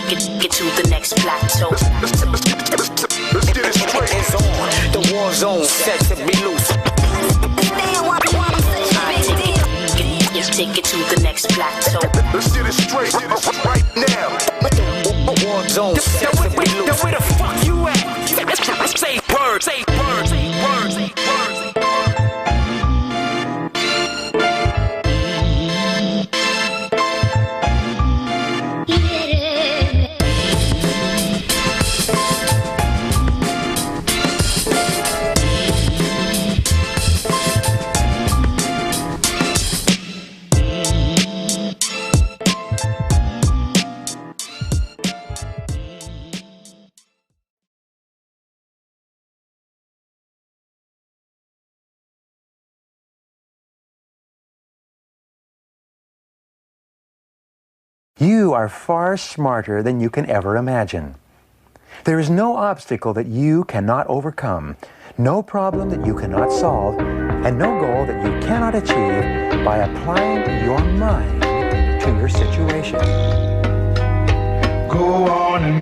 get to the next plateau. Let's get it straight. It's on. The war zone set to be loose. Take it to the next plateau. Let's get it straight right now. The war zone set to be loose. Where the fuck you at? Say words, say words, say words, say words. You are far smarter than you can ever imagine. There is no obstacle that you cannot overcome, no problem that you cannot solve, and no goal that you cannot achieve by applying your mind to your situation. Go on and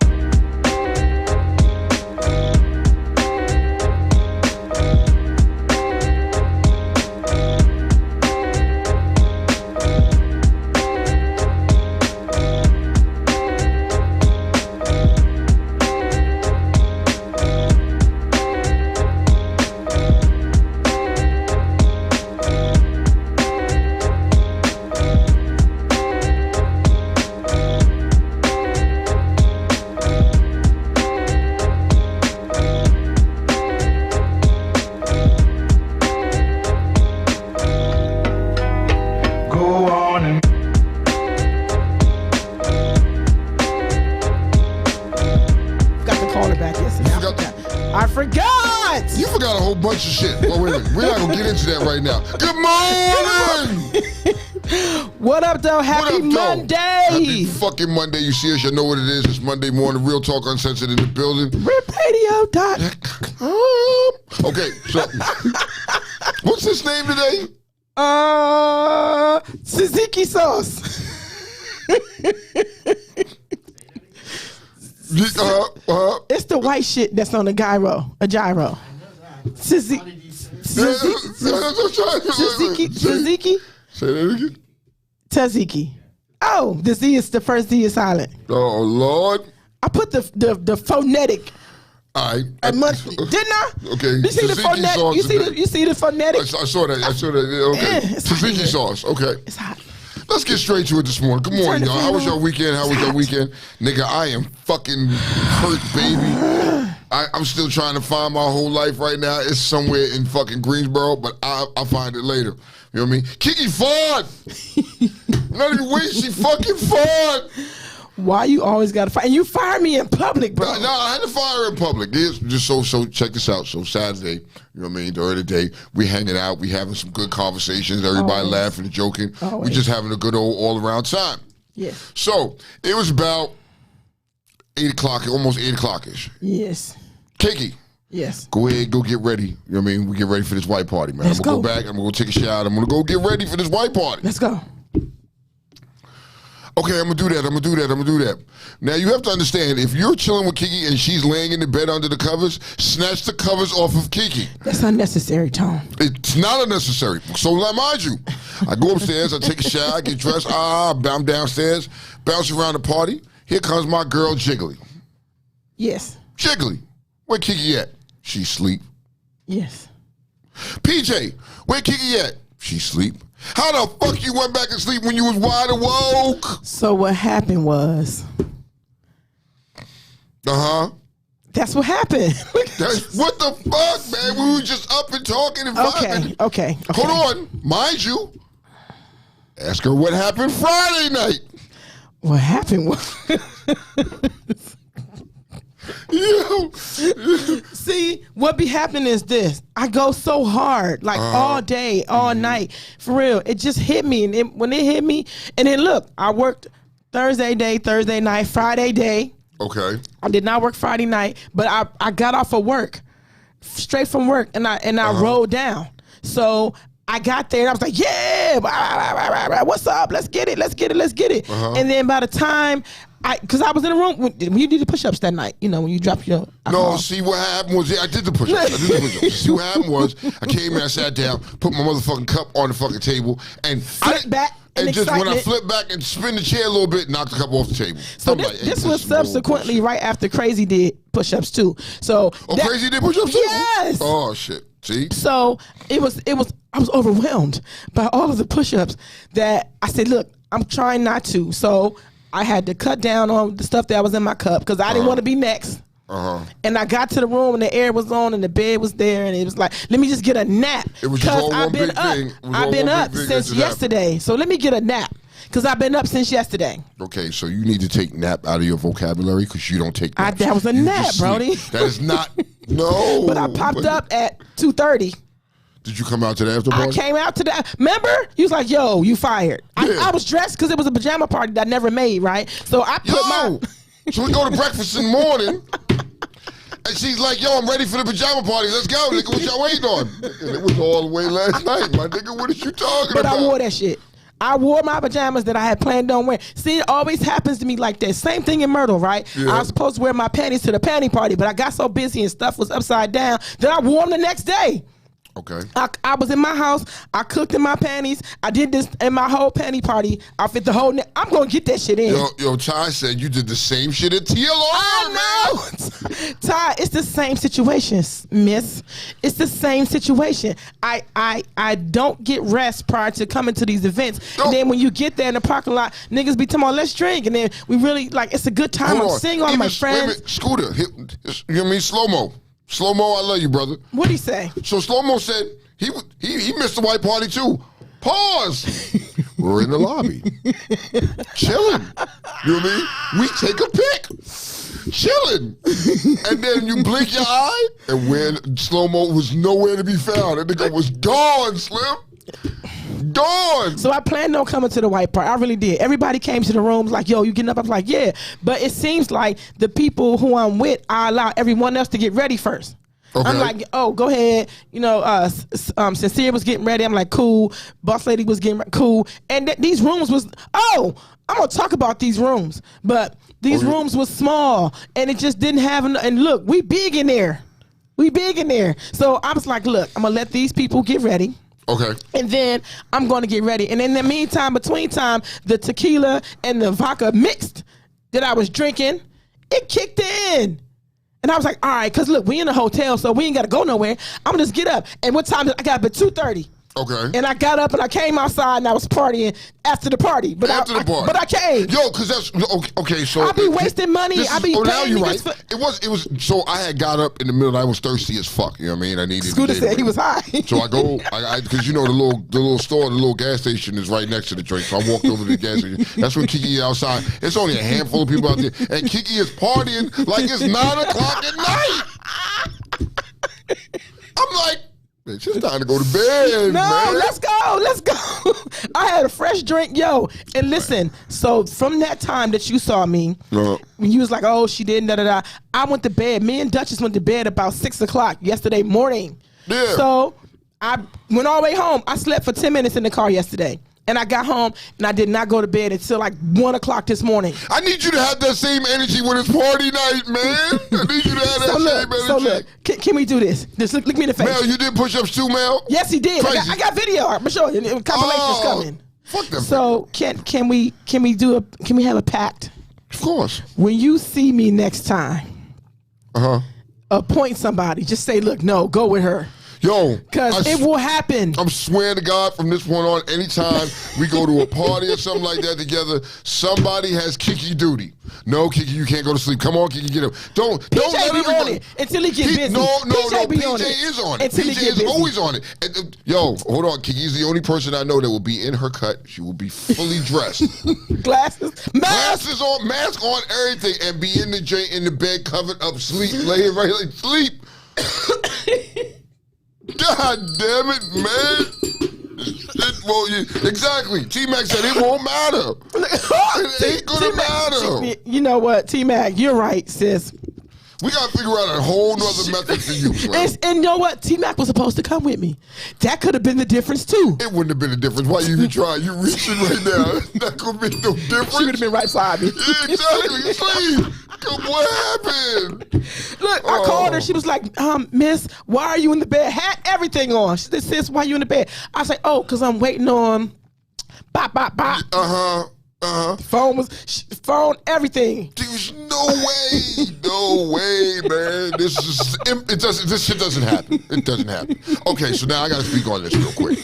bunch of shit. Oh, wait a minute. We're not going to get into that right now. Good morning! What up, though? Happy Monday! Happy fucking Monday. You see us, you know what it is. It's Monday morning. Real Talk Uncensored in the building. RipRadio.com. Okay, so what's his name today? Tzatziki sauce. It's the white shit that's on a gyro. Tzatziki. Say that again. Tzatziki. Oh, the Z is the first Z is silent. Oh Lord. I put the phonetic. All right. Didn't I? Okay. You see the phonetic? You see the phonetic? I saw that. Okay. Tzatziki sauce. Okay. It's hot. Let's get straight to it this morning. Good morning, y'all. How was your weekend? Nigga, I am fucking hurt, baby. I'm still trying to find my whole life right now. It's somewhere in fucking Greensboro, but I'll find it later. You know what I mean? Kiki fought. Not even wait, she fucking fought. Why you always gotta fight? And you fire me in public, bro. No, I had to fire her in public. It's just so check this out. So Saturday, you know what I mean, during the day, we hanging out, we having some good conversations, everybody laughing and joking. We just having a good old all-around time. Yes. So it was about 8 o'clock, almost 8 o'clock-ish. Yes. Kiki. Yes. Go ahead, go get ready. You know what I mean? We get ready for this white party, man. I'm gonna go back, I'm gonna go take a shower, I'm gonna go get ready for this white party. Let's go. Okay, I'm gonna do that. Now you have to understand, if you're chilling with Kiki and she's laying in the bed under the covers, snatch the covers off of Kiki. That's unnecessary, Tom. It's not unnecessary. So mind you, I go upstairs, I take a shower, I get dressed, I'm downstairs, bounce around the party. Here comes my girl Jiggly. Yes. Jiggly, where Kiki at? She sleep. Yes. PJ, where Kiki at? She sleep. How the fuck you went back and sleep when you was wide awoke? So what happened was... That's what happened. What the fuck, man? We were just up and talking and vibing. Okay. Hold on. Mind you, ask her what happened Friday night. What happened was... See, what be happening is this. I go so hard, like all day, all night. For real. It just hit me. And when it hit me, and then look, I worked Thursday night, Friday day. Okay. I did not work Friday night, but I got off of work, straight from work, and I rolled down. So I got there and I was like, yeah, what's up? Let's get it. And then by the time Because I was in the room when you did the push-ups that night. You know, when you dropped your alcohol. No, see what happened was I did the push-ups. See what happened was I came in, I sat down, put my motherfucking cup on the fucking table, and Flip back. And just when I flip back and spin the chair a little bit, knock the cup off the table. So this was subsequently right after Crazy did push-ups too. So Crazy did push-ups too? Yes. Oh shit. See? So I was overwhelmed by all of the push-ups that I said, look, I'm trying not to. So I had to cut down on the stuff that was in my cup because I didn't want to be next. And I got to the room and the air was on and the bed was there and it was like, let me just get a nap. It was just all one big thing. I've been up since yesterday. So let me get a nap because I've been up since yesterday. Okay, so you need to take nap out of your vocabulary because you don't take naps. That was a nap, Brody. That is not, no. But I popped up at 2:30. Did you come out to the after party? I came out to that. Remember? He was like, yo, you fired. Yeah. I was dressed because it was a pajama party that I never made, right? So I put my... So we go to breakfast in the morning, and she's like, yo, I'm ready for the pajama party. Let's go, nigga. What y'all waiting on? And it was all the way last night, my nigga. What are you talking about? But I wore that shit. I wore my pajamas that I had planned on wearing. See, it always happens to me like that. Same thing in Myrtle, right? Yeah. I was supposed to wear my panties to the panty party, but I got so busy and stuff was upside down that I wore them the next day. Okay. I was in my house. I cooked in my panties. I did this in my whole panty party. I fit the whole. I'm gonna get that shit in. Yo, Ty said you did the same shit at TLR. I know, Ty. It's the same situation, miss. It's the same situation. I don't get rest prior to coming to these events, and then when you get there in the parking lot, niggas be talking about let's drink, and then we really like it's a good time. I'm seeing all my friends. Scooter, you know what I mean? Slow Mo, I love you, brother. What'd he say? So Slow Mo said he missed the white party too. Pause. We're in the lobby, chilling. You know what I mean? We take a pic, chilling, and then you blink your eye, and when Slow Mo was nowhere to be found, that nigga was gone, Slim. Gone. So I planned on coming to the white party. I really did. Everybody came to the rooms like, yo, you getting up? I was like, yeah. But it seems like the people who I'm with, I allow everyone else to get ready first. Okay. I'm like, oh, go ahead. You know, Sincere was getting ready. I'm like, cool. Boss Lady was getting cool. And these rooms was, I'm going to talk about these rooms. But these rooms was small. And it just didn't have, and look, we big in there. So I was like, look, I'm going to let these people get ready. Okay. And then I'm going to get ready. And in the meantime, between time, the tequila and the vodka mixed that I was drinking, it kicked in. And I was like, all right, because look, we in a hotel, so we ain't got to go nowhere. I'm going to just get up. And what time I got up at 2:30. Okay. And I got up and I came outside and I was partying after the party. But But I came. Yo, because that's okay. So I be wasting money. I be paying now you're right. for, It was. So I had got up in the middle. I was thirsty as fuck. You know what I mean? I needed. Scooter said he was high. So I go, because you know the little store, the little gas station is right next to the drink. So I walked over to the gas station. That's when Kiki is outside. It's only a handful of people out there, and Kiki is partying like it's 9 o'clock at night. I'm like, it's just time to go to bed, man. Let's go. I had a fresh drink, yo. And listen, so from that time that you saw me, when you was like, oh, she didn't, da-da-da, I went to bed. Me and Duchess went to bed about 6 o'clock yesterday morning. Yeah. So I went all the way home. I slept for 10 minutes in the car yesterday. And I got home, and I did not go to bed until like 1 o'clock this morning. I need you to have that same energy when it's party night, man. I need you to have that same energy. So look, can we do this? Just look me in the face. Mel, you did push-ups too, Mel? Yes, he did. I got video. I'm sure compilation's coming. Fuck them. So can we have a pact? Of course. When you see me next time, appoint somebody. Just say, look, no, go with her. Yo, because it will happen. I'm swearing to God, from this point on, anytime we go to a party or something like that together, somebody has Kiki duty. No, Kiki, you can't go to sleep. Come on, Kiki, get up. Don't let be on it until he get busy. No, PJ is on it. PJ is always on it. And, yo, hold on, Kiki's the only person I know that will be in her cut. She will be fully dressed. Glasses on, mask on, everything, and be in the bed, covered up, laying right like sleep. God damn it, man. Exactly. T-Mac said it won't matter. It ain't gonna matter. You know what, T-Mac, you're right, sis. We got to figure out a whole nother method for you, Slim. And you know what? T-Mac was supposed to come with me. That could have been the difference, too. It wouldn't have been a difference. Why you even try? You reaching right now. That could be no difference. She would have been right beside me. Yeah, exactly. Sleep. What happened? Look, I called her. She was like, Miss, why are you in the bed? Had everything on. She said, sis, why are you in the bed? I said, oh, because I'm waiting on bop, bop, bop. Phone, everything. There's no way, man. This shit doesn't happen. It doesn't happen. Okay, so now I got to speak on this real quick.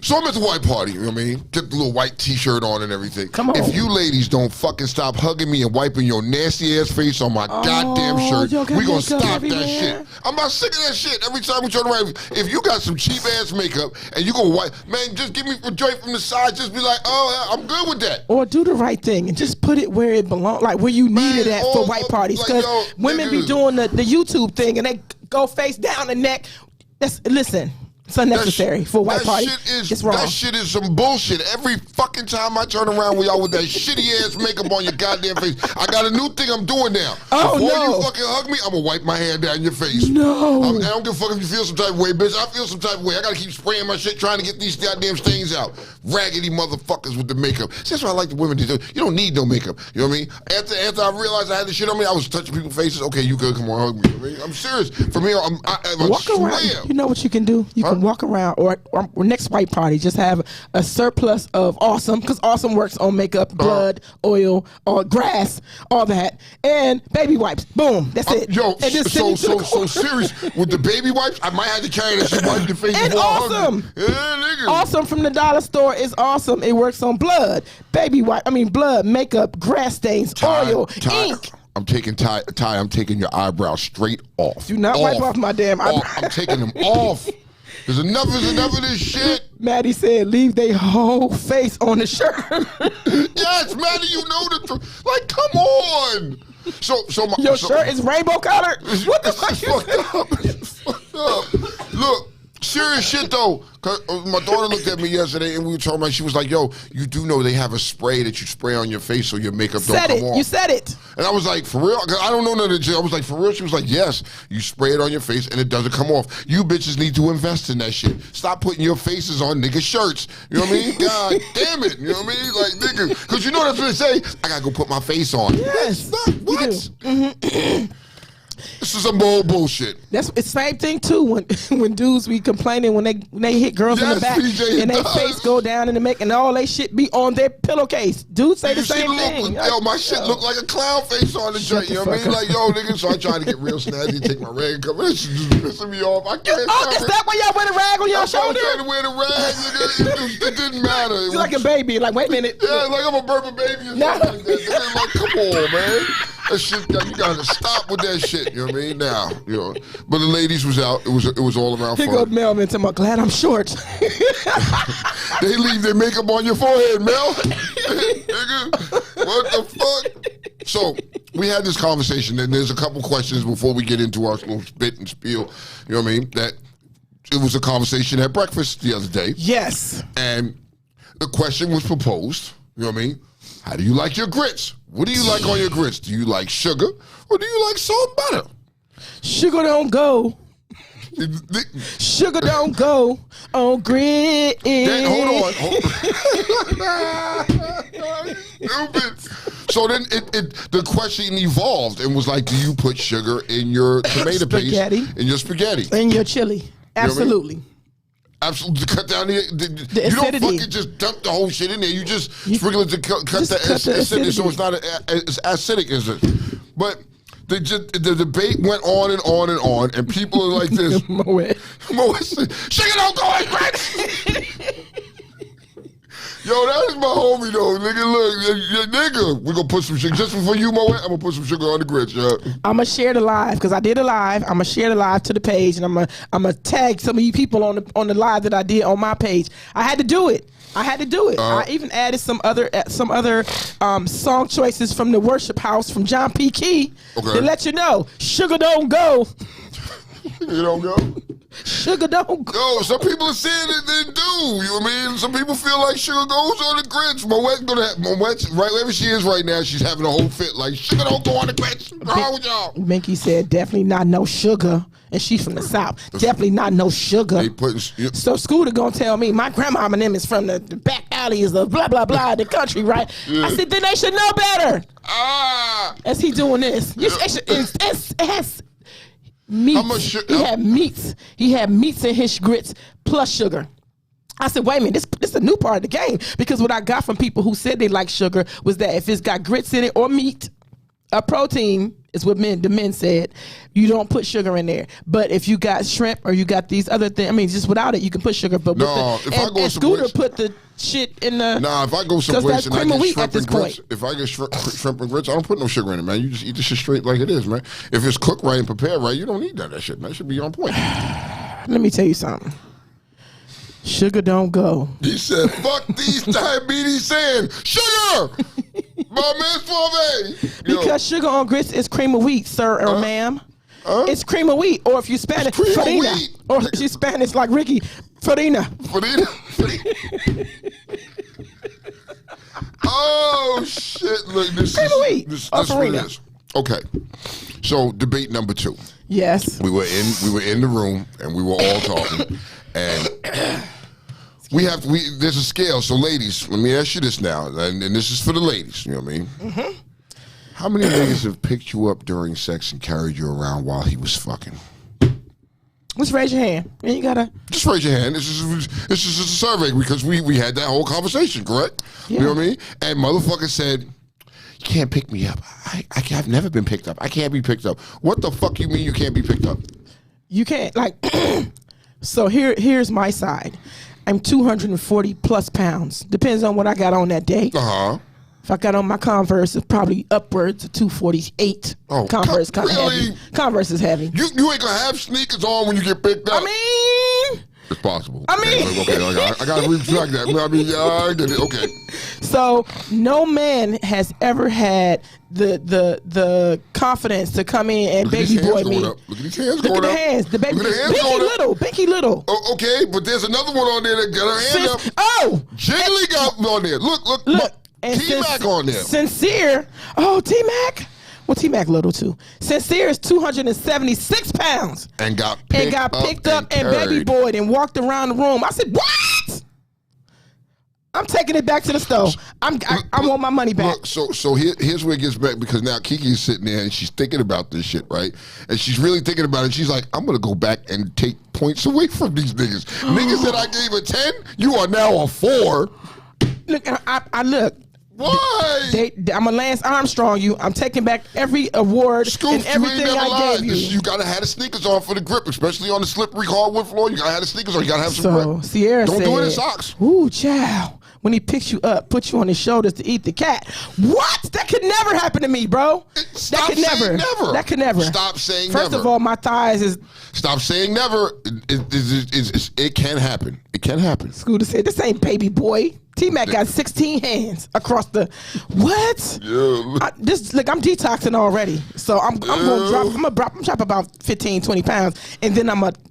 So I'm at the white party, you know what I mean? Get the little white t-shirt on and everything. Come on. If you ladies don't fucking stop hugging me and wiping your nasty ass face on my goddamn shirt, we gonna stop that shit. I'm about sick of that shit. Every time we turn around, if you got some cheap ass makeup and you gonna wipe, man, just give me a joint from the side. Just be like, oh, I'm good with that. Or do the right thing and just put it where it belongs, like where you need it at for white parties. Because women be doing the YouTube thing and they go face down the neck. Listen. It's unnecessary for a white party. It's wrong. That shit is some bullshit. Every fucking time I turn around with y'all with that shitty ass makeup on your goddamn face. I got a new thing I'm doing now. Oh, Before no. you fucking hug me, I'm gonna wipe my hand down your face. No. I don't give a fuck if you feel some type of way, bitch. I feel some type of way. I gotta keep spraying my shit trying to get these goddamn stains out. Raggedy motherfuckers with the makeup. See, that's what I like the women to do. You don't need no makeup. You know what I mean? After I realized I had the shit on me, I was touching people's faces. Okay, you good? Come on, hug me. You know what I mean? I'm serious. From here, I Walk around. You know what you can do? You can walk around, or next white party, just have a surplus of Awesome, because Awesome works on makeup, blood, oil, grass, all that, and baby wipes. Boom, that's it. Yo, and just so serious with the baby wipes. I might have to carry that shit wipe your face. It's Awesome. Yeah, nigga. Awesome from the dollar store is awesome. It works on blood, blood, makeup, grass stains, oil, ink. I'm taking I'm taking your eyebrows straight off. Do not wipe off my damn eyebrows. I'm taking them off. There's enough of this shit. Maddie said, leave they whole face on the shirt. Yes, Maddie, you know the truth. Like, come on. Your shirt is rainbow colored? What the fuck It's fucked up. Look, serious shit though. Cause my daughter looked at me yesterday and we were talking about. She was like, "Yo, you do know they have a spray that you spray on your face so your makeup don't come off." You said it. And I was like, "For real?" Cause I don't know none of the. I was like, "For real?" She was like, "Yes, you spray it on your face and it doesn't come off." You bitches need to invest in that shit. Stop putting your faces on nigga shirts. You know what I mean? God damn it. You know what I mean? Like nigga, because you know that's what they say. I gotta go put my face on. Yes. What? Mm-hmm. This is some bullshit. It's the same thing too when dudes be complaining when they hit girls in the back PJ, and their face go down in the neck and all they shit be on their pillowcase. Dudes say the same thing. Yo, my shit look like a clown face on the joint. You know what I mean? Like, yo, nigga. So I tried to get real snazzy, take my rag, come. This shit just pissing me off. I can't. Oh, is that why y'all wear the rag on your shoulder? I was trying to wear the rag, nigga. It didn't matter. You're like a baby. Like, wait a minute. Yeah, like I'm a burp baby or something like that. Like, come on, man. That shit, you gotta stop with that shit. You know what I mean? Now, you know. But the ladies was out. It was all around fun. Here goes Melvin to my glad I'm short. They leave their makeup on your forehead, Mel. Nigga, what the fuck? So we had this conversation, and there's a couple questions before we get into our little spit and spiel. You know what I mean? That it was a conversation at breakfast the other day. Yes. And the question was proposed. You know what I mean? How do you like your grits? What do you like on your grits? Do you like sugar or do you like salt and butter? Sugar don't go. Sugar don't go on grits. Hold on. Stupid. So then the question evolved and was like, do you put sugar in your tomato paste? In your spaghetti? In your chili. Absolutely. You know absolutely, to cut down the you acidity. Don't fucking just dump the whole shit in there. You just sprinkle it to cut the acidity so it's not as acidic as it. But the debate went on and on and on, and people are like this. Moet said, sugar don't go in grits. Yo, that is my homie though, nigga. Look, nigga, we gonna put some sugar just for you, Moet. I'm gonna put some sugar on the grits, yeah. I'm gonna share the live because I did a live. I'm gonna share the live to the page, and I'm gonna tag some of you people on the live that I did on my page. I had to do it. I even added some other song choices from the Worship House from John P. Key to let you know sugar don't go. You don't go. Sugar don't go. No, some people are saying that they do. You know what I mean? Some people feel like sugar goes on the grits. Moet, right wherever she is right now, she's having a whole fit. Like, sugar don't go on the grits. What's wrong with y'all? Minky said, definitely not no sugar. And she's from the South. Definitely not no sugar. They putting, So Scooter gonna tell me, my grandma and them is from the back alleys of blah, blah, blah, the country, right? Yeah. I said, then they should know better. Ah. As he doing this. It has meats. How much sugar? He had meats. He had meats in his grits plus sugar. I said, wait a minute, this is a new part of the game. Because what I got from people who said they like sugar was that if it's got grits in it or meat, a protein is what the men said, you don't put sugar in there. But if you got shrimp or you got these other things, I mean, just without it, you can put sugar. But and Scooter put the shit in the. Nah, if I go some place and I get shrimp and grits, point. if I get shrimp and grits, I don't put no sugar in it, man. You just eat the shit straight like it is, man. If it's cooked right and prepared right, you don't need that shit, man. That should be on point. Let me tell you something. Sugar don't go. He said, fuck these diabetes saying, sugar! My man's 12A. Because sugar on grits is cream of wheat, sir or ma'am. It's cream of wheat. Or if you Spanish, farina. Or if you Spanish like Ricky, farina. Farina. Oh, shit. Look, this cream of wheat this or what farina. it is. Okay. So, debate number 2. Yes. We were in the room, and we were all talking. And there's a scale. So, ladies, let me ask you this now, and this is for the ladies. You know what I mean? Mm-hmm. How many niggas have picked you up during sex and carried you around while he was fucking? Just raise your hand. You ain't gotta. Just raise your hand. This is just a survey because we had that whole conversation, correct? Yeah. You know what I mean? And motherfucker said, you can't pick me up. I've never been picked up. I can't be picked up. What the fuck you mean you can't be picked up? You can't, like, so here's my side. I'm 240 plus pounds. Depends on what I got on that day. Uh-huh. If I got on my Converse, it's probably upwards of 248. Oh, Converse kind of really? heavy. Converse is heavy. You ain't gonna have sneakers on when you get picked up. I mean, it's possible. I mean, okay, I gotta retract that. I mean, I get it. Okay. So no man has ever had the confidence to come in and baby boy me. Look at these hands Look going at up. the hands. The baby. Look at the hands Binky little. Oh, okay, but there's another one on there that got her hand up. Oh, Jiggly got on there. Look. T-Mac on there. Sincere. Oh, T-Mac. Well, T-Mac little too. Sincere is 276 pounds. And got picked up and baby boyed and walked around the room. I said, what? I'm taking it back to the stove. I want my money back. Look, so here's where it gets back, because now Kiki is sitting there and she's thinking about this shit, right? And she's really thinking about it. She's like, I'm going to go back and take points away from these niggas. Niggas that I gave a 10, you are now a 4. Look, I look. Why? I'm a Lance Armstrong. I'm taking back every award and everything I gave you. You gotta have the sneakers on for the grip, especially on the slippery hardwood floor. You gotta have the sneakers on. You gotta have some grip. Sierra Don't said, do it in socks. Ooh, child. When he picks you up, puts you on his shoulders to eat the cat. What? That could never happen to me, bro. Stop that could saying never. That could never. Stop saying First never. First of all, my thighs is. Stop saying never. It can happen. It can happen. Scooter said, this ain't baby boy. T-Mac got 16 hands across the what? Yeah. Look, I'm detoxing already, so I'm gonna drop about 15, 20 pounds, and then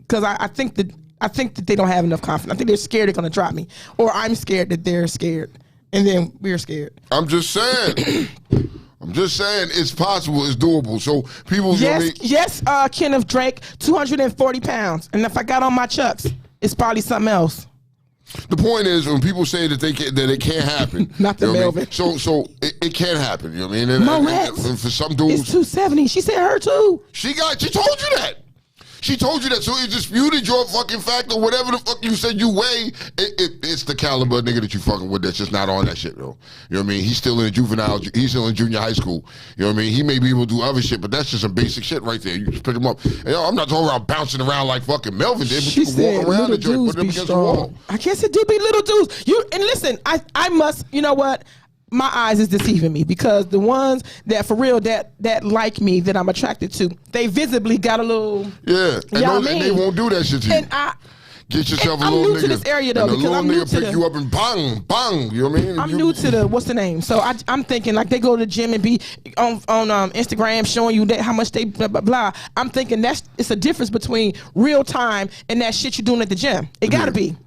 because I think that they don't have enough confidence. I think they're scared they're gonna drop me, or I'm scared that they're scared, and then we're scared. I'm just saying. It's possible. It's doable. So people. Yes, Kenneth Drake, 240 pounds, and if I got on my chucks, it's probably something else. The point is, when people say that it can't happen, not the Melvin. I mean? So it can happen. You know what I mean? And for some dudes, it's 270. She said her too. She told you that. She told you that, so it disputed your fucking fact or whatever the fuck you said you weigh. It's the caliber of nigga that you fucking with that's just not on that shit, though. You know what I mean? He's still in he's still in junior high school. You know what I mean? He may be able to do other shit, but that's just some basic shit right there. You just pick him up. And, I'm not talking about bouncing around like fucking Melvin did, but she you can walk around the joint, put them against the wall. I guess it do be little dudes. And listen, I must, you know what? My eyes is deceiving me, because the ones that for real that like me, that I'm attracted to, they visibly got a little. Yeah, and they won't do that shit to you. Get yourself I'm a little new nigga. to this area, though, and the because little I'm new nigga to pick the- you up and bang, bang. You know what I mean? I'm new to the what's the name? So I'm thinking like they go to the gym and be on Instagram showing you that how much they blah blah blah. I'm thinking it's a difference between real time and that shit you're doing at the gym. It gotta be.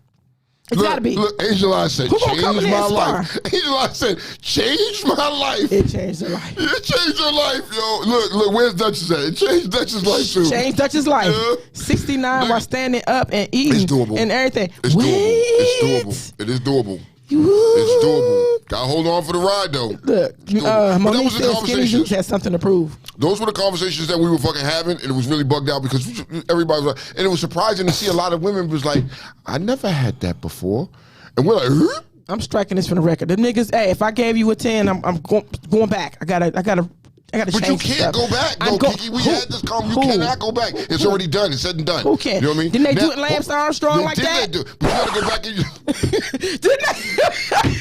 It's gotta be. Look, Angel I said, Who gonna change come in there my and life. spar? Angel I said, change my life. It changed her life. It changed her life, yo. Look, where's Duchess at? It changed Duchess' life too. Changed Dutch's life. Yeah. 69 while standing up and eating. It's doable. And everything. It's Wait. doable. It's doable. It is doable. It's doable. Gotta hold on for the ride though. Look, It's doable. But that Monique was the said Skinny conversations. Juice has something to prove. Those were the conversations that we were fucking having, and it was really bugged out because everybody was like, and it was surprising to see a lot of women was like, I never had that before. And we're like, huh? I'm striking this from the record. The niggas, hey, if I gave you a 10, I'm going back. I gotta But you change can't go back, though, Kiki. We had this conversation. You cannot go back. It's already done. It's said and done. Who can? You know what I mean? Didn't they do Now- it Lance Armstrong like did that? They do it? But you gotta go back and Didn't they?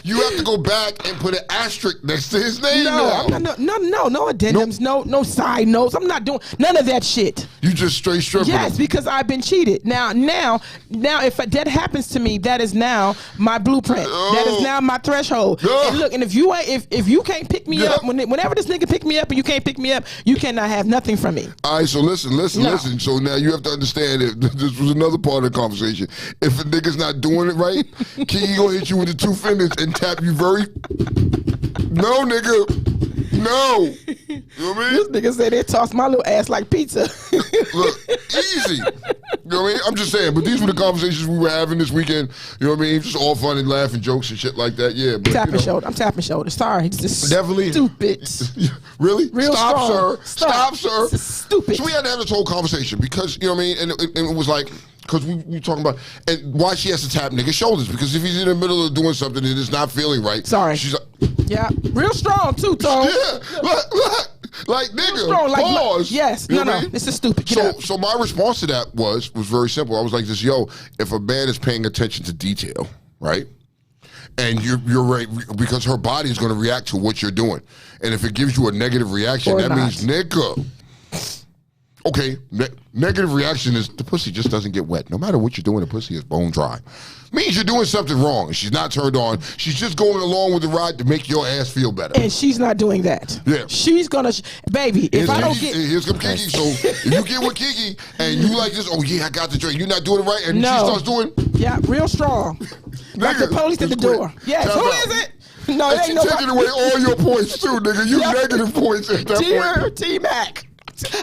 you have to go back and put an asterisk next to his name No, now. I'm not, no addendums, no side notes. I'm not doing none of that shit. You just straight stripping Yes, him. because I've been cheated. Now, if that happens to me, that is now my blueprint. That is now my threshold. Yeah. And look, and if you can't pick me Yeah. up, whenever this nigga pick me up and you can't pick me up, you cannot have nothing from me. All right, so listen. No. So now you have to understand that this was another part of the conversation. If a nigga's not doing it right, Kiki gonna hit you with the two fingers and tap you very. No, nigga. No. You know what I This mean? nigga said they tossed my little ass like pizza. Look, easy. You know what I mean? I'm just saying, but these were the conversations we were having this weekend. You know what I mean? Just all fun and laughing jokes and shit like that. Yeah, but Tapping you know, shoulder. I'm tapping shoulder. Sorry, it's just Definitely. stupid. Really? Real Stop, strong. sir. Stop. Stop, sir. It's stupid. So we had to have this whole conversation because, you know what I mean? And it was like, because we talking about, and why she has to tap niggas' shoulders. Because if he's in the middle of doing something and it's not feeling right. Sorry. She's like, Yeah, real strong too, Tone. yeah, look, like nigga, Strong, like, pause. yes, You know no, what I mean? this is stupid. Get up. So my response to that was very simple. I was like this, yo, if a man is paying attention to detail, right? And you're right, because her body is going to react to what you're doing. And if it gives you a negative reaction, Or that not. means nigga. Okay, negative reaction is the pussy just doesn't get wet. No matter what you're doing, the pussy is bone dry. Means you're doing something wrong. And she's not turned on. She's just going along with the ride to make your ass feel better. And she's not doing that. Yeah. She's gonna, baby. If I don't get, Here's some Kiki. So if you get with Kiki and you like this, oh yeah, I got the drink. You're not doing it right, and No. she starts doing. yeah, real strong. Like the Nigga, police at the just quit. door. Yes. Tap Who out. is it? No, And it she ain't taking nobody. away all your points too, nigga. You Yeah. negative points at that point. Dear T-Mac.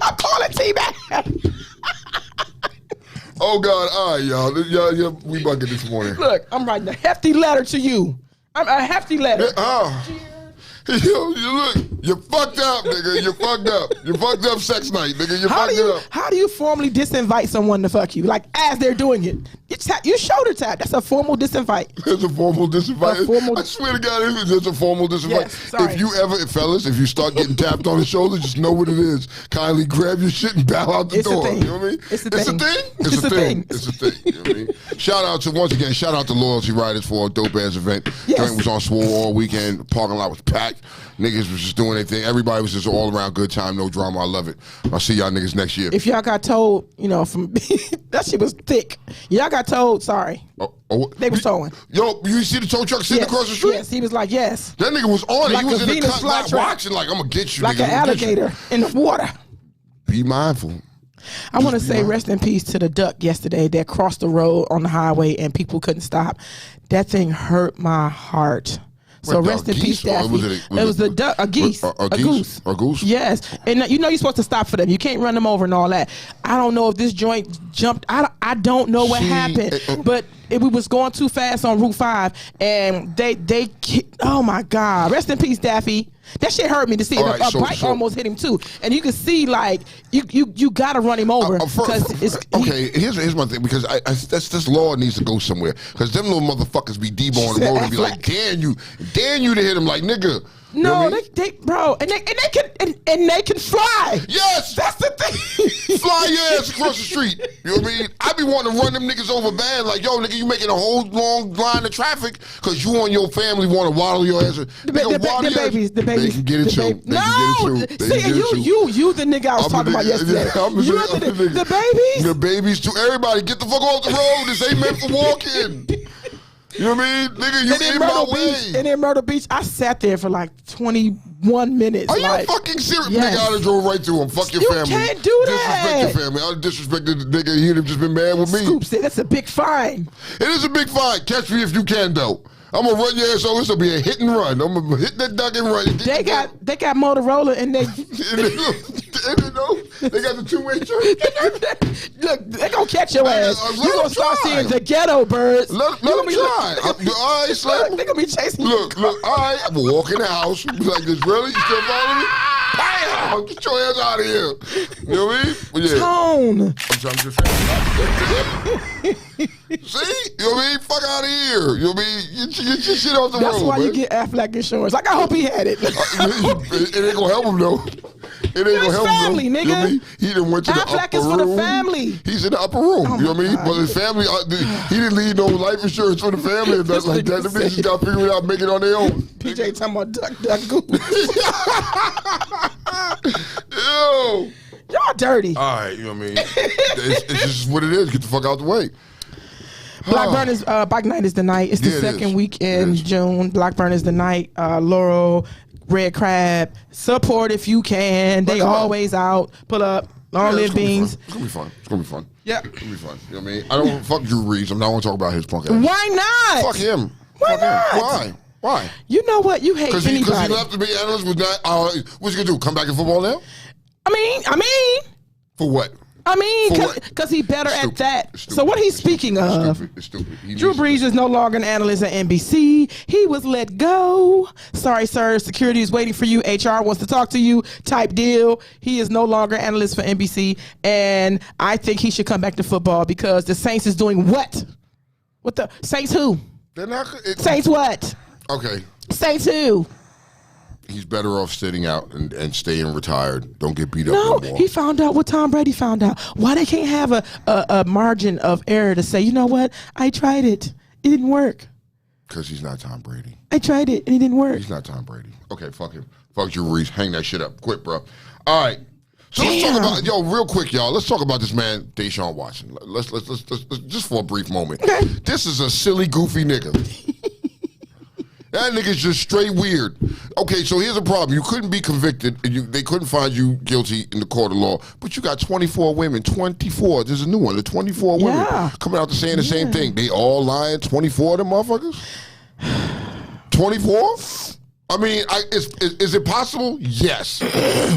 I call it T-Mac. Oh God, all right, y'all, we bugging this morning. Look, I'm writing a hefty letter to you. I'm a hefty letter. Yo, you look, you fucked up, nigga. You fucked up. You fucked up sex night, nigga. You fucked it up. How do you formally disinvite someone to fuck you? Like as they're doing it, you shoulder tap. That's a formal disinvite. There's a formal disinvite. A formal- I swear to God, there's a formal disinvite. Yes, sorry. If you ever, fellas, if you start getting tapped on the shoulder, just know what it is. Kindly grab your shit and bow out the It's a door. thing. You know what I mean? It's a It's thing. a thing. It's a thing. It's a thing. You know what I mean? Shout out to Loyalty Riders for a dope ass event. Yes. Joint was on swole all weekend. Parking lot was packed. Niggas was just doing their thing. Everybody was just all around good time, no drama. I love it. I'll see y'all niggas next year. If y'all got told, from that shit was thick. Y'all got told, sorry. They was towing. Yo, you see the tow truck sitting across the street? Yes, he was like, yes. That nigga was on it. Like He was a in the Venus cut lot flytrap. watching like, I'm going to get you, Like nigga. an I'm gonna get you. alligator in the water. Be mindful. I want to say rest in peace to the duck yesterday that crossed the road on the highway and people couldn't stop. That thing hurt my heart. So What, rest in a peace, geese or Daffy. was It was a duck, a geese, a a geese? goose. A goose? Yes, and you're supposed to stop for them. You can't run them over and all that. I don't know if this joint jumped. I don't know what happened, but we was going too fast on Route 5, and they oh my God, rest in peace, Daffy. That shit hurt me to see. All right, A bike almost hit him too, and you can see like you gotta run him over because here's my thing, because this law needs to go somewhere, because them little motherfuckers be deboing the road and be like, dare you to hit him, like, nigga, You know No, what I mean? they bro, and they can fly. Yes! That's the thing. Fly your ass across the street. You know what I mean? I be wanting to run them niggas over bad. Like, yo, nigga, you making a whole long line of traffic because you and your family want to waddle your ass. The babies. They can get it too. No, see, you the nigga I was talking about yesterday. The babies. The babies too. Everybody, get the fuck off the road. This ain't meant for walking. You know what I mean? Nigga, you in my way. And in Myrtle Beach, I sat there for like 21 minutes. Are you fucking serious? Yes. Nigga, I'd have drove right through him. Fuck your family. You can't do that. Disrespect your family. I'd have disrespected the nigga. He'd have just been mad with me. Scoop said that's a big fine. It is a big fine. Catch me if you can, though. I'm gonna run your ass over. This will be a hit and run. I'm gonna hit that duck and run. They got Motorola and they they got the two-way shirt. Look, they gonna catch your ass. You gonna start seeing the ghetto birds. Let them try. All right, Slim. They gonna be chasing you. Look. All right, I'm gonna walk in the house. Be like this. Really? You still following me? Bam! Get your ass out of here. You know what I mean? But yeah. Tone. I'm just saying. See? You know what I mean? Fuck out of here. You know what I mean? Get your shit off the road. That's why man. you get Aflac insurance. Like, I hope he had it. It ain't gonna help him though. It ain't gonna help family, him though. nigga. You know what I mean? He done went to the Aflac upper is room. for the family. He's in the upper room. Oh you know what I mean? God. But his family, he didn't leave no life insurance for the family and nothing like that. The bitches got to figure it out, make it on their own. PJ talking about duck goose. Ew. Y'all dirty. All right, you know what I mean? It's just what it is. Get the fuck out the way. Blackburn is Bike Night is the night. It's the Yeah, it second is. week in June. Blackburn is the night. Laurel, Red Crab, support if you can. They come on. always out. Pull up. Long Yeah, live beans. It's gonna be fun. It's gonna be fun. Yeah. It's gonna be fun. You know what I mean? I don't fuck Drew Reeves. I'm not gonna talk about his punk ass. Why not? Fuck him. Why Fuck him. not? Why? You know what? You hate Because he anybody. left to be analyst with not. What's he gonna do? Come back in football now? I mean, For what? For what? because he's better at Stupid. that. It's stupid. So what he's It's stupid. speaking It's of, stupid. It's stupid. He Drew needs to- Brees is no longer an analyst at NBC. He was let go. Sorry, sir. Security is waiting for you. HR wants to talk to you. Type deal. He is no longer analyst for NBC, and I think he should come back to football because the Saints is doing what? What the Saints? Who? They're not. Saints what? Okay. Saints who? He's better off sitting out and staying retired. Don't get beat up No, no more. he found out what Tom Brady found out. Why they can't have a margin of error to say, you know what? I tried it. It didn't work. Because he's not Tom Brady. I tried it and it didn't work. He's not Tom Brady. Okay, fuck him. Fuck Drew Reeves. Hang that shit up. Quit, bro. All right. So let's talk about real quick, y'all. Let's talk about this man, Deshaun Watson. Let's just for a brief moment. Okay. This is a silly, goofy nigga. That nigga's just straight weird. Okay, so here's a problem. You couldn't be convicted. They couldn't find you guilty in the court of law. But you got 24 women. 24. There's a new one. The 24 women Yeah. coming out to saying the same thing. They all lying. 24 of them motherfuckers? 24? I mean, is it possible? Yes.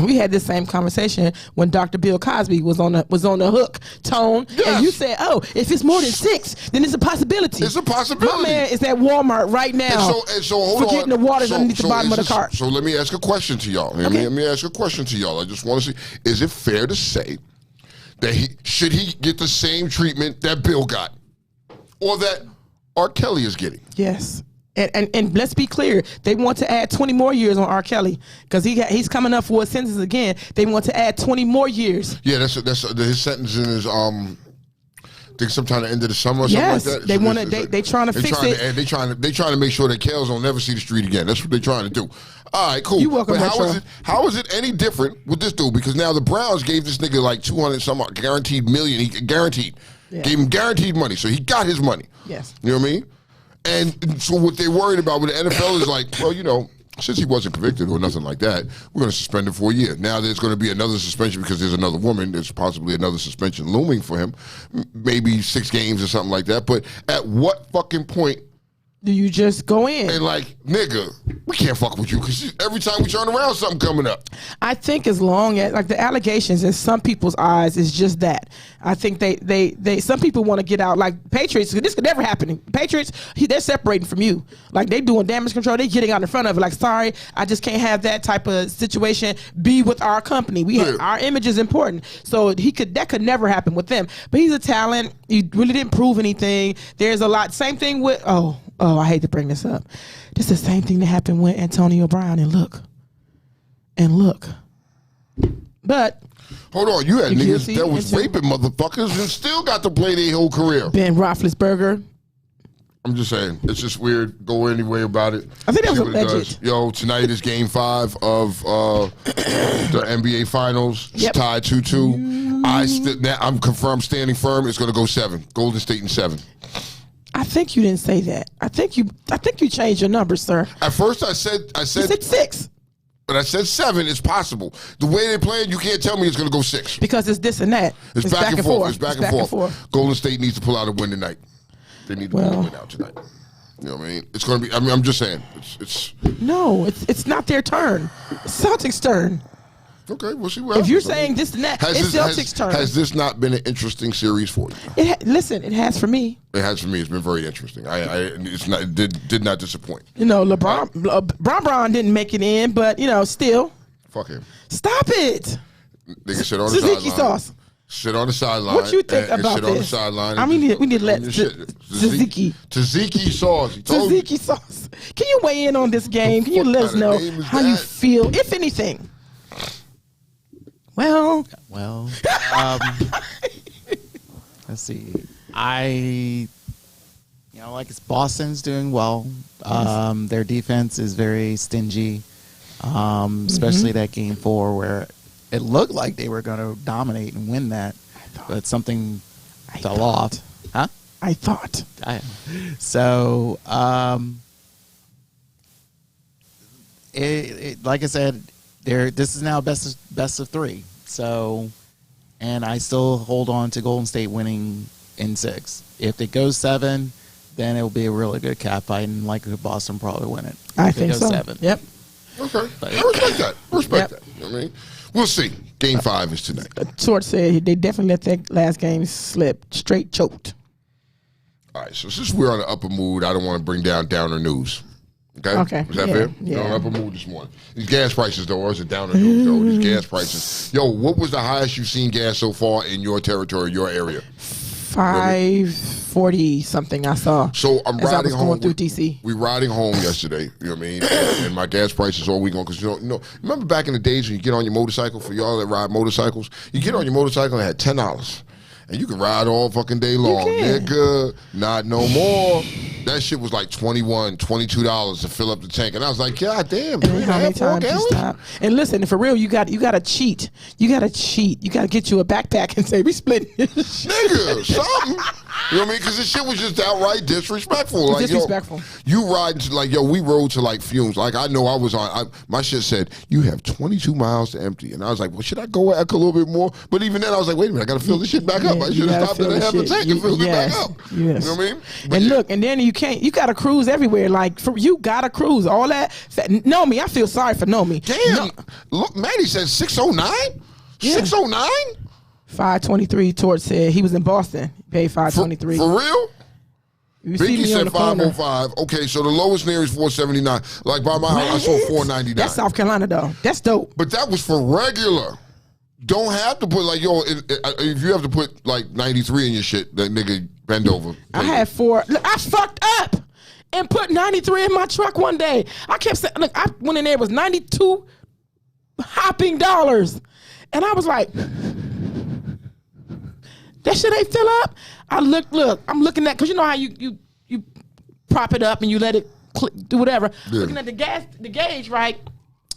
We had this same conversation when Dr. Bill Cosby was on the hook, Tone, Yes. and you said, "Oh, if it's more than 6, then it's a possibility." It's a possibility. My man is at Walmart right now. And so hold on. forgetting the waters underneath the bottom of the cart. So let me ask a question to y'all. Let me ask a question to y'all. I just want to see: is it fair to say that should he get the same treatment that Bill got, or that R. Kelly is getting? Yes. And let's be clear, they want to add 20 more years on R. Kelly because he's coming up for a sentence again. They want to add 20 more years. Yeah, that's his sentencing is I think sometime the end of the summer or Yes, something like that. they So wanna- it's they trying to fix it. And they trying to make sure that Kels don't never see the street again. That's what they're trying to do. All right, cool. You welcome, but Metro. how is it any different with this dude? Because now the Browns gave this nigga like 200 some odd guaranteed million. He guaranteed. Yeah. Gave him guaranteed money. So he got his money. Yes. You know what I mean? And so what they're worried about with the NFL is like, well, you know, since he wasn't convicted or nothing like that, we're going to suspend him for a year. Now there's going to be another suspension because there's another woman. There's possibly another suspension looming for him, maybe 6 games or something like that. But at what fucking point? Do you just go in? And like, nigga, we can't fuck with you because every time we turn around, something coming up. I think as long as like the allegations in some people's eyes is just that. I think they some people want to get out like Patriots. This could never happen. Patriots, they're separating from you. Like they doing damage control. They getting out in front of it. Like, sorry, I just can't have that type of situation be with our company. Our image is important. So that could never happen with them. But he's a talent. He really didn't prove anything. There's a lot. Same thing with Oh, I hate to bring this up. This is the same thing that happened with Antonio Brown. And look. But hold on, you had You niggas guilty that was until- raping motherfuckers and still got to play their whole career. Ben Roethlisberger. I'm just saying, it's just weird. Go anyway about it. I think that was See what it alleged. does. Yo, tonight is Game 5 of the NBA Finals. It's Yep. tied 2-2. I'm confirmed, standing firm. It's going to go 7. Golden State in 7. I think you didn't say that. I think you changed your numbers, sir. At first, I You said said 6 but I said 7. It's possible. The way they're playing, you can't tell me it's going to go 6. because it's this and that. It's back and forth. It's back and forth. Golden State needs to pull out a win tonight. They need to pull a win out tonight. You know what I mean? It's going to be. I mean, I'm just saying. It's No, it's not their turn. It's Celtics' turn. okay. We'll see what If you're happens. I saying mean, this and that, has it's this- Celtics' turn. Has this not been an interesting series for you? Listen, it has for me. It has for me. It's been very interesting. It's not. It did not disappoint. You know, LeBron didn't make it in, but you know, still. Fuck him. Stop it. Nigga sit on the Tzatziki sideline. sauce. Sit on the sideline. What you think and about sit on the this? sideline. I and mean, just we need to let on your shit. Tzatziki sauce. He told you. Tzatziki sauce. Can you weigh in on this game? Can you fuck let us kinda know name is how you that? feel, if anything? Well, let's see. Like it's Boston's doing well. Their defense is very stingy, especially that game 4 where it looked like they were going to dominate and win that, but something fell off. Huh? I thought. So, like I said, this is now best of 3. So, and I still hold on to Golden State winning in 6. If it goes 7, then it will be a really good cat fight, and likely Boston probably win it. I If it think goes so. 7. Yep. Okay. But- I respect that. Respect Yep. that. You know what I mean? We'll see. Game 5 is tonight. Sort said they definitely let that last game slip. Straight choked. All right. So since we're on the upper mood, I don't want to bring down downer news. Okay. Okay. Is that Yeah, fair? yeah. You're on upper mood this morning. These gas prices, though, or is it downer news, though? These gas prices. Yo, what was the highest you've seen gas so far in your territory, your area? 540 something I saw. So I'm as I riding was home. going through DC. We riding home yesterday. You know what I mean? And my gas prices all week on because you know. Remember back in the days when you get on your motorcycle, for y'all that ride motorcycles, you get on your motorcycle and had $10. And you can ride all fucking day long. can. Nigga, not no more. That shit was like $21, $22 to fill up the tank. And I was like, God damn, And then how many 3.5, 4 times you gallons? stop? And listen, for real, you got to cheat. You got to cheat. You got to get you a backpack and say we splitting this shit. Nigga, something. You know what I mean? Because this shit was just outright disrespectful. Like, Disrespectful. Yo, you riding to like, yo, we rode to like fumes. Like, I know I was on, my shit said, you have 22 miles to empty. And I was like, well, should I go back a little bit more? But even then, I was like, wait a minute, I got to fill this shit back up. Yeah, I you should have gotta stopped at fill a the half a shit. tank and filled it back up. Yes. You know what I mean? But And yeah. look, and then you got to cruise everywhere. Like, you got to cruise. All that. Nomi, I feel sorry for Nomi. Damn. No, Look, Manny said 609? Yeah. 609? 523 Torch said he was in Boston. He paid 523. For real? You see Biggie me on said the corner. 505. Okay, so the lowest near is 479. Like by my house, I saw 499. That's South Carolina, though. That's dope. But that was for regular. Don't have to put like, yo, if you have to put like 93 in your shit, that nigga bend over. I had 4. Look, I fucked up and put 93 in my truck one day. I kept saying, look, I went in there, it was 92 hopping dollars. And I was like, that shit ain't fill up. I look, I'm looking at, because you know how you prop it up and you let it do whatever. Yeah. Looking at the gauge, right?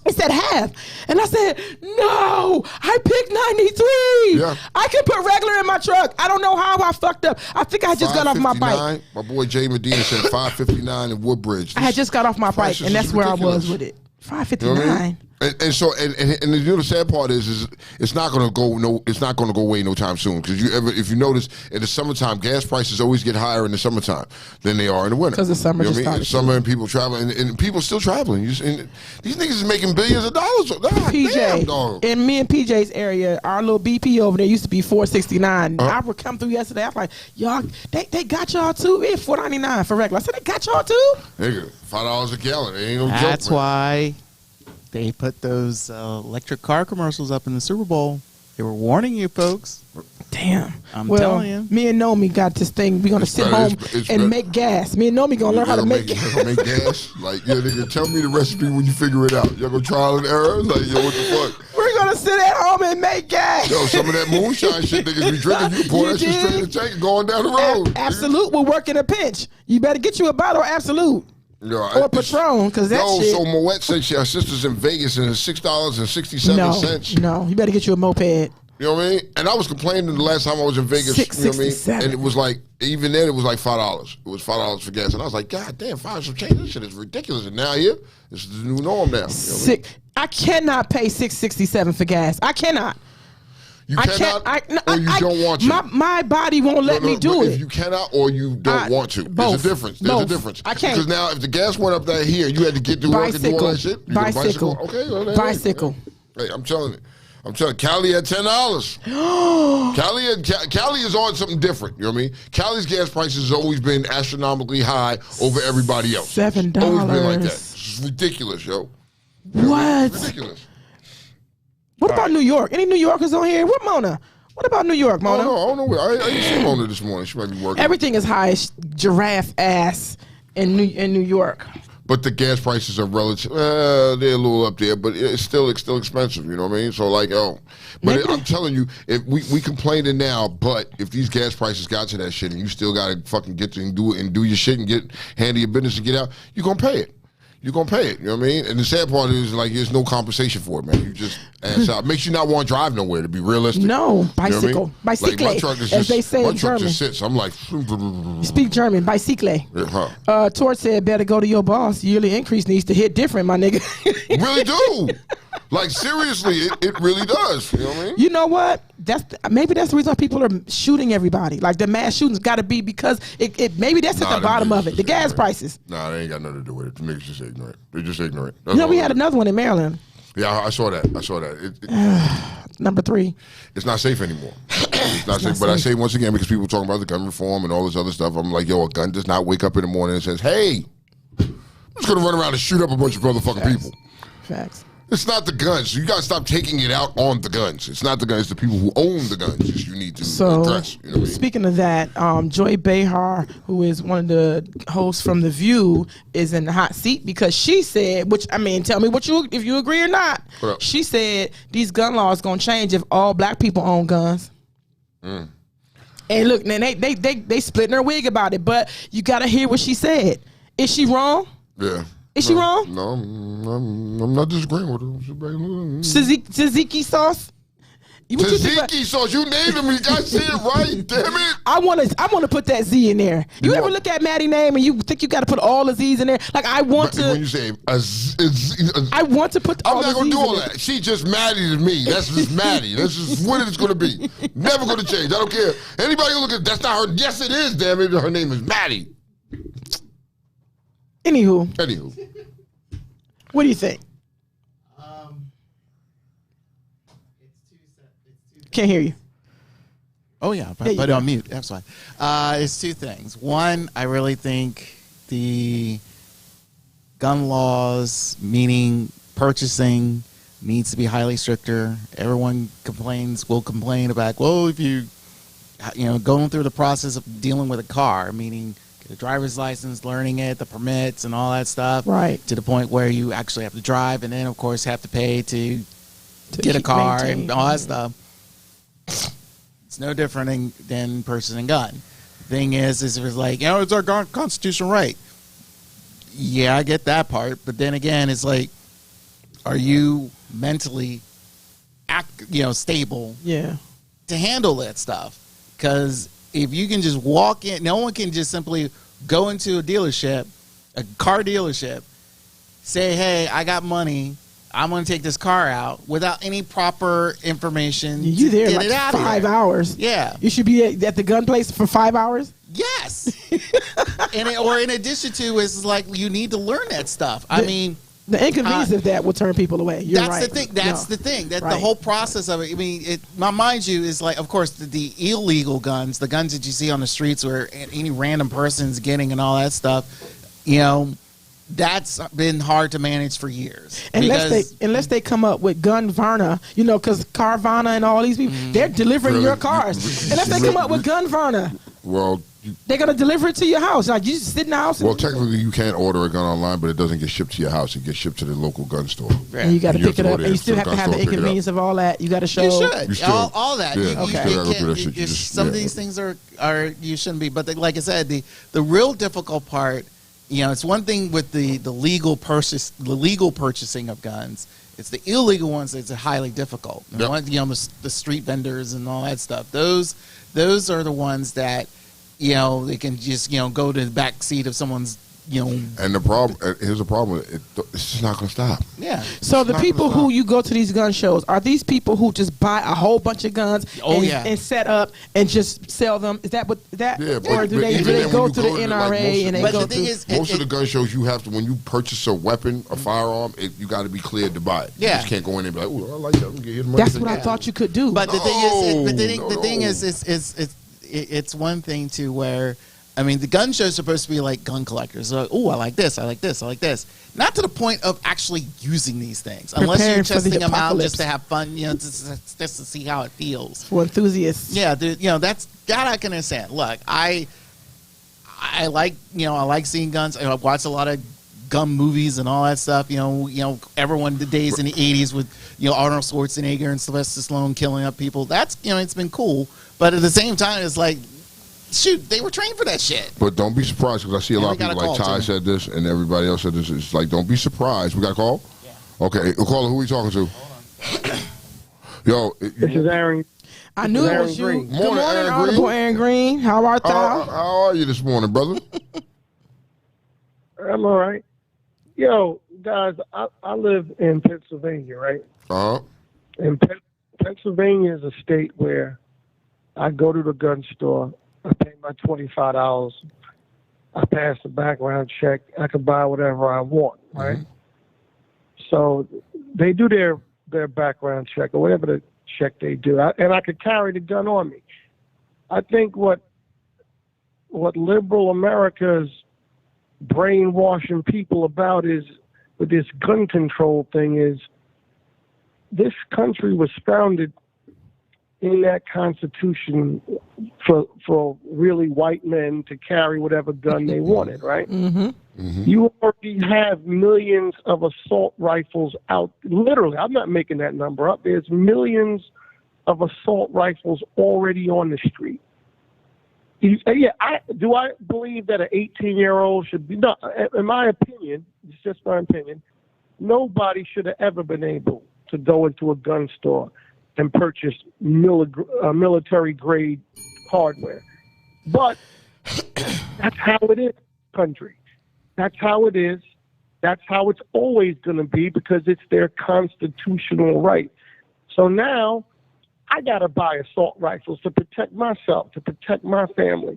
It said half. And I said, no, I picked 93. Yeah. I can put regular in my truck. I don't know how I fucked up. I think I just got off my bike. 559. My boy Jay Medina said 559 in Woodbridge. I had just got off my bike, prices and that's is where I ridiculous. was with it. You know 559. what I mean? And so the sad part is it's not gonna go away no time soon because if you notice in the summertime gas prices always get higher in the summertime than they are in the winter 'Cause the summer you know just what I mean? started. Summer and people traveling and people still traveling. And these niggas is making billions of dollars. God PJ, damn, dog. in me and PJ's area, our little BP over there used to be 469. I would come through yesterday. I was like, y'all, they got y'all too? Yeah, 499 for regular. I said, they got y'all too? Nigga, $5 a gallon. It ain't no joke. That's man. why they put those electric car commercials up in the Super Bowl. They were warning you folks. Damn. I'm well, telling you. me and Nomi got this thing. We're going to sit better- home it's and better. make gas. Me and Nomi going to learn how to make Y'all gas. gonna make gas? Like, yeah, nigga, tell me the recipe when you figure it out. Y'all gonna trial and error? Like, yo, what the fuck? We're going to sit at home and make gas. Yo, some of that moonshine shit niggas be drinking, you pour You that shit straight in the did? tank and going down the road. Absolute will work in a pinch. You better get you a bottle of Absolute. Yo, Or Patron, because that Yo, shit. so Moet said her sister's in Vegas and it's $6.67. No, you better get you a moped. You know what I mean? And I was complaining the last time I was in Vegas. You know what I mean? $6.67. And it was like, even then, it was like $5. It was $5 for gas. And I was like, God damn, $5 some change. This shit is ridiculous. And now here, this is the new norm now. You know what I mean? Sick. I cannot pay $6.67 for gas. I cannot. You I cannot, can't. or you don't want to. My body won't let me do but it. If you cannot or you don't want to, both. there's a difference. There's Both. a difference. I can't. Because now, if the gas went up there here, you had to get to work and do all that shit. You got a Bicycle. Okay, well, then, Bicycle. Hey, I'm telling you. Cali at $10. Cali is on something different. You know what I mean? Cali's gas prices has always been astronomically high over everybody else. $7. It's always been like that. It's ridiculous, yo. What? Ridiculous. What about New York? Any New Yorkers on here? What Mona? What about New York, I Mona? don't know. I didn't see Mona this morning. She might be working. Everything is high as giraffe ass in New York. But the gas prices are relative. They're a little up there, but it's still expensive. You know what I mean? So like, I'm telling you, if we complaining now, but if these gas prices got to that shit and you still got to fucking get to and do it and do your shit and get handle your business and get out, you're gonna pay it. You're gonna pay it. You know what I mean? And the sad part is like there's no compensation for it, man. You just ass out. Makes you not want to drive nowhere. To be realistic. No, bicycle, You know what I mean? bicycle, Like my truck is as they say my in truck German. just sits. I'm like, Speak German, bicycle. huh. Torch said, better go to your boss. Yearly increase needs to hit different, my nigga. Really do. Like seriously, it really does. You know what I mean? You know what? Maybe that's the reason why people are shooting everybody. Like the mass shootings got to be because it maybe that's at the bottom of it. The gas prices. Nah, they ain't got nothing to do with it. The niggas just ignorant. They're just ignorant. You know, we had another one in Maryland. Yeah, I saw that. Number 3. It's not safe anymore. It's not safe. But I say once again, because people talking about the gun reform and all this other stuff, I'm like, yo, a gun does not wake up in the morning and says, hey, I'm just going to run around and shoot up a bunch of motherfucking people. Facts. It's not the guns. You got to stop taking it out on the guns. It's not the guns. It's the people who own the guns that you need to address. You know what I mean? Speaking of that, Joy Behar, who is one of the hosts from The View, is in the hot seat because she said, which, I mean, tell me if you agree or not. She said these gun laws going to change if all black people own guns. And look, man, they splitting her wig about it, but you got to hear what she said. Is she wrong? Yeah. Is she wrong? No, I'm not disagreeing with her. Tzatziki sauce? Tzatziki sauce, you named him. You got to say it right, damn it. I want to put that Z in there. You ever look at Maddie's name and you think you got to put all the Z's in there? Like I want to. When you say I want to put all the Z's I'm not going to do all in there. that. She just Maddie to me. That's just Maddie. That's just what it's going to be. Never going to change. I don't care. Anybody who look at that's not her. Yes, it is, damn it. Her name is Maddie. Anywho, what do you think? Can't hear you. Oh yeah, put it on mute. That's fine. It's 2 things. One, I really think the gun laws, meaning purchasing, needs to be highly stricter. Everyone will complain about, well, if you going through the process of dealing with a car, meaning the driver's license, learning it, the permits, and all that stuff, right? To the point where you actually have to drive, and then of course have to pay to get a car and all that stuff. It's no different than purchasing a gun. The thing is if it's like, it's our constitutional right. Yeah, I get that part, but then again, it's like, are you mentally, stable? Yeah. To handle that stuff? Because if you can just walk in, no one can just simply go into a dealership, a car dealership, say, hey, I got money, I'm going to take this car out without any proper information. You there get like it out 5 hours. Yeah. You should be at the gun place for 5 hours? Yes. Or in addition to, it's like you need to learn that stuff. The inconvenience of that will turn people away. You're right. That's the thing. That's the whole process of it. I mean, mind you, is like, of course, the illegal guns, the guns that you see on the streets where any random person's getting and all that stuff, that's been hard to manage for years. Unless they come up with Gunvarna, because Carvana and all these people, they're delivering Really? your cars. Unless they come up with Gunvarna, Well, they're gonna deliver it to your house. Like you just sit in the house. well, technically you can't order a gun online, but it doesn't get shipped to your house. It gets shipped to the local gun store. and you got to You pick have it to up, go and you there still to have the to gun have the store and pick it up. inconvenience of all that. You got to show. You should. You still- all that. yeah. You Okay. can't- Still gotta go through that shit. You just- some of yeah. these things are you shouldn't be. But like I said, the real difficult part, it's one thing with the legal purchasing of guns. It's the illegal ones that's highly difficult. Yep. The street vendors and all that stuff. Those are the ones that they can just go to the back seat of someone's And the problem, here's the problem. It's just not going to stop. yeah. So the not people gonna who stop. you go to these gun shows, are these people who just buy a whole bunch of guns and set up and just sell them? Is that Yeah, or do they even then go when to you the go to, NRA like, and they But go the thing to? is, Most of the gun shows, you have to, when you purchase a weapon, a firearm, you got to be cleared to buy it. Yeah. You just can't go in and be like, oh, I like that. I'm going to get you the money. That's what I thought you could do. But the thing is, No. it's one thing to where, the gun shows are supposed to be like gun collectors. They're like, oh, I like this, I like this, I like this. Not to the point of actually using these things, unless you're Preparing for the testing them out apocalypse. just to have fun, just to see how it feels. for enthusiasts. Yeah, that's that I can understand. Look, I like I like seeing guns. I've watched a lot of gun movies and all that stuff. Everyone the days in the '80s with Arnold Schwarzenegger and Sylvester Stallone killing up people. That's it's been cool. But at the same time, it's like, shoot, they were trained for that shit. But don't be surprised, because I see a lot of we got people, a like call, Ty too. said this and everybody else said this. It's like, don't be surprised. We got a call? Yeah. Okay, caller, who we talking to? Yo, This is Aaron. I knew it Aaron was you. Green. Good Morning, morning, Aaron Honorable Green. Aaron Green. How art thou? how are you this morning, brother? I'm all right. Yo, guys, I live in Pennsylvania, right? Uh-huh. And Pennsylvania is a state where I go to the gun store, I pay my $25, I pass the background check, I can buy whatever I want, right? So they do their background check or whatever the check they do, and I could carry the gun on me. I think what liberal America is brainwashing people about is, with this gun control thing, is this country was founded in that Constitution for really white men to carry whatever gun they wanted, right? You already have millions of assault rifles out. Literally, I'm not making that number up. There's millions of assault rifles already on the street. Do I believe that an 18-year-old should be? No, in my opinion, it's just my opinion. Nobody should have ever been able to go into a gun store and purchase military-grade hardware. But that's how it is, country. That's how it is. That's how it's always going to be, because it's their constitutional right. So now I got to buy assault rifles to protect myself, to protect my family,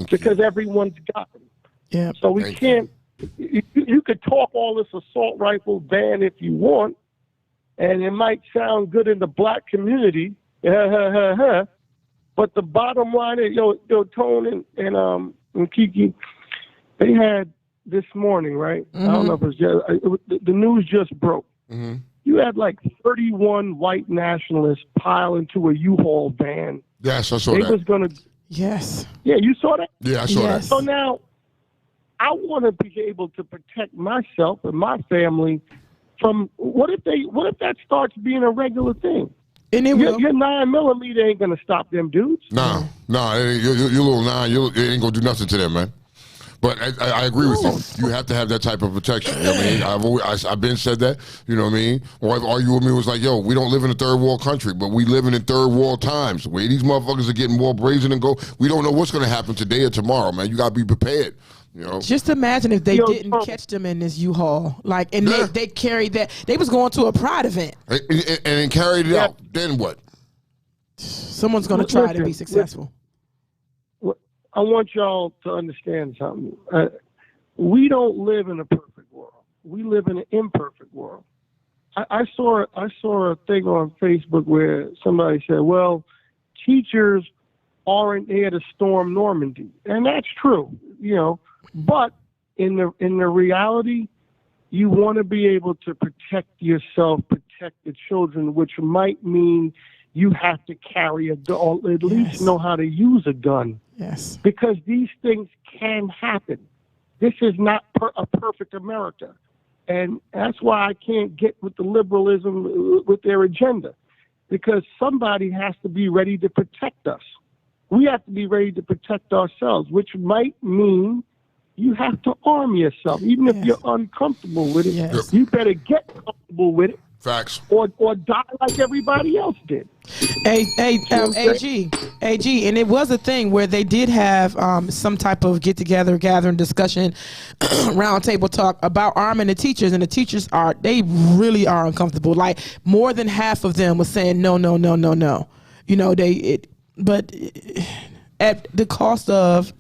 because everyone's got them. Yeah. So we can't. You could talk all this assault rifle ban if you want, and it might sound good in the black community, but the bottom line is, Tone and Kiki, they had this morning, right? I don't know if the news just broke. You had like 31 white nationalists pile into a U-Haul van. Yes, I saw They that. was gonna. Yes. Yeah, you saw that? Yeah, I saw that. So now, I want to be able to protect myself and my family from what if that starts being a regular thing? And it will. Your 9mm ain't gonna stop them dudes. Nah, your little 9, it ain't gonna do nothing to them, man. But I agree with you. You have to have that type of protection. You know what I mean? I've been said that. You know what I mean? My wife argued with me, was like, yo, we don't live in a third world country, but we living in third world times. The way these motherfuckers are getting more brazen and go, we don't know what's going to happen today or tomorrow, man. You got to be prepared. You know? Just imagine if they didn't catch them in this U-Haul, they carried that. They was going to a pride event. And then carried it out. Then what? Someone's going to try to be successful. I want y'all to understand something. We don't live in a perfect world. We live in an imperfect world. I saw a thing on Facebook where somebody said, well, teachers aren't there to storm Normandy. And that's true, but in the reality, you want to be able to protect yourself, protect the children, which might mean you have to carry a gun, or at least know how to use a gun. Yes. Because these things can happen. This is not a perfect America. And that's why I can't get with the liberalism, with their agenda. Because somebody has to be ready to protect us. We have to be ready to protect ourselves, which might mean you have to arm yourself. Even if you're uncomfortable with it, you better get comfortable with it. Facts. Or die like everybody else did. AG, and it was a thing where they did have some type of get-together, gathering, discussion, roundtable talk about arming the teachers, and the teachers they really are uncomfortable. Like more than half of them was saying no. You know, but at the cost of.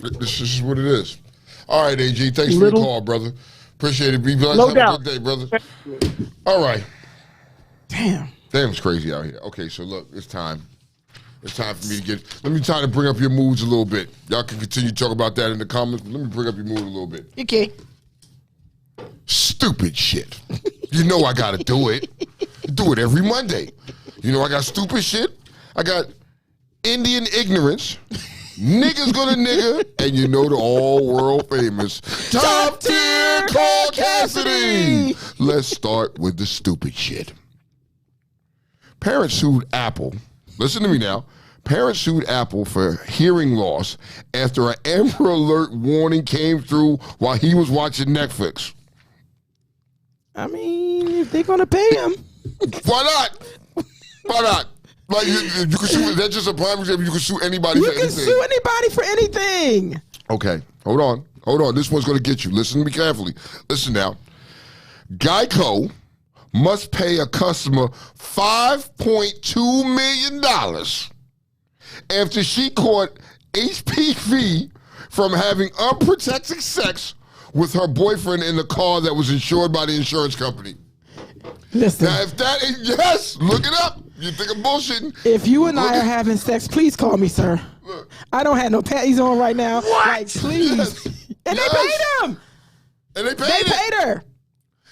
This is what it is. All right, AG, thanks for the call, brother. Appreciate it. Be blessed. No Have doubt. a good day, brother. All right. Damn, it's crazy out here. Okay, so look, it's time. It's time for me to let me try to bring up your moods a little bit. Y'all can continue to talk about that in the comments, but let me bring up your mood a little bit. okay. Stupid shit. You know I gotta do it. Do it every Monday. You know I got stupid shit. I got Indian ignorance. Niggas gonna nigga, and you know the all world famous top tier Call Cassidy. Let's start with the stupid shit. Parents sued Apple. Listen to me now. Parents sued Apple for hearing loss after an Amber Alert warning came through while he was watching Netflix. I mean, if they're gonna pay him, why not? Why not? Like you can sue. That's just a prime example. You can sue anybody for anything. You can sue anybody for anything. Okay, hold on. This one's gonna get you. Listen to me carefully. Listen now. Geico must pay a customer $5.2 million after she caught HPV from having unprotected sex with her boyfriend in the car that was insured by the insurance company. Listen. Now, if that is, yes, look it up. You think I'm bullshitting? If you and I are having sex, please call me, sir. Look. I don't have no panties on right now. What? Like, please. Yes. And Yes. they paid him. And they They paid her.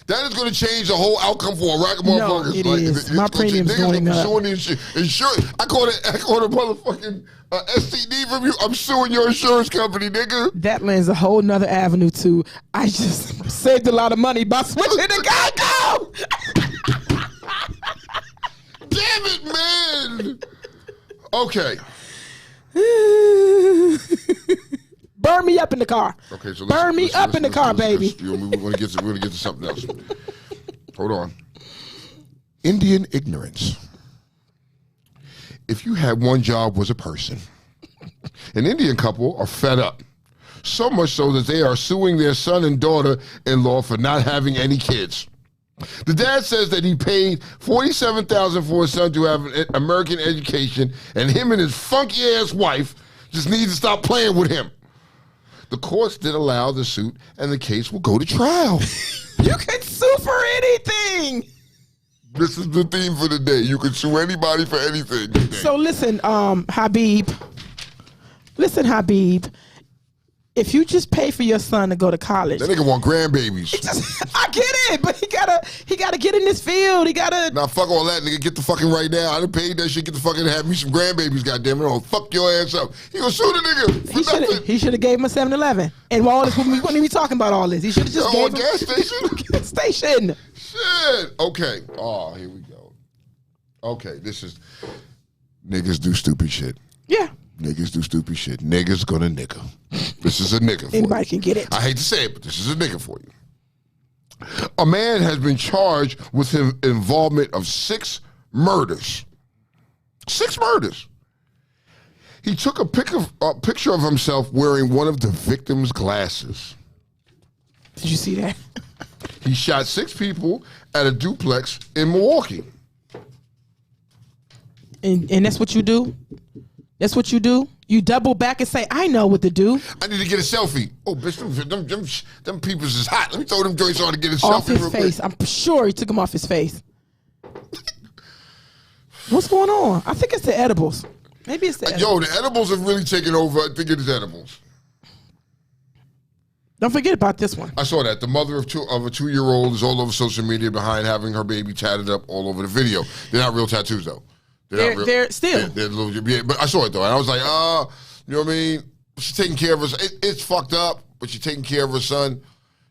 That is going to change the whole outcome for a rack of motherfuckers. it is. My premium's going up. Insurance. I caught a motherfucking STD from you. I'm suing your insurance company, nigga. That lands a whole nother avenue too. I just saved a lot of money by switching to Geico. Damn it, man. Okay. Burn me up in the car. Okay, so burn me up in the car, baby. We're gonna get to something else. Hold on. Indian ignorance. If you had one job was a person, an Indian couple are fed up. So much so that they are suing their son and daughter-in-law for not having any kids. The dad says that he paid $47,000 for his son to have an American education, and him and his funky-ass wife just need to stop playing with him. The courts did allow the suit, and the case will go to trial. You can sue for anything. This is the theme for the day. You can sue anybody for anything. So listen, Habib. Listen, Habib. If you just pay for your son to go to college, That nigga want grandbabies. I get it, but he gotta get in this field. He gotta. Nah, fuck all that, nigga. Get the fucking right now. I done paid that shit. Get the fucking have me some grandbabies, goddamn it. I'll fuck your ass up. He gonna sue the nigga for nothing. He should have gave him a 7-Eleven. And all this, we wouldn't even be talking about all this. He should have just Oh, gave a him gas station? gas station. Shit. Okay. Oh, here we go. Okay, this is niggas do stupid shit. Yeah. Niggas do stupid shit. Niggas gonna nigga. This is a nigga for Anybody you. can get it. I hate to say it, but this is a nigga for you. A man has been charged with his involvement of 6 murders. 6 murders. He took a picture of himself wearing one of the victim's glasses. Did you see that? He shot 6 people at a duplex in Milwaukee. And that's what you do? That's what you do? You double back and say, I know what to do. I need to get a selfie. Oh, bitch, them peoples is hot. Let me throw them joints on to get a Off selfie his real face. quick. I'm sure he took them off his face. What's going on? I think it's the edibles. Maybe it's the edibles. Yo, the edibles have really taken over. I think it is edibles. Don't forget about this one. I saw that. The mother of a 2-year-old is all over social media behind having her baby tatted up all over the video. They're not real tattoos, though. They're still. They're little, yeah, but I saw it, though. And I was like, you know what I mean? She's taking care of her. It's fucked up, but she's taking care of her son.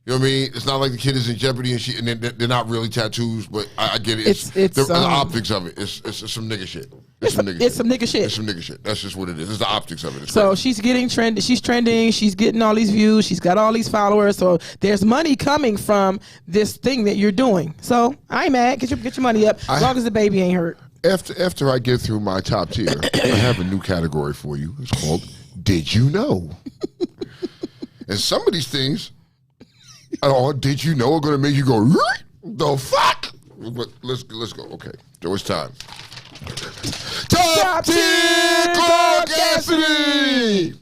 You know what I mean? It's not like the kid is in jeopardy and they're not really tattoos, but I get it. It's the optics of it. It's some nigga shit. It's some nigga shit. That's just what it is. It's the optics of it. It's so crazy. she's getting trending. She's trending. She's getting all these views. She's got all these followers. So there's money coming from this thing that you're doing. So I ain't mad. Get your money up as long as the baby ain't hurt. After I get through my top tier, I have a new category for you. It's called Did You Know? And some of these things, did you know, are going to make you go, the fuck? But let's go. Okay, so it's time. Top tier Cassidy!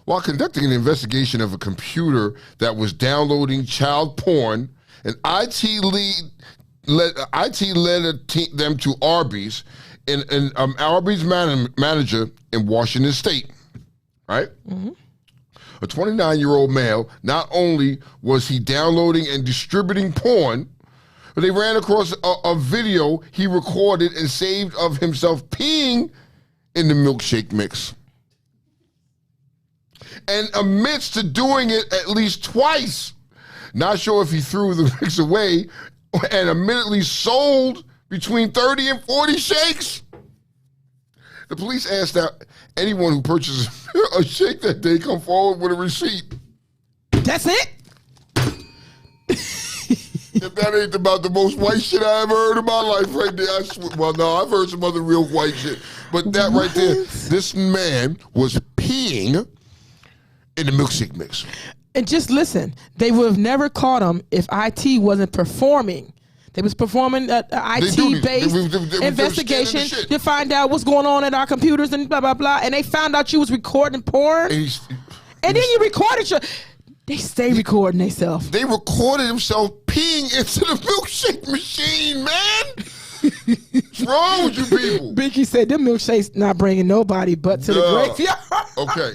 While conducting an investigation of a computer that was downloading child porn, an IT led them to Arby's, and Arby's manager in Washington State, right? Mm-hmm. A 29-year-old male, not only was he downloading and distributing porn, but they ran across a video he recorded and saved of himself peeing in the milkshake mix. And amidst to doing it at least twice, not sure if he threw the mix away and immediately sold between 30 and 40 shakes. The police asked that anyone who purchases a shake that day come forward with a receipt. That's it? If that ain't about the most white shit I ever heard in my life right there, I swear. Well, no, I've heard some other real white shit. But that right there, this man was peeing in the milkshake mix. And just listen, they would have never caught him if IT wasn't performing. They was performing an IT-based investigation to find out what's going on in our computers and blah, blah, blah. And they found out you was recording porn. And then you recorded They stay recording themselves. They recorded themselves peeing into the milkshake machine, man. What's wrong with you people? Binky said them milkshakes not bringing nobody but to the graveyard. Okay.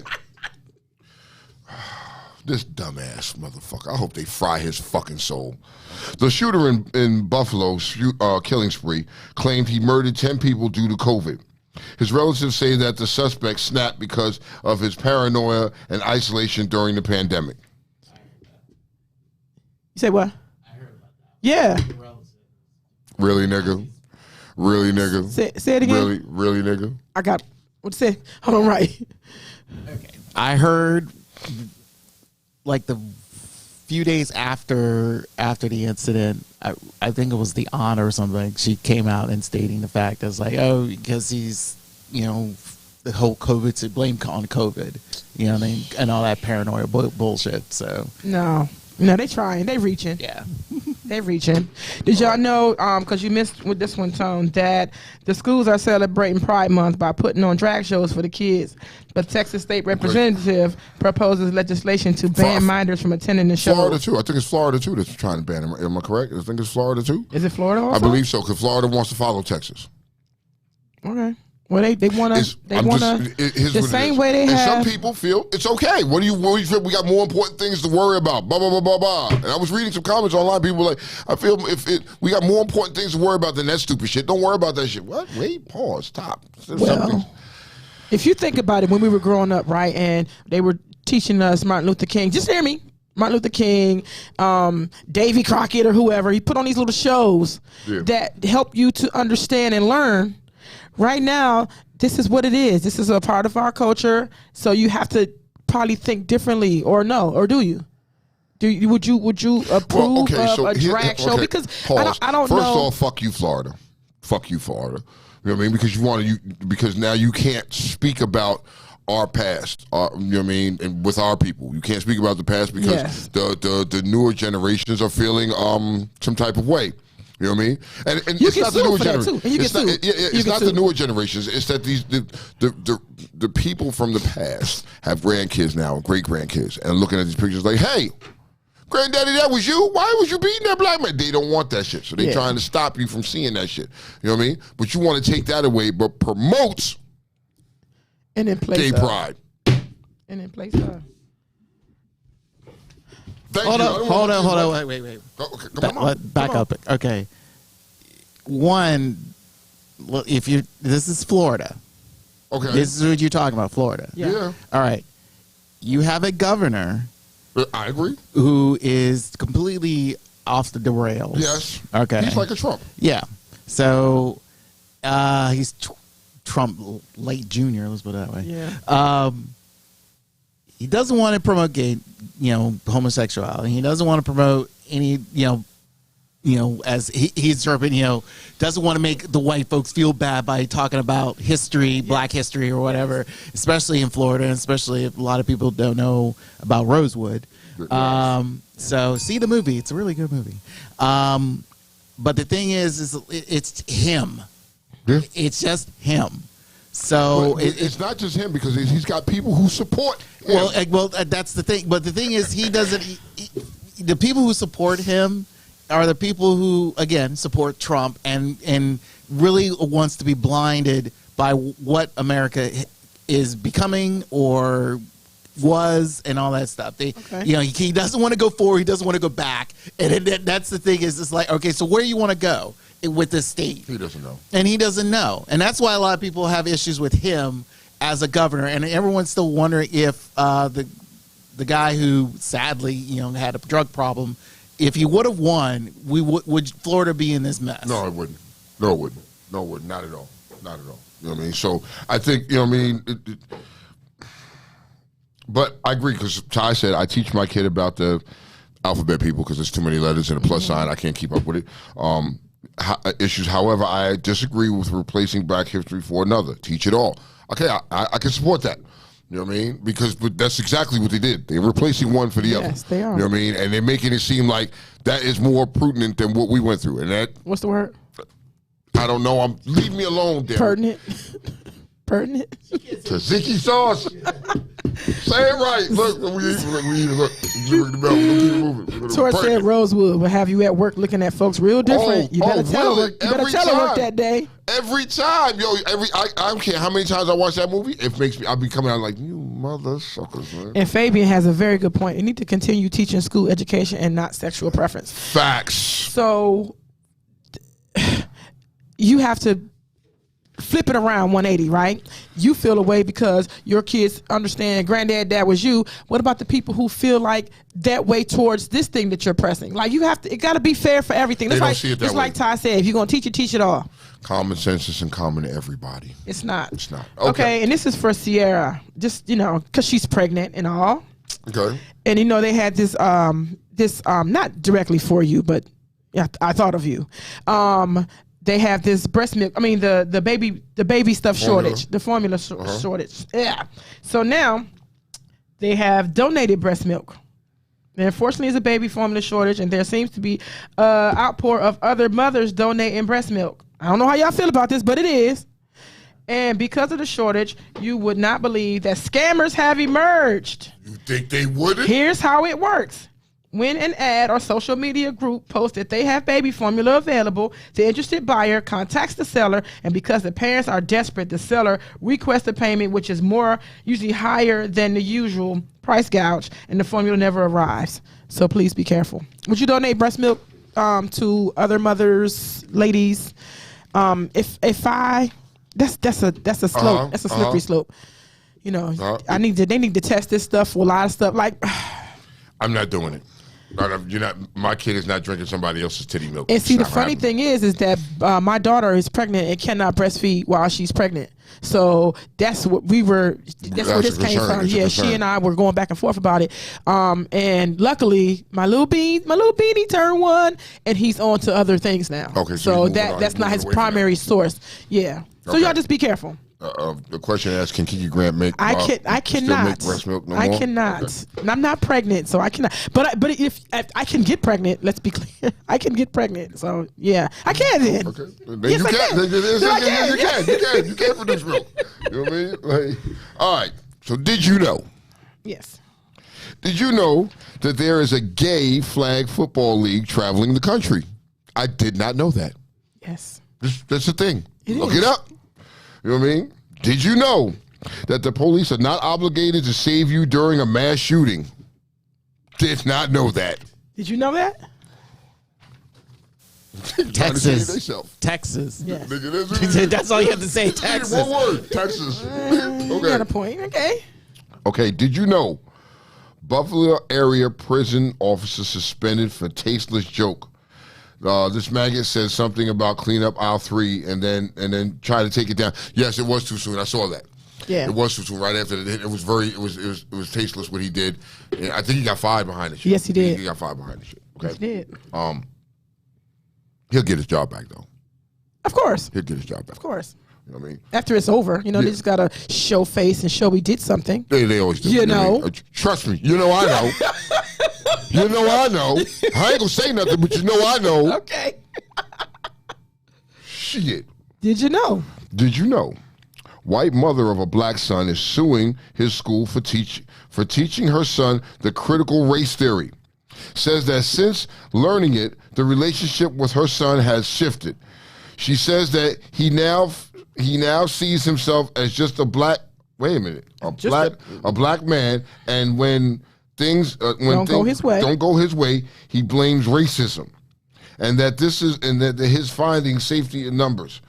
This dumbass motherfucker. I hope they fry his fucking soul. The shooter in Buffalo's killing spree claimed he murdered 10 people due to COVID. His relatives say that the suspect snapped because of his paranoia and isolation during the pandemic. You say what? I heard about that. Yeah. Really, nigga? Really, nigga? Say it again. Really, nigga? I got what's it? Hold on, right. Okay. I heard like the few days after the incident, I think it was the aunt or something, she came out and stating the fact as like, oh, because he's, the whole COVID, to blame on COVID, and all that paranoia bullshit. So no, they trying, they reaching. Yeah. They reaching. Did y'all know, because you missed with this one, Tone, that the schools are celebrating Pride Month by putting on drag shows for the kids. But Texas State Representative proposes legislation to ban minors from attending the show. Florida, too. I think it's Florida, too, that's trying to ban them. Am I correct? I think it's Florida, too. Is it Florida also? I believe so, because Florida wants to follow Texas. Okay. Well, they want to. The same way they and have. And some people feel it's okay. What do you feel? We got more important things to worry about. Blah blah blah blah blah. And I was reading some comments online. People were like, I feel we got more important things to worry about than that stupid shit. Don't worry about that shit. What? Wait. Pause. Stop. Well, if you think about it, when we were growing up, right, and they were teaching us Martin Luther King. Just hear me. Martin Luther King, Davy Crockett, or whoever. He put on these little shows that help you to understand and learn. Right now, this is what it is. This is a part of our culture, so you have to probably think differently, or no, or do you? Would you approve of a drag show? Because I don't know. First off, fuck you, Florida. Fuck you, Florida. You know what I mean? Because now you can't speak about our past. You know what I mean? And with our people, you can't speak about the past because the newer generations are feeling some type of way. You know what I mean? And you it's not the newer generation. It's not the newer generations. It's that the people from the past have grandkids now, great grandkids, and looking at these pictures like, hey, granddaddy, that was you? Why was you beating that black man? They don't want that shit. So they're trying to stop you from seeing that shit. You know what I mean? But you want to take that away, but promotes and then gay pride. And then place her. Thank Hold you. on. Wait. Okay, come on. Back up. Okay. One, well, this is Florida. Okay. This is what you're talking about, Florida. Yeah. All right. You have a governor I agree. who is completely off the rails. Yes. Okay. He's like a Trump. Yeah. So he's Trump late junior, let's put it that way. Yeah. He doesn't want to promote gay, homosexuality. He doesn't want to promote any, as he's interpreting, doesn't want to make the white folks feel bad by talking about history, black history or whatever, especially in Florida, and especially if a lot of people don't know about Rosewood. So see the movie. It's a really good movie. But the thing is it's him. Yeah. It's just him. So But it's not just him because he's got people who support him. Well, that's the thing. But the thing is, he doesn't. The people who support him are the people who, again, support Trump and really wants to be blinded by what America is becoming or was and all that stuff. He doesn't want to go forward. He doesn't want to go back. And that's the thing is, it's like, okay, so where do you want to go with this state? He doesn't know. And he doesn't know. And that's why a lot of people have issues with him as a governor. And everyone's still wondering if the guy who sadly, had a drug problem, if he would have won, would Florida be in this mess? No, it wouldn't. No, it wouldn't. No, it wouldn't. Not at all. Not at all. You know what I mean? So I think, but I agree because Ty said I teach my kid about the alphabet people because there's too many letters and a plus sign. I can't keep up with it. Issues. However, I disagree with replacing Black history for another. Teach it all. Okay, I can support that. You know what I mean? But that's exactly what they did. They're replacing one for the other. Yes, they are. You know what I mean? And they're making it seem like that is more prudent than what we went through. And that, What's the word? I don't know. Leave me alone, Derek. Pertinent. Pertinent. Tzatziki sauce. Say it right. Look, we look. Ring the bell. We'll keep moving. Tor said Rosewood will have you at work looking at folks real different. You better tell her work. You better tell her work that day. Every time, I don't care how many times I watch that movie. It makes me. I'll be coming out like you mother suckers, man. And Fabian has a very good point. You need to continue teaching school education and not sexual preference. Facts. So you have to flip it around 180, right? You feel a way because your kids understand granddad, dad was you. What about the people who feel like that way towards this thing that you're pressing? Like it got to be fair for everything. They don't see it that way. Like Ty said, if you're going to teach it all. Common sense is in common to everybody. It's not. It's not. Okay, and this is for Sierra, just, because she's pregnant and all. Okay. And, they had this not directly for you, but yeah, I thought of you. They have this breast milk. I mean, the baby stuff shortage, the formula shortage. Yeah. So now they have donated breast milk. There unfortunately is a baby formula shortage, and there seems to be outpour of other mothers donating breast milk. I don't know how y'all feel about this, but it is. And because of the shortage, you would not believe that scammers have emerged. You think they wouldn't? Here's how it works. When an ad or social media group posts that they have baby formula available, the interested buyer contacts the seller, and because the parents are desperate, the seller requests a payment which is usually higher than the usual price gouge, and the formula never arrives. So please be careful. Would you donate breast milk to other mothers, ladies? That's a slope. That's a slippery slope. They need to test this stuff for a lot of stuff. Like, I'm not doing it. You're not. My kid is not drinking somebody else's titty milk. And see, the funny thing is that my daughter is pregnant and cannot breastfeed while she's pregnant. So that's what That's where this came from. Yeah, she and I were going back and forth about it. And luckily, my little beanie turned 1, and he's on to other things now. Okay, so that's not his primary source. Yeah. So y'all just be careful. The question asked, can Kiki Grant make? I cannot. Still make breast milk no more? I cannot. Okay. I'm not pregnant, so I cannot. But if I can get pregnant, let's be clear. I can get pregnant, so yeah, I can then. Okay, then yes, you can produce milk. You know what I mean? Like, all right. So did you know? Yes. Did you know that there is a gay flag football league traveling the country? I did not know that. Yes. That's the thing. Look it up. You know what I mean? Did you know that the police are not obligated to save you during a mass shooting? Did not know that. Did you know that? Texas. Texas. Yes. That's all you have to say. Texas. One word. Texas. You got a point. Okay. Okay. Did you know Buffalo area prison officer suspended for tasteless joke? This maggot said something about clean up aisle 3 and then try to take it down. Yes, it was too soon. I saw that. Yeah. It was too soon. Right after it was tasteless what he did. And I think he got fired behind the shit. Yes, he did. He got fired behind the shit. Okay. Yes, he did. He'll get his job back though. Of course. He'll get his job back. Of course. You know what I mean? After it's over, they just gotta show face and show we did something. They always do. You what know. I mean? Trust me. You know I know. You know I know. I ain't gonna say nothing, but you know I know. Okay. Shit. Did you know? Did you know? White mother of a black son is suing his school for teaching her son the critical race theory. Says that since learning it, the relationship with her son has shifted. She says that he now sees himself as just a black. Wait a minute, a black man, and when things don't go his way, he blames racism, and that his finding safety in numbers.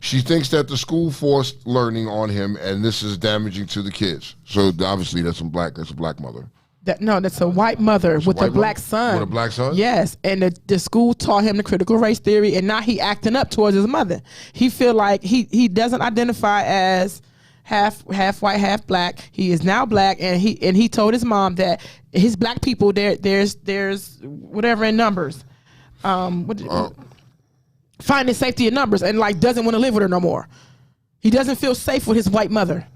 She thinks that the school forced learning on him, and this is damaging to the kids. So obviously, that's a black mother. That's a white mother with a black son. With a black son? Yes, and the school taught him the critical race theory, and now he acting up towards his mother. He feel like he doesn't identify as half white, half black. He is now black, and he told his mom that his black people there's whatever in numbers. Finding safety in numbers, and doesn't want to live with her no more. He doesn't feel safe with his white mother.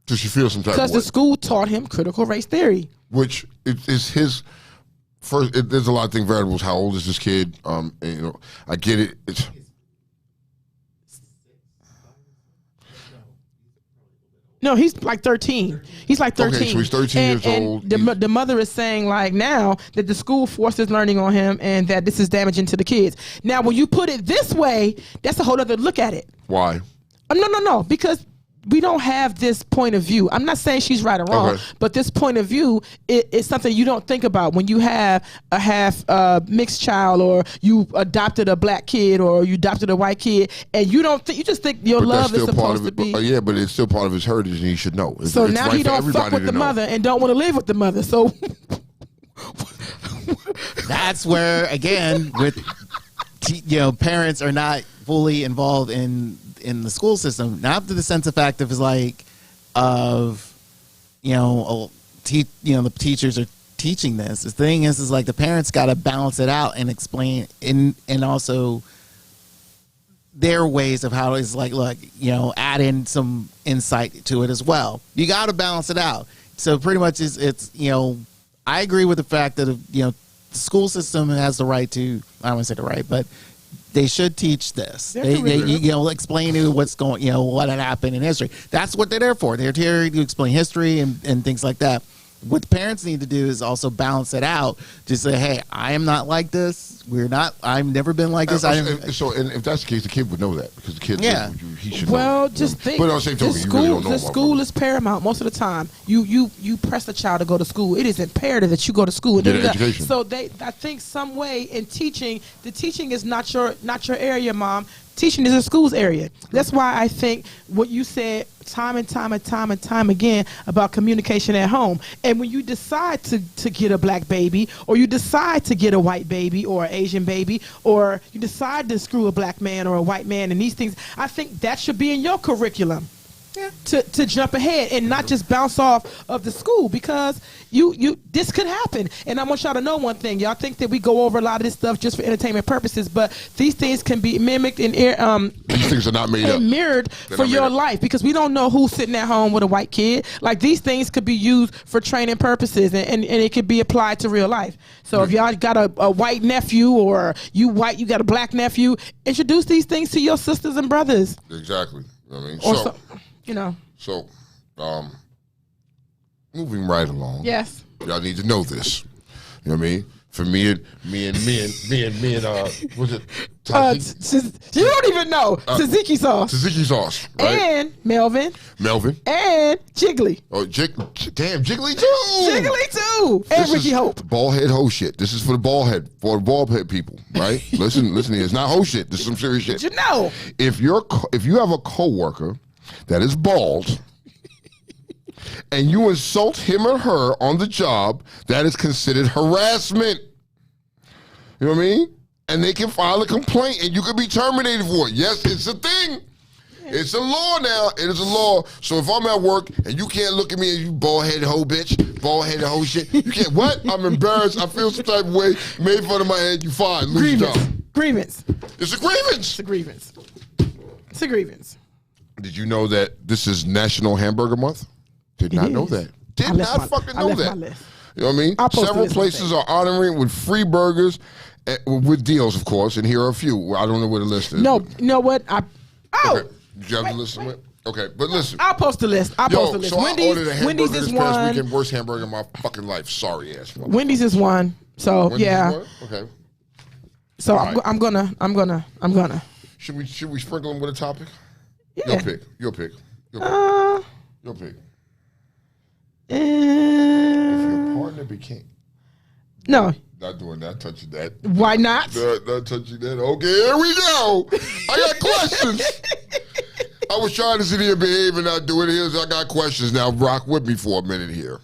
Does she feel some type of way? Because the school taught him critical race theory. Which is his first. There's a lot of things variables. How old is this kid? And, I get it. No, he's like 13. He's like 13. Okay, so he's 13 years old. The mother is saying now that the school forces learning on him and that this is damaging to the kids. Now, when you put it this way, that's a whole other look at it. Why? No, because we don't have this point of view. I'm not saying she's right or wrong, but this point of view is something you don't think about when you have a half mixed child, or you adopted a black kid, or you adopted a white kid, and you don't think, you just think your love is supposed to be. Yeah, but it's still part of his heritage, and he should know. So now he don't fuck with the mother and don't want to live with the mother. So that's where, again, with parents are not fully involved in the school system, not to the sense of fact of the teachers are teaching this. The thing is the parents got to balance it out and explain and also their ways of how it's add in some insight to it as well. You got to balance it out. So pretty much it's I agree with the fact that the school system has the right to, I don't want to say the right, but they should teach this. They explain to what's going, what had happened in history. That's what they're there for. They're here to explain history and things like that. What the parents need to do is also balance it out. Just say, hey, I am not like this. I've never been like this. And if that's the case, the kid would know that, because the kid, he should know. Well, just think. But on the same token, you really don't know. The school is paramount most of the time. You press a child to go to school. It is imperative that you go to school. Get an education. So I think some way in teaching, the teaching is not your area, Mom. Teaching is a school's area. That's why I think what you said time and time again about communication at home. And when you decide to get a black baby, or you decide to get a white baby or an Asian baby, or you decide to screw a black man or a white man and these things, I think that should be in your curriculum. To jump ahead and not just bounce off of the school, because this could happen. And I want y'all to know one thing. Y'all think that we go over a lot of this stuff just for entertainment purposes, but these things can be mimicked and these things are not made up. Mirrored for your life, because we don't know who's sitting at home with a white kid. These things could be used for training purposes, and it could be applied to real life. So if y'all got a white nephew, or you got a black nephew, introduce these things to your sisters and brothers. Exactly. I mean, So, moving right along. Yes. Y'all need to know this. You know what I mean? for me and was it you don't even know tzatziki sauce. tzatziki sauce, right? And Melvin and Jiggly. Oh, damn, Jiggly too. Jiggly too. And This Ricky is Hope. Bald head hoe shit. This is for the bald head people, right? listen here. It's not hoe shit. This is some serious shit. You know. If you have a coworker that is bald and you insult him or her on the job, that is considered harassment. You know what I mean? And they can file a complaint and you can be terminated for it. Yes, it's a thing. It's a law now. It is a law. So if I'm at work and you can't look at me as you bald-headed hoe bitch, bald-headed hoe shit, you can't, what? I'm embarrassed. I feel some type of way. Made fun of my head. You fine. Lose your job. Grievance. It's a grievance. It's a grievance. It's a grievance. Did you know that this is National Hamburger Month? Did not know that. Did not fucking know that. You know what I mean? Several places are honoring with free burgers, with deals, of course, and here are a few. I don't know where the list is. No, you know what? Okay. Did you have the list somewhere? Okay, but listen. I'll post the list. So I ordered a hamburger Wendy's this is past one. weekend. Worst hamburger in my fucking life. Sorry, ass. Wendy's is one. So Wendy's yeah. is one? Okay. So All right. I'm gonna. Should we sprinkle them with a topic? Yeah. You'll pick. If your partner became. No. Not doing that, touching that. Why not? Not touching that. Okay, here we go. I got questions. I was trying to sit here, behave, and not do it. I got questions now. Rock with me for a minute here.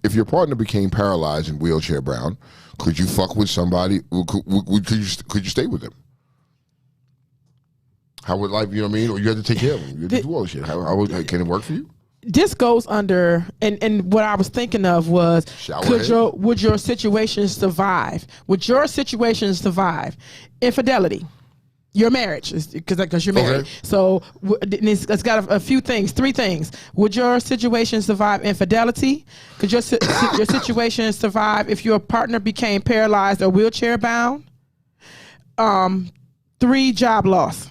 If your partner became paralyzed and wheelchair bound, could you fuck with somebody? Could you stay with them? How would life, you know what I mean? Or you had to take care of them. You had to do all this shit. Can it work for you? This goes under, and what I was thinking of was, would your situation survive? Would your situation survive infidelity? Your marriage, because you're married. Okay. So it's got a few things, 3 things. Would your situation survive infidelity? Could your situation survive if your partner became paralyzed or wheelchair bound? 3, job loss.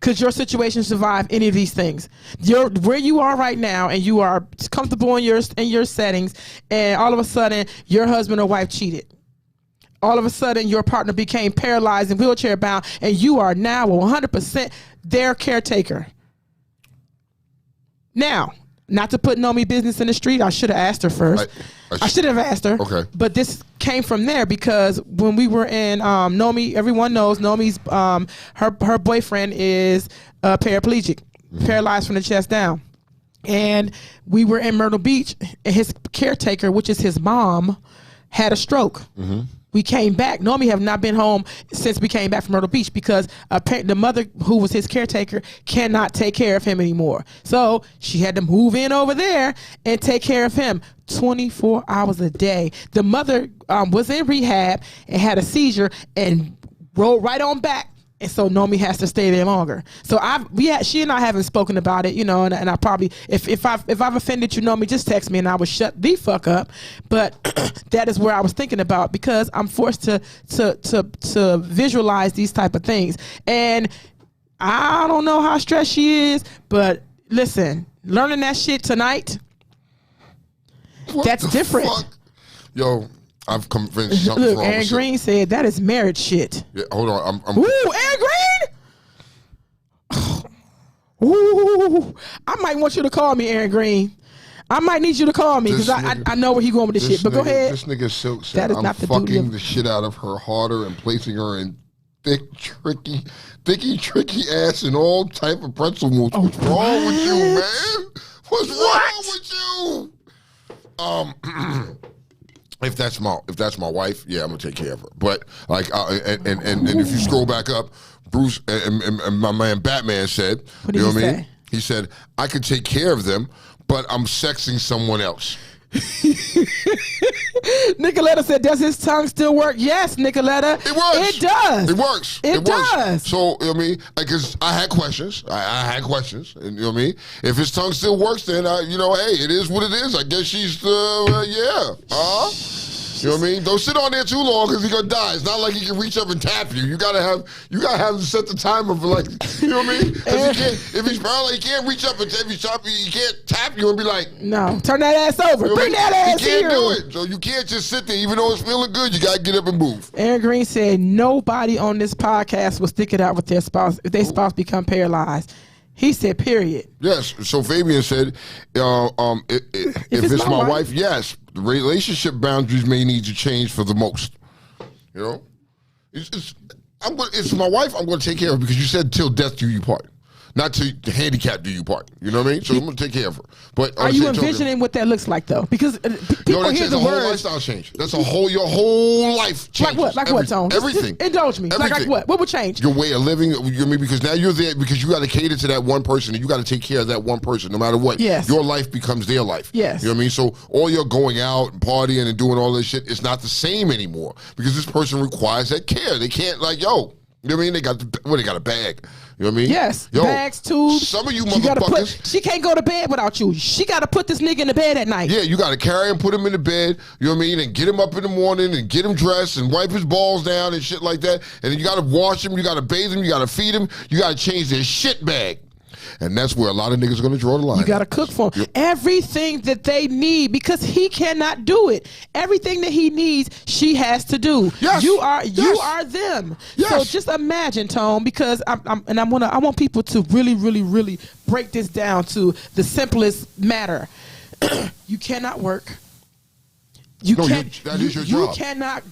Could your situation survive any of these things? Where you are right now, and you are comfortable in your settings, and all of a sudden your husband or wife cheated. All of a sudden your partner became paralyzed and wheelchair bound, and you are now 100% their caretaker. Now, not to put Nomi business in the street, I should have asked her first. I should have asked her. Okay. But this came from there because when we were in Nomi, everyone knows Nomi's her boyfriend is paraplegic, paralyzed from the chest down. And we were in Myrtle Beach, and his caretaker, which is his mom, had a stroke. Mm-hmm. We came back. Nomi have not been home since we came back from Myrtle Beach because the mother, who was his caretaker, cannot take care of him anymore. So she had to move in over there and take care of him 24 hours a day. The mother was in rehab and had a seizure and rolled right on back. And so Nomi has to stay there longer. So she and I haven't spoken about it, and I probably, if I've offended you, Nomi, just text me and I will shut the fuck up. But that is where I was thinking about, because I'm forced to visualize these type of things. And I don't know how stressed she is, but listen, learning that shit tonight, that's different. Fuck? Yo, I've convinced something's wrong. Aaron Green said that is marriage shit. Yeah, hold on. Ooh, Aaron Green. Ooh, I might want you to call me, Aaron Green. I might need you to call me because I know where he going with this shit. But go ahead. This nigga Silk said, that is I'm not the fucking the shit out of her harder and placing her in thicky ass and all type of pretzel moves. What's wrong with you, man? What's wrong with you? If that's my wife, yeah, I'm gonna take care of her. But like, and if you scroll back up, Bruce and my man Batman said, what did he say? He said, I could take care of them, but I'm sexing someone else. Nicoletta said, does his tongue still work? Yes, Nicoletta. It works. It does. It works. It does. Works. So, you know what I mean? Because I had questions. I had questions. And, you know what I mean? If his tongue still works, then, hey, it is what it is. I guess she's, yeah. You know what I mean? Don't sit on there too long because he's gonna die. It's not like he can reach up and tap you. You gotta have him set the timer for like, you know what I mean? Because if he's paralyzed, he can't reach up and if he can't tap you and be like, no, turn that ass over. You know Bring that ass here. He can't here. do it. So you can't just sit there, even though it's feeling good. You gotta get up and move. Aaron Green said nobody on this podcast will stick it out with their spouse if their spouse become paralyzed. He said, period. Yes. So Fabian said, if it's my wife, yes, the relationship boundaries may need to change for the most. You know, it's my wife. I'm going to take care of her because you said till death do you part. Not to handicap do you part. You know what I mean? So I'm going to take care of her. But are you envisioning what that looks like though? Because people hear the whole word. Lifestyle change. That's your whole life change. Like what? Like what, Tone? Everything. Just indulge me. Everything. Like what? What would change? Your way of living. You know what I mean? Because now you're there because you got to cater to that one person and you got to take care of that one person no matter what. Yes. Your life becomes their life. Yes. You know what I mean? So all your going out and partying and doing all this shit is not the same anymore because this person requires that care. They can't like, yo, you know what I mean? They got they got a bag. You know what I mean? Yes. Yo, bags, tubes. Some of you motherfuckers. She can't go to bed without you. She got to put this nigga in the bed at night. Yeah, you got to carry him, put him in the bed, you know what I mean, and get him up in the morning and get him dressed and wipe his balls down and shit like that. And then you got to wash him, you got to bathe him, you got to feed him, you got to change their shit bag. And that's where a lot of niggas are going to draw the line. You got to cook for him. Yep. Everything that they need because he cannot do it. Everything that he needs, she has to do. Yes. You are them. Yes. So just imagine, Tone, because I want people to really, really, really break this down to the simplest matter. You cannot work. That is your job. You cannot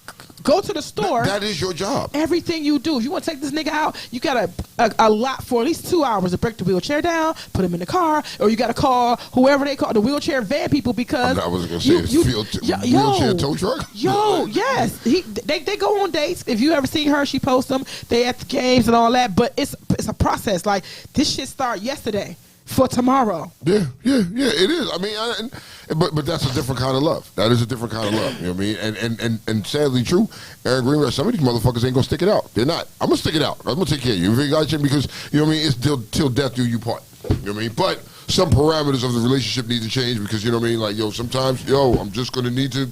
go to the store. That is your job. Everything you do. If you want to take this nigga out, you got a lot for at least 2 hours to break the wheelchair down, put him in the car, or you got to call whoever they call the wheelchair van people because I was going to say wheelchair tow truck. Yes. They go on dates. If you ever seen her, she posts them. They at the games and all that. But it's a process. Like this shit started yesterday. For tomorrow. Yeah, it is. I mean, but that's a different kind of love. That is a different kind of love. You know what I mean? And sadly true, Aaron Green, some of these motherfuckers ain't gonna stick it out. They're not. I'm gonna stick it out. I'm gonna take care of you. If you got you, because you know what I mean. It's till death do you part. You know what I mean? But some parameters of the relationship need to change because you know what I mean. Like sometimes I'm just gonna need to.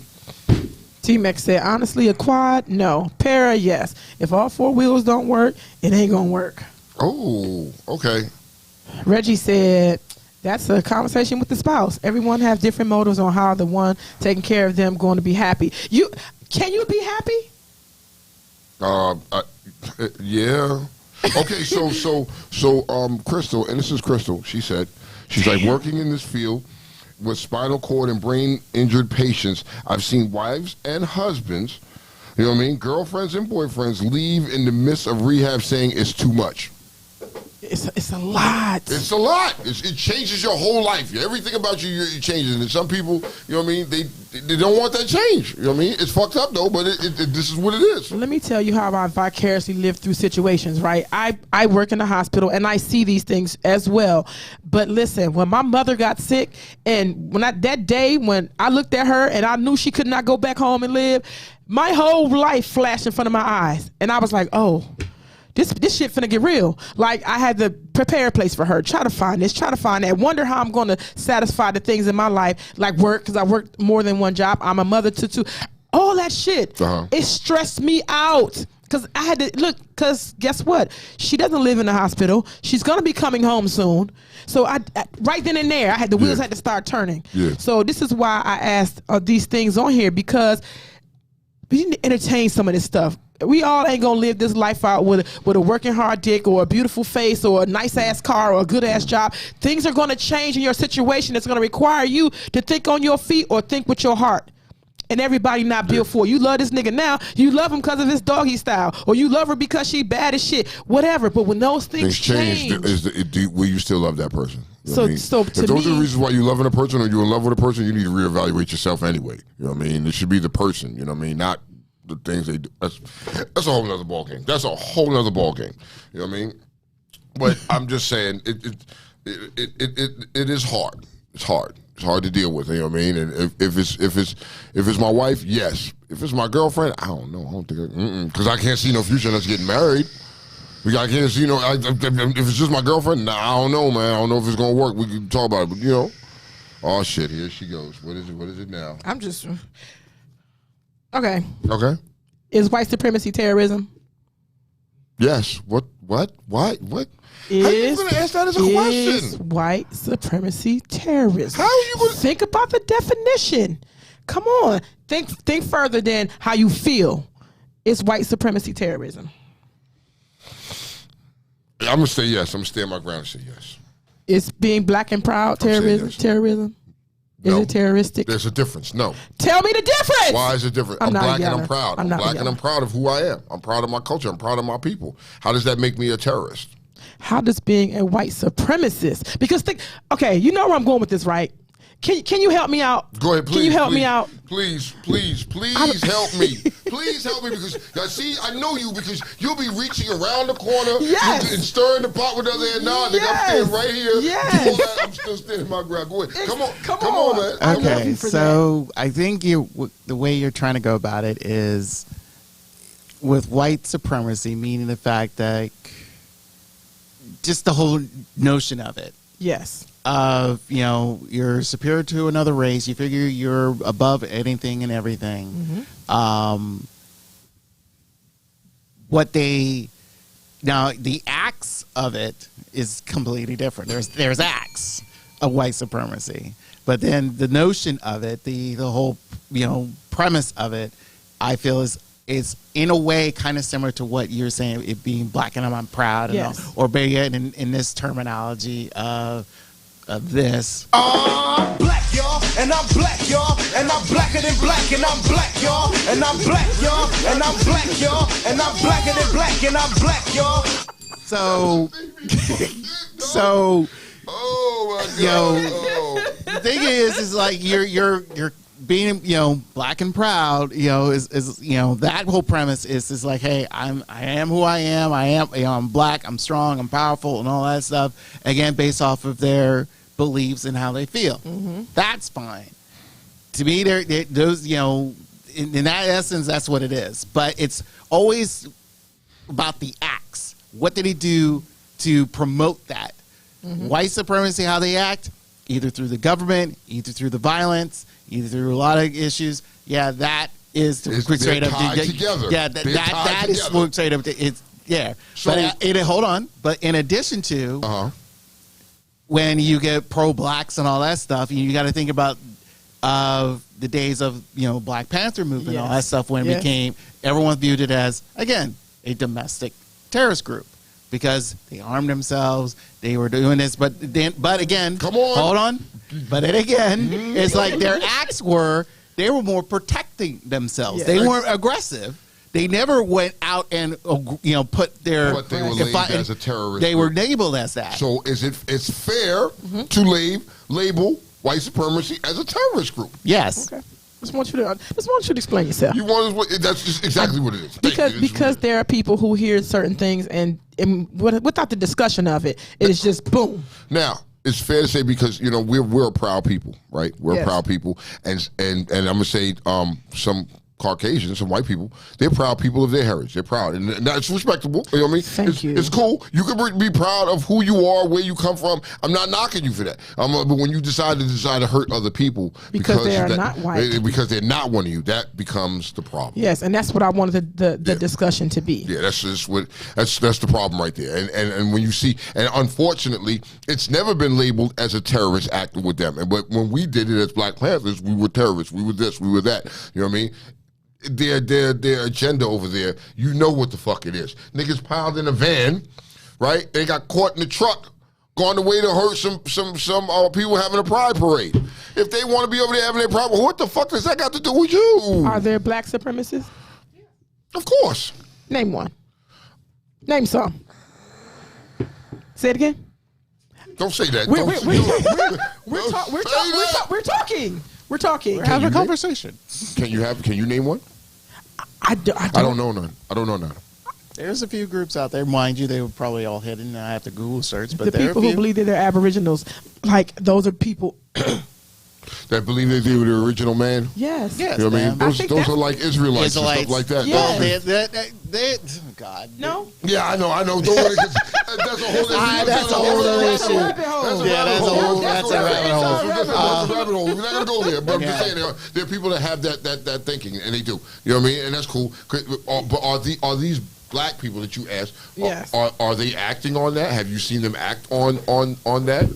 T-Mex said, honestly, a quad, no. Para, yes. If all four wheels don't work, it ain't gonna work. Oh, okay. Reggie said, that's a conversation with the spouse. Everyone has different motives on how the one taking care of them going to be happy. Can you be happy? Yeah. Okay, so Crystal, and this is Crystal, she's like working in this field with spinal cord and brain injured patients. I've seen wives and husbands, you know what I mean, girlfriends and boyfriends leave in the midst of rehab saying it's too much. It's a lot. It's a lot. It changes your whole life. Everything about you changes. And some people, you know what I mean, they don't want that change. You know what I mean? It's fucked up, though, but this is what it is. Let me tell you how I vicariously live through situations, right? I work in the hospital, and I see these things as well. But listen, when my mother got sick, and that day when I looked at her and I knew she could not go back home and live, my whole life flashed in front of my eyes. And I was like, oh, this shit finna get real. Like, I had to prepare a place for her, try to find this, try to find that, wonder how I'm going to satisfy the things in my life, like work, because I worked more than one job. I'm a mother to two. All that shit, It stressed me out. Because I had to, look, because guess what? She doesn't live in the hospital. She's going to be coming home soon. So I right then and there, the wheels had to start turning. Yeah. So this is why I asked these things on here, because we need to entertain some of this stuff. We all ain't gonna live this life out with a working hard dick or a beautiful face or a nice ass car or a good ass job. Things are gonna change in your situation. It's gonna require you to think on your feet or think with your heart. And everybody not built for it. You love this nigga now. You love him because of his doggy style, or you love her because she bad as shit. Whatever. But when those things change, will you still love that person? You know what I mean? So if those are the reasons why you loving a person or you're in love with a person, you need to reevaluate yourself anyway. You know what I mean? It should be the person. You know what I mean? Not the things they do. That's a whole nother ball game. That's a whole nother ball game. You know what I mean? But I'm just saying it is hard. It's hard. It's hard to deal with. You know what I mean? And if it's my wife, yes. If it's my girlfriend, I don't know. I don't think because I can't see no future in us getting married. I can't see if it's just my girlfriend, I don't know, man. I don't know if it's gonna work. We can talk about it, but oh shit, here she goes. What is it now? I'm just. Okay. Okay. Is white supremacy terrorism? Yes. What? Why? What? How are you Is going to ask that as a question? white supremacy terrorism? How are you going to Think about the definition. Come on. Think further than how you feel. Is white supremacy terrorism? I'm going to say yes. I'm going to stand my ground and say yes. Is being black and proud saying terrorism? yes. Terrorism? No. Is it terroristic? There's a difference. No. Tell me the difference. Why is it different? I'm I'm not black and yelling. I'm proud. I'm I'm not black and yelling. I'm proud of who I am. I'm proud of my culture. I'm proud of my people. How does that make me a terrorist? How does being a white supremacist? Because okay, you know where I'm going with this, right? Can you help me out? Go ahead, please. Can you help please, me out? Please help me. Please help me because I know you because you'll be reaching around the corner Yes. and stirring the pot with the other hand. Nah, nigga, I'm Yes. standing right here. Yes. Do all that. I'm still standing my ground. Go ahead. Come on, man. I love Okay, you for so I think the way you're trying to go about it is with white supremacy, meaning the fact that just the whole notion of it. Yes. Of, you're superior to another race. You figure you're above anything and everything. Now the acts of it is completely different. There's acts of white supremacy, but then the notion of it, the whole premise of it, I feel is in a way kind of similar to what you're saying, it being black and I'm proud, and Yes. or better yet, in this terminology of this. I'm black, y'all, and I'm black, y'all, and I'm blacker than black, and I'm black, y'all, and I'm black, y'all, and I'm black, y'all, and I'm blacker than black, and I'm black, y'all. So, Oh my Yo. God. the thing is like you're being black and proud is that whole premise is like, hey, I am who I am. I'm black, I'm strong, I'm powerful, and all that stuff, again based off of their beliefs and how they feel. That's fine to me. Those in that essence, that's what it is, but it's always about the acts. What did he do to promote that? White supremacy, how they act, either through the government, either through the violence, either through a lot of issues. Yeah, that is straight up together. Yeah, that is straight up. It's So, but hold on. But in addition to when you get pro-blacks and all that stuff, you got to think about the days of Black Panther movement and all that stuff when it became, everyone viewed it as, again, a domestic terrorist group because they armed themselves, they were doing this, but again, Come on. hold on, but then again, it's like their acts they were more protecting themselves. Yeah. They weren't aggressive. They never went out and put their. But they were labeled as a terrorist They were group. labeled as that. So it's fair to label white supremacy as a terrorist group? Yes. Okay. Just want you to explain yourself. You want that's just exactly what it is. Thank you. Because there are people who hear certain things and without the discussion of it, it is just boom. Now, it's fair to say because we're a proud people, right? We're a proud people, and I'm gonna say some Caucasians, some white people, they're proud people of their heritage. They're proud, and that's respectable. You know what I mean? Thank you. It's cool. You can be proud of who you are, where you come from. I'm not knocking you for that. But when you decide to hurt other people Because they are not white. because they're not one of you, that becomes the problem. Yes, and that's what I wanted the discussion to be. Yeah, that's just that's the problem right there. And when you see, and unfortunately, it's never been labeled as a terrorist act with them. But when we did it as Black Panthers, we were terrorists. We were this. We were that. You know what I mean? Their agenda over there, you know what the fuck it is. Niggas piled in a van, right? They got caught in the truck, gone away to hurt some people having a pride parade. If they want to be over there having their pride, what the fuck does that got to do with you? Are there black supremacists? Of course. Name one. Name some. Say it again. Don't say that. We're talking. We're talking. We're having a conversation. Can you name one? I don't know none. There's a few groups out there, mind you. They were probably all hidden. I have to Google search, but The there are a people few. who believe that they're Aboriginals, like those are people. That believe they were the original man. Yes. Yes, You know what I ma'am. mean? I think Those that's- are like Israelites and Israelites. stuff like that. Yeah. They, oh, God. No. Yeah, I know. Don't want to That's a whole That's a whole other issue. Yeah, that's a rabbit hole. That's a rabbit hole. We're not gonna go there, but I'm just saying there are people that have that thinking, and they do. You know what I mean? And that's cool. But are these black people that you asked? Yes. Are they acting on that? Have you seen them act on that?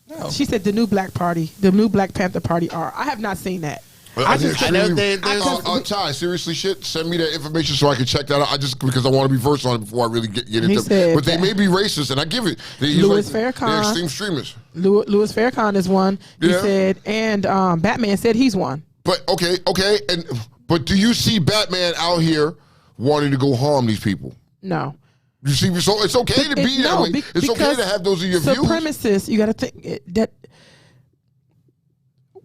No. She said the new Black Panther Party are. I have not seen that. I know Ty, seriously, shit. Send me that information so I can check that out. Because I want to be versed on it before I really get into it. But they may be racist, and I give it. Louis Farrakhan, they're extreme streamers. Louis Farrakhan is one. He said, and Batman said he's one. But okay, but do you see Batman out here wanting to go harm these people? No. You see, so it's okay to be that way. It's okay to have those in your views. Supremacists, you got to think that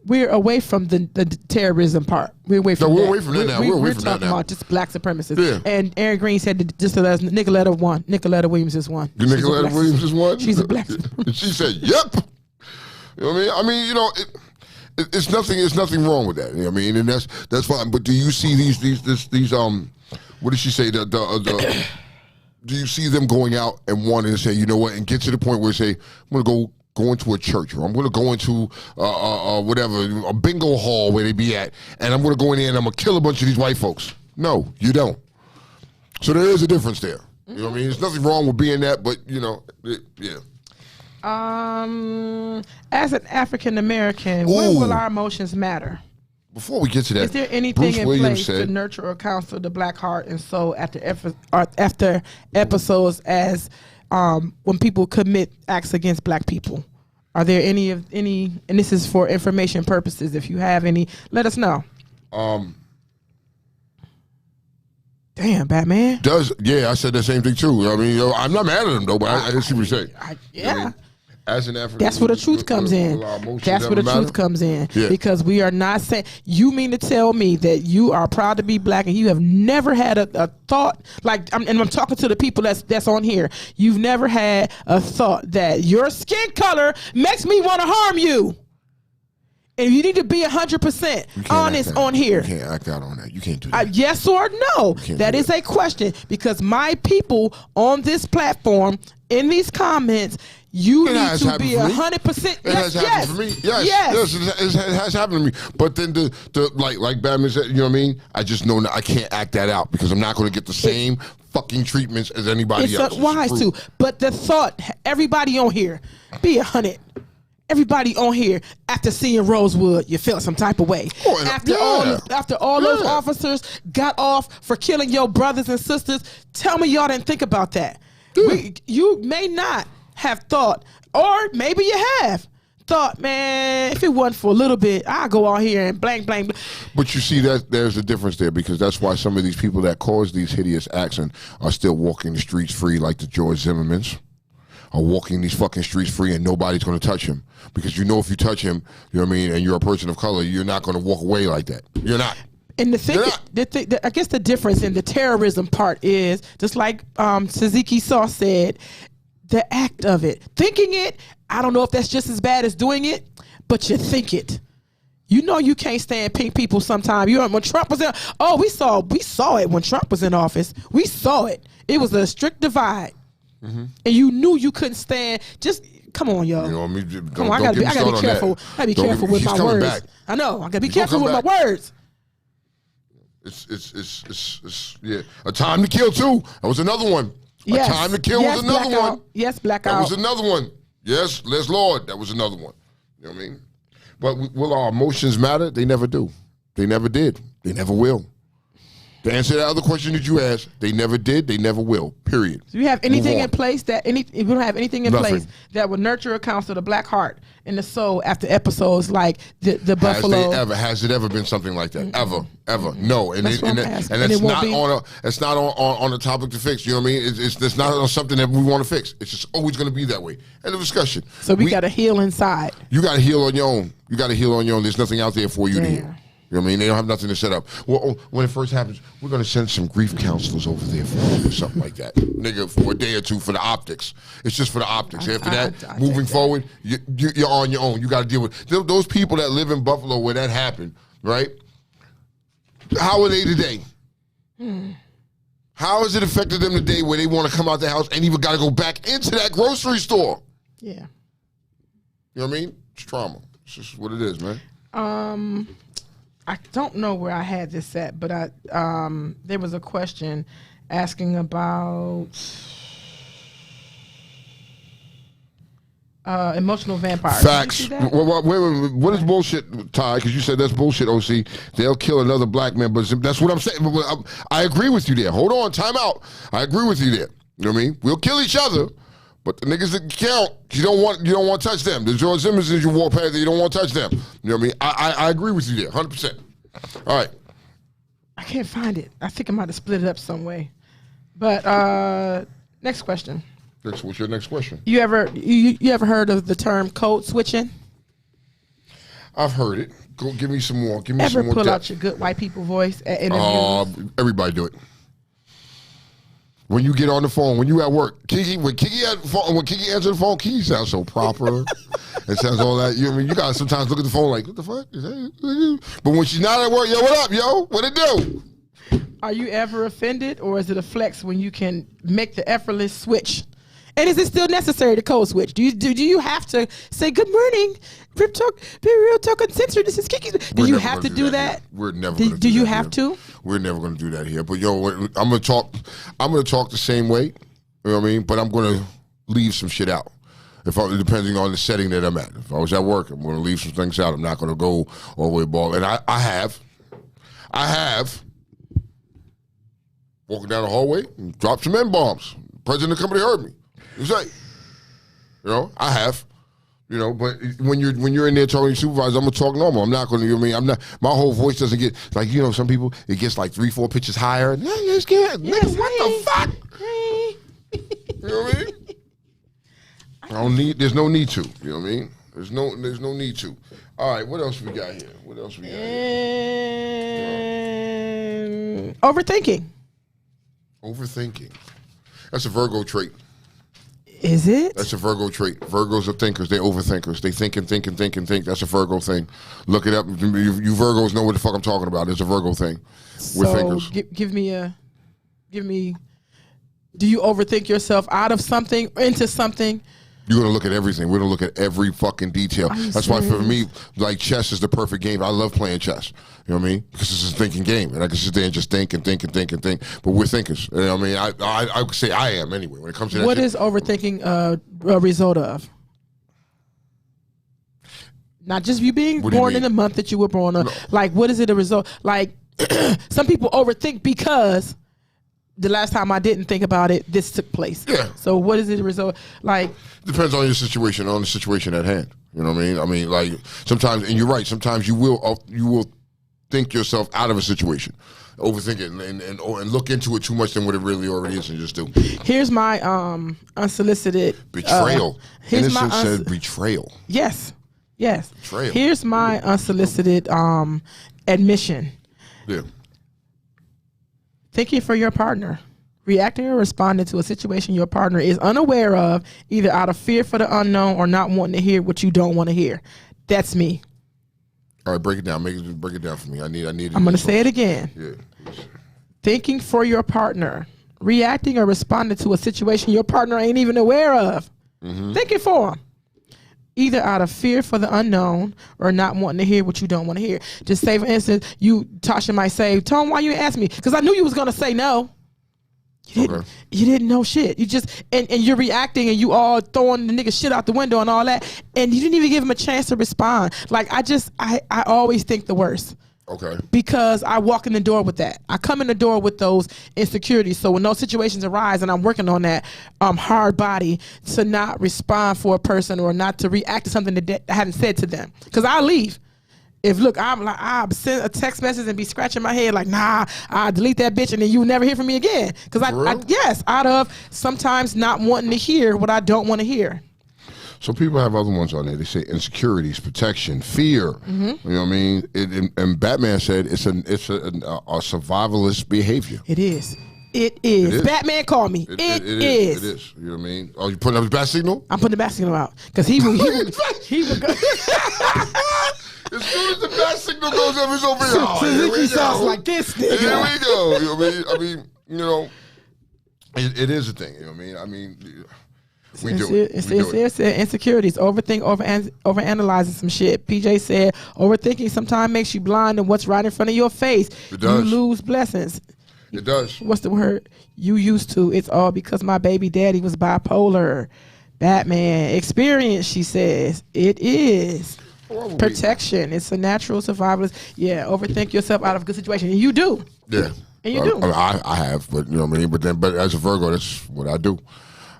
we're away from the terrorism part. We're away from that. We're away from that now. We're talking about just black supremacists. Yeah. And Aaron Green said that just as Nicoletta won. Nicoletta Williams is one. Nicoletta Williams is one? She's a black supremacist. She said, yep. You know what I mean? It's nothing wrong with that. You know what I mean? And that's fine. But do you see these what did she say? Do you see them going out and wanting to say, you know what, and get to the point where they say, I'm going to go into a church, or I'm going to go into whatever, a bingo hall where they be at, and I'm going to go in there and I'm going to kill a bunch of these white folks? No, you don't. So there is a difference there. You know what I mean? There's nothing wrong with being that, but, yeah. As an African American, when will our emotions matter? Before we get to that, is there anything Bruce in Williams place to nurture or counsel the black heart and soul after episodes as when people commit acts against black people? Are there any, and this is for information purposes, if you have any, let us know. Damn, Batman. I said the same thing too. I mean, I'm not mad at him though, but I didn't see what you say. Yeah. I mean, as an African, that's where the truth comes in. That's where the truth comes in. Yeah. Because we are not saying, you mean to tell me that you are proud to be black and you have never had a thought, and I'm talking to the people that's on here, you've never had a thought that your skin color makes me want to harm you. And you need to be 100% honest on here. You can't act out on that. You can't do that. Yes or no? That is a question, because my people on this platform, in these comments, you need to be 100%. It has happened for me. Yes, it has happened to me. But then like Batman said, you know what I mean? I just know that I can't act that out because I'm not going to get the same fucking treatments as anybody else. It's wise to. But the thought, everybody on here, be 100. Everybody on here, after seeing Rosewood, you felt some type of way. After all those officers got off for killing your brothers and sisters, tell me y'all didn't think about that. You may not have thought, or maybe you have thought, man, if it wasn't for a little bit, I'll go out here and blank. But you see, that there's a difference there, because that's why some of these people that cause these hideous acts are still walking the streets free, like the George Zimmermans. Are walking these fucking streets free and nobody's going to touch him, because if you touch him, you know what I mean, and you're a person of color, you're not going to walk away like that. You're not. And I guess the difference in the terrorism part is, just like Suzuki Saw said, the act of it. Thinking it, I don't know if that's just as bad as doing it, but you think it. You know you can't stand pink people sometimes. When Trump was in, we saw it when Trump was in office. We saw it. It was a strict divide. Mm-hmm. And you knew you couldn't stand. Just come on, y'all. You know, come on, I gotta be careful. I gotta be careful with my words. Back. I know. I gotta be careful with my words. It's A Time to Kill too. That was another one. Yes. A Time to Kill was another Blackout. one. Yes, Blackout. That was another one. Yes, Les Lord. That was another one. You know what I mean? But will our emotions matter? They never do. They never did. They never will. To answer that other question that you asked, they never did, they never will. Period. Do you have anything in place if we don't have anything in place that would nurture or counsel the black heart and the soul after episodes like the Buffalo? Has it ever been something like that? Mm-hmm. Ever? No. And it's not on a topic to fix. You know what I mean? It's not on something that we want to fix. It's just always going to be that way. End of discussion. So we got to heal inside. You got to heal on your own. There's nothing out there for you to heal. You know what I mean? They don't have nothing to set up. Well, when it first happens, we're going to send some grief counselors over there for you or something like that. Nigga, for a day or two for the optics. It's just for the optics. After that, moving forward, you're on your own. You got to deal with those people that live in Buffalo where that happened, right? How are they today? How has it affected them today where they want to come out the house and even got to go back into that grocery store? Yeah. You know what I mean? It's trauma. It's just what it is, man. I don't know where I had this at, but there was a question asking about emotional vampires. Facts. Did you see that? What is bullshit, Ty? Because you said that's bullshit, OC. They'll kill another black man, but that's what I'm saying. I agree with you there. Hold on, time out. I agree with you there. You know what I mean? We'll kill each other, but the niggas that count, you don't want to touch them. The George Zimmersons you walk past, you don't want to touch them. You know what I mean? I agree with you there, 100%. All right. I can't find it. I think I might have split it up some way. But next question. What's your next question? You ever heard of the term code switching? I've heard it. Go give me some more. Give me Ever some more. pull depth. out your good white people voice at interviews? Everybody do it. When you get on the phone, when you at work, when Kiki answers the phone, Kiki sounds so proper. It sounds all that. You know what I mean? You gotta sometimes look at the phone like, what the fuck? Is that? But when she's not at work, yo, what up, yo? What it do? Are you ever offended, or is it a flex when you can make the effortless switch? And is it still necessary to code switch? Do you have to say good morning, Real Talk Uncensored? This is Kiki. Do you have to do that? We're never. Gonna do do you that have here. to? We're never going to do that here. But yo, I'm gonna talk the same way. You know what I mean? But I'm going to leave some shit out. Depending on the setting that I'm at. If I was at work, I'm going to leave some things out. I'm not going to go all the way ball. And I have walking down the hallway and dropped some N-bombs. President of the company heard me. You say, you know, I have, you know, but when you're in there talking to your supervisor, I'm gonna talk normal. I'm not gonna, you know what I mean? I'm not. My whole voice doesn't get like, you know, some people it gets like 3-4 pitches higher. Yeah, it's good. Nigga, what the fuck? You know what I mean? I don't need. There's no need to. You know what I mean? There's no need to. All right, what else we got here? Overthinking. Overthinking. That's a Virgo trait. Is it? That's a Virgo trait. Virgos are thinkers. They're overthinkers. They think and think and think and think. That's a Virgo thing. Look it up. You Virgos know what the fuck I'm talking about. It's a Virgo thing. We're thinkers. Give me. Do you overthink yourself out of something, into something? You're going to look at everything. We're going to look at every fucking detail. That's why for me, like chess is the perfect game. I love playing chess. You know what I mean? Because it's a thinking game. And I can sit there and just think and think and think and think. But we're thinkers. You know what I mean? I would say I am anyway when it comes to that. What is overthinking a result of? Not just you being born in the month that you were born on. No. Like, what is it a result? Like, some people overthink because the last time I didn't think about it, this took place. Yeah. So what is it a result? Like, depends on your situation, on the situation at hand. You know what I mean? I mean, like sometimes, and you're right. Sometimes you will think yourself out of a situation, overthink it, and look into it too much than what it really already is, and just do. Here's my unsolicited betrayal. Innocent said betrayal. Yes. Betrayal. Here's my unsolicited admission. Yeah. Thinking for your partner. Reacting or responding to a situation your partner is unaware of, either out of fear for the unknown or not wanting to hear what you don't want to hear. That's me. All right, break it down. Break it down for me. I need. I'm going to say it again. Yeah. Thinking for your partner. Reacting or responding to a situation your partner ain't even aware of. Mm-hmm. Thinking for them. Either out of fear for the unknown or not wanting to hear what you don't want to hear. Just say, for instance, Tasha might say, Tone, why you ask me? Because I knew you was going to say no. You didn't know shit. You just, and you're reacting and you all throwing the nigga shit out the window and all that. And you didn't even give him a chance to respond. Like, I always think the worst. Okay. Because I walk in the door with that. I come in the door with those insecurities. So when those situations arise and I'm working on that hard body to not respond for a person or not to react to something that I haven't said to them. Because I'll leave. If I'll send a text message and be scratching my head like, nah, I'll delete that bitch and then you'll never hear from me again. Because out of sometimes not wanting to hear what I don't want to hear. So people have other ones on there. They say insecurities, protection, fear. Mm-hmm. You know what I mean? And Batman said it's a survivalist behavior. It is. It is. Batman called me. It is. It is. You know what I mean? Oh, you putting up the bat signal? I'm putting the bat signal out because he would go. As soon as the bat signal goes up, it's over here. Oh, here we go. Sounds like this nigga. Here we go. You know what I mean? You know, It is a thing. You know what I mean? We do it. It's insecurities, overanalyzing some shit. PJ said, overthinking sometimes makes you blind to what's right in front of your face. It does. You lose blessings. It does. What's the word? You used to. It's all because my baby daddy was bipolar. Batman experience, she says. It is. Protection. It's a natural survivalist. Yeah, overthink yourself out of a good situation. And you do. Yeah. And you do. I have, but you know what I mean? But as a Virgo, that's what I do.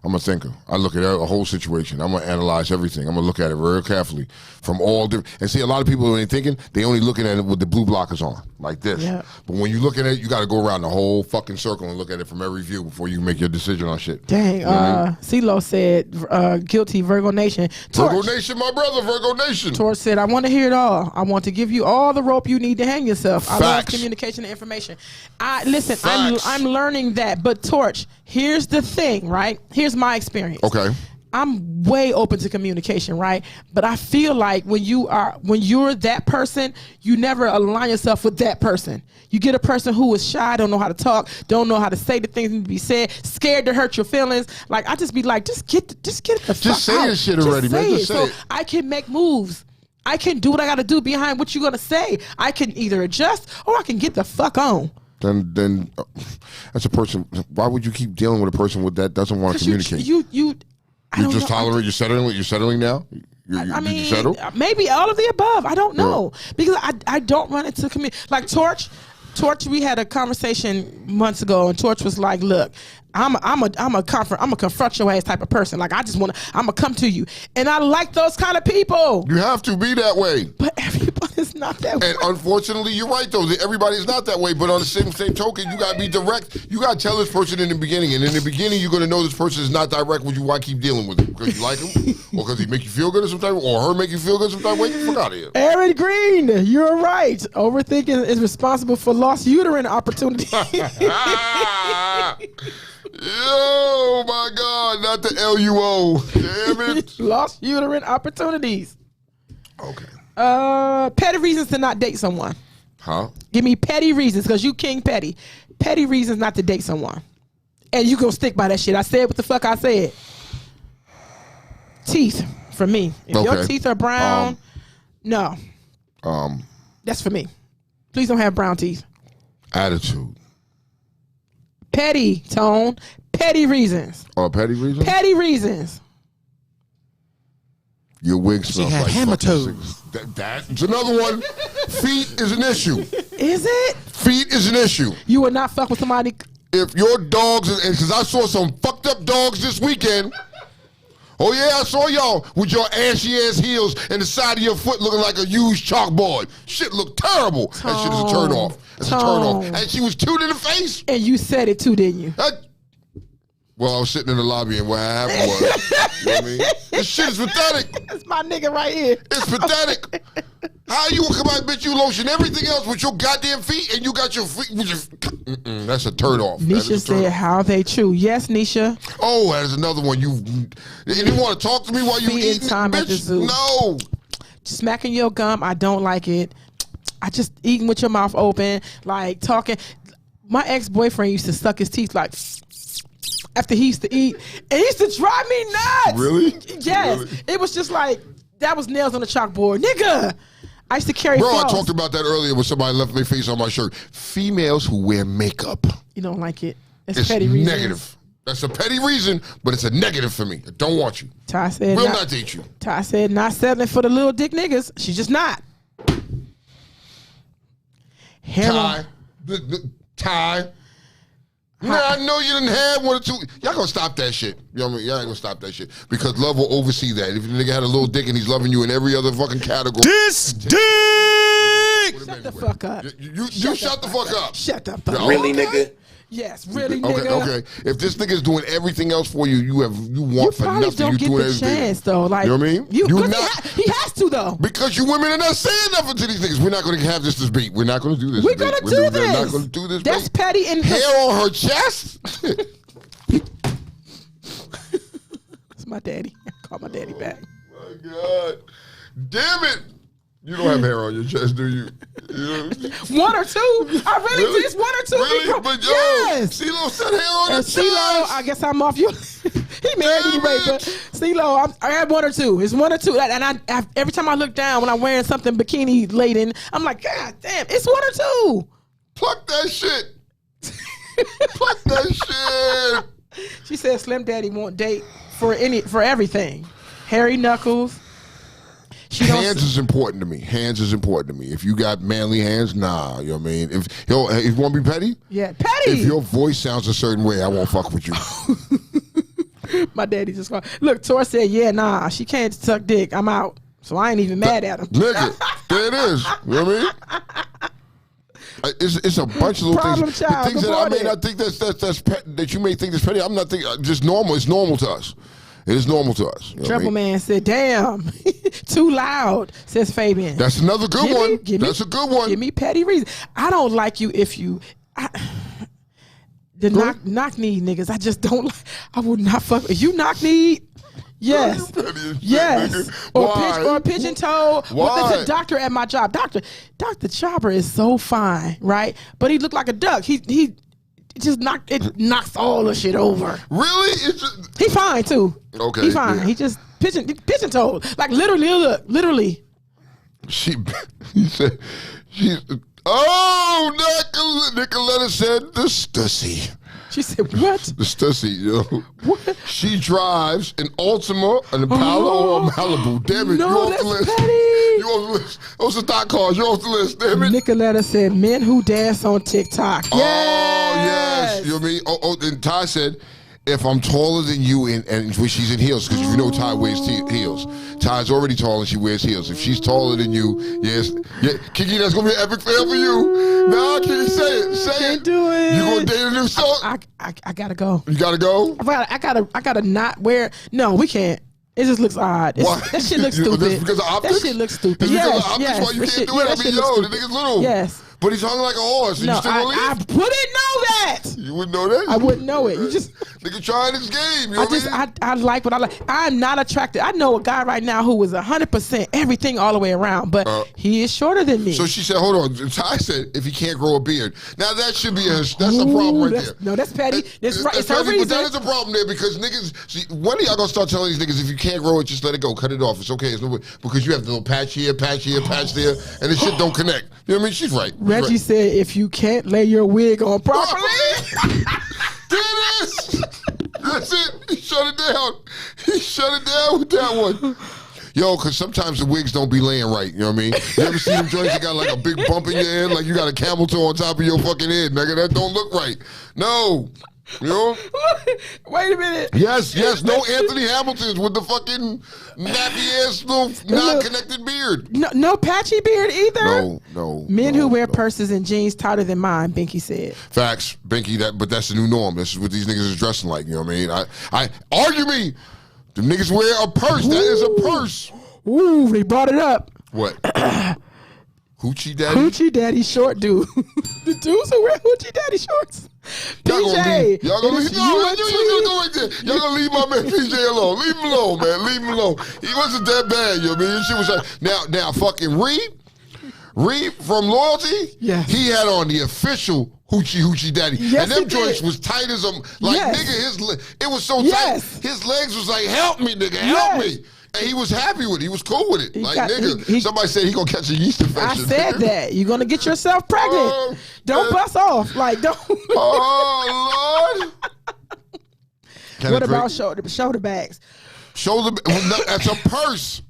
I'm a thinker. I look at a whole situation. I'm going to analyze everything. I'm going to look at it very carefully from all different. And see, a lot of people, when they're thinking, they only looking at it with the blue blockers on, like this. Yeah. But when you look at it, you got to go around the whole fucking circle and look at it from every view before you make your decision on shit. Dang. You know what I mean? CeeLo said, guilty, Virgo Nation. Torch. Virgo Nation, my brother, Virgo Nation. Torch said, I want to hear it all. I want to give you all the rope you need to hang yourself. I love Facts. communication and information. Listen, Facts. I'm learning that. But Torch, here's the thing, right? Here's my experience. Okay. I'm way open to communication, right? But I feel like when you're that person, you never align yourself with that person. You get a person who is shy, don't know how to talk, don't know how to say the things that need to be said, scared to hurt your feelings. Like I just be like, just get the fuck out. Just say this shit already, man. Just say so it. I can make moves. I can do what I got to do behind what you're gonna say. I can either adjust or I can get the fuck on. Then that's a person. Why would you keep dealing with a person that doesn't want to communicate? You just tolerate. You're settling now. I mean, did you settle? Maybe all of the above. I don't know because I don't run into community like Torch. We had a conversation months ago, and Torch was like, "Look, I'm a confront your ass type of person. Like I'm gonna come to you, and I like those kind of people. You have to be that way. But everybody's not that way. And unfortunately, you're right though. Everybody's not that way. But on the same token, you gotta be direct. You gotta tell this person in the beginning, and in the beginning, you're gonna know this person is not direct with you. Why keep dealing with him? Because you like him, or because he make you feel good, or sometimes, or her make you feel good, sometimes. Wait the fuck out of here. Aaron Green, you're right. Overthinking is responsible for lost uterine opportunity. Oh my God, not the LUO. Damn it. Lost uterine opportunities. Okay. Petty reasons to not date someone. Huh? Give me petty reasons, because you king petty. Petty reasons not to date someone. And you gonna stick by that shit. I said what the fuck I said. Teeth, for me. If your teeth are brown, no. That's for me. Please don't have brown teeth. Attitude. Petty, Tone. Petty reasons. Oh, petty reasons? Petty reasons. Your wig smells had like hematodes. That's another one. Feet is an issue. Is it? Feet is an issue. You would not fuck with somebody. If your dogs, because I saw some fucked up dogs this weekend. Oh yeah, I saw y'all with your ashy ass heels and the side of your foot looking like a used chalkboard. Shit looked terrible. That shit is a turn off. That's a turn off. And she was cute in the face. And you said it too, didn't you? Well, I was sitting in the lobby and what happened was, you know what I mean? This shit is pathetic. That's my nigga right here. It's pathetic. How you gonna come out, bitch? You lotion everything else with your goddamn feet, and you got your feet. That's a turn off. Nisha said, "How they true?" Yes, Nisha. Oh, there's another one. You want to talk to me while you eating, time bitch? at the zoo. No. Smacking your gum, I don't like it. I just eating with your mouth open, like talking. My ex-boyfriend used to suck his teeth like after he used to eat, and he used to drive me nuts. Really? Yes. Really? It was just like that was nails on the chalkboard, nigga. I used to carry. Bro, floss. I talked about that earlier when somebody left their face on my shirt. Females who wear makeup. You don't like it. It's petty reasons. negative. That's a petty reason, but it's a negative for me. I don't want you. Ty said, Will not date you. Ty said, not settling for the little dick niggas. She's just not. Ty. Nah, I know you didn't have one or two. Y'all gonna stop that shit. You know what I mean? Y'all ain't gonna stop that shit. Because love will oversee that. If the nigga had a little dick and he's loving you in every other fucking category. This dick! Shut the fuck up. You shut the fuck up. Shut the fuck up. Really, nigga? Yes, really, nigga. Okay. If this nigga is doing everything else for you, you want You for probably nothing. don't You get doing the everything. chance, though. Like, You know what I mean? He has to, though. Because you women are not saying nothing to these niggas. We're not going to have this debate. We're not going to do this. We're gonna do this. We're not going to do this. That's debate. petty and Hair on her chest. That's my daddy. I call my daddy back. My God, damn it! You don't have hair on your chest, do you? One or two. I really think it's 1 or 2. Really? But yo, yes. CeeLo said hair on And the chest. CeeLo, I guess I'm off your. He married anyway, but CeeLo, I had 1 or 2. It's 1 or 2, and I every time I look down when I'm wearing something bikini laden, I'm like, God damn, it's 1 or 2. Pluck that shit. Pluck that shit. She said Slim Daddy won't date for everything. Hairy knuckles. Hands is important to me. Hands is important to me. If you got manly hands, nah, you know what I mean? If you want to be petty? Yeah, petty. If your voice sounds a certain way, I won't fuck with you. My daddy just called. Look, Tor said, yeah, nah, she can't suck dick. I'm out. So I ain't even mad at him. Nigga, there it is. You know what I mean? It's a bunch of little Problem things. child, Things that I may aborted. not think that you may think that's petty. I'm not thinking just normal. It's normal to us. It is normal to us. You know what I Trouble mean? Man said, damn, too loud, says Fabian. That's another good one. That's a good one. Give me petty reason. I don't like you if you... the knock knee niggas, I just don't like... I would not fuck... If you knock knee... Yes. Yes. Or pigeon toe. Why? There's a doctor at my job. Dr. Chopper is so fine, right? But he looked like a duck. He just knocks all the shit over. Really? He fine too. Okay. He fine. Yeah. He just pigeon toed. Like literally. He said, Nicoletta said the stussy. She said, what? The stussy, yo. What? She drives an Altima, an Impala, or a Malibu. Damn it, No, you off that's the list. petty. You off the list. Those are stock cars. You're off the list. Damn it. Nicoletta said, men who dance on TikTok. Oh, yes. You know what I mean? And Ty said, if I'm taller than you and when she's in heels, because you know Ty wears heels. Ty's already tall and she wears heels. If she's taller than you, yes. Yeah, Kiki, that's going to be an epic fail for you. Nah, Kiki, say it. Say Can't it. do it. You going to date a new song? I gotta go. You got to go? I gotta not wear. No, we can't. It just looks odd. Why? That shit looks stupid. That's because of optics? That shit looks stupid. It's because of optics yes. why you That can't shit- do it? that I shit mean, looks yo, the stupid. nigga's little. Yes. But he's hung like a horse. And No, you still gonna I leave? wouldn't know that. You wouldn't know that? I wouldn't know it. You just. Nigga trying his game. You know I like what I like. I'm not attracted. I know a guy right now who is 100% everything all the way around, but he is shorter than me. So she said, hold on. Ty said, if he can't grow a beard. Now that should be that's a problem right there. No, that's petty. It's her petty, reason. but that is a problem there because niggas, see, when are y'all gonna start telling these niggas if you can't grow it, just let it go, cut it off. It's okay. It's no way. Because you have the little patch here, patch there, and the shit don't connect. You know what I mean? She's right. Reggie said, if you can't lay your wig on properly. There it is. That's it. He shut it down. He shut it down with that one. Yo, because sometimes the wigs don't be laying right. You know what I mean? You ever see them joints that got like a big bump in your head? Like you got a camel toe on top of your fucking head, nigga. That don't look right. No. You know? Wait a minute. Yes. No Anthony Hamiltons with the fucking nappy ass little non-connected beard. No patchy beard either. No. Men who wear purses and jeans tighter than mine, Binky said. Facts, Binky. But that's the new norm. This is what these niggas is dressing like. You know what I mean? I argue me. The niggas wear a purse. That is a purse. Ooh, they brought it up. What? Hoochie daddy? Hoochie daddy short dude. The dudes who wear hoochie daddy shorts. PJ. Y'all gonna leave? No, you gonna go right there. Y'all gonna leave my man PJ alone. Leave him alone, man. Leave him alone. He wasn't that bad, you know what I mean? She was like, now fucking Reed from Loyalty, yes. He had on the official hoochie daddy. Yes, and them he joints did. was tight as them. Like, Yes. nigga, it was so Yes. tight. His legs was like, help me, nigga, help Yes. me. And he was happy with it. He was cool with it. He- Somebody said he gonna catch a yeast infection. I said that. You're going to get yourself pregnant. Oh, Don't man. bust off. Like, don't. Oh, Lord. Can What I drink? about shoulder bags? That's a purse.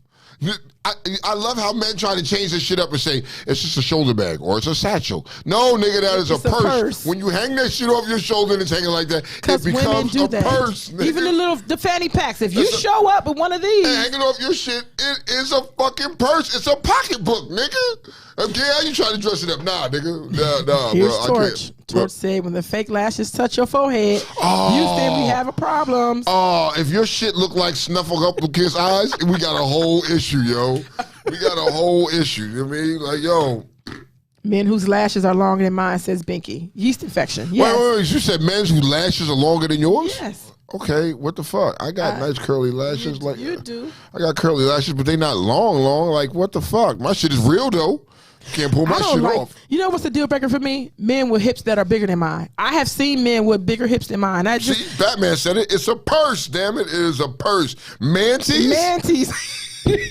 I love how men try to change this shit up and say it's just a shoulder bag or it's a satchel. No, nigga, that is a It's a purse. purse. When you hang that shit off your shoulder and it's hanging like that, it Because women becomes do a that. purse. Nigga. Even the fanny packs. If you It's a- show up with one of these. And hanging off your shit, it is a fucking purse. It's a pocketbook, nigga. Okay, how you trying to dress it up? Nah, nigga. Nah, Here's bro. I Torch. can't. Torch said, when the fake lashes touch your forehead, Houston, we have a problem. Oh, if your shit look like Snuffle Up with Kiss Eyes, we got a whole issue, yo. We got a whole issue. You know what I mean? Like, yo. Men whose lashes are longer than mine, says Binky. Yeast infection. Yes. Wait. You said men whose lashes are longer than yours? Yes. Okay, what the fuck? I got nice curly lashes. You do. I got curly lashes, but they not long. Like, what the fuck? My shit is real, though. Can't pull my I don't shit like. off. You know what's the deal breaker for me? Men with hips that are bigger than mine. I have seen men with bigger hips than mine. I just See, Batman said it. It's a purse, damn it. It is a purse. Mantis? mantis.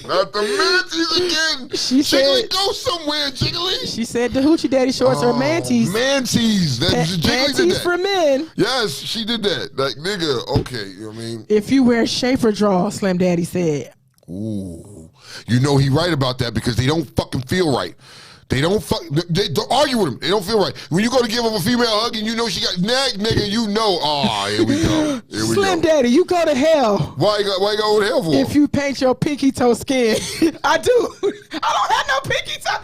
Not the mantis again. She Jiggly, said- go somewhere, Jiggly. She said the hoochie daddy shorts are mantis. Mantis. That's Jiggly did Mantis that. for men. Yes, she did that. Like, nigga, okay, you know what I mean? If you wear Schaefer drawers, Slim Daddy said. Ooh. You know he right about that because they don't fucking feel right. They don't don't argue with him. They don't feel right. When you go to give him a female hug and you know she got neck, nigga, you know, here we go. Here we Slim go. Daddy, you go to hell. Why you go to hell for? If you paint your pinky toe skin. I do. I don't have no pinky toe.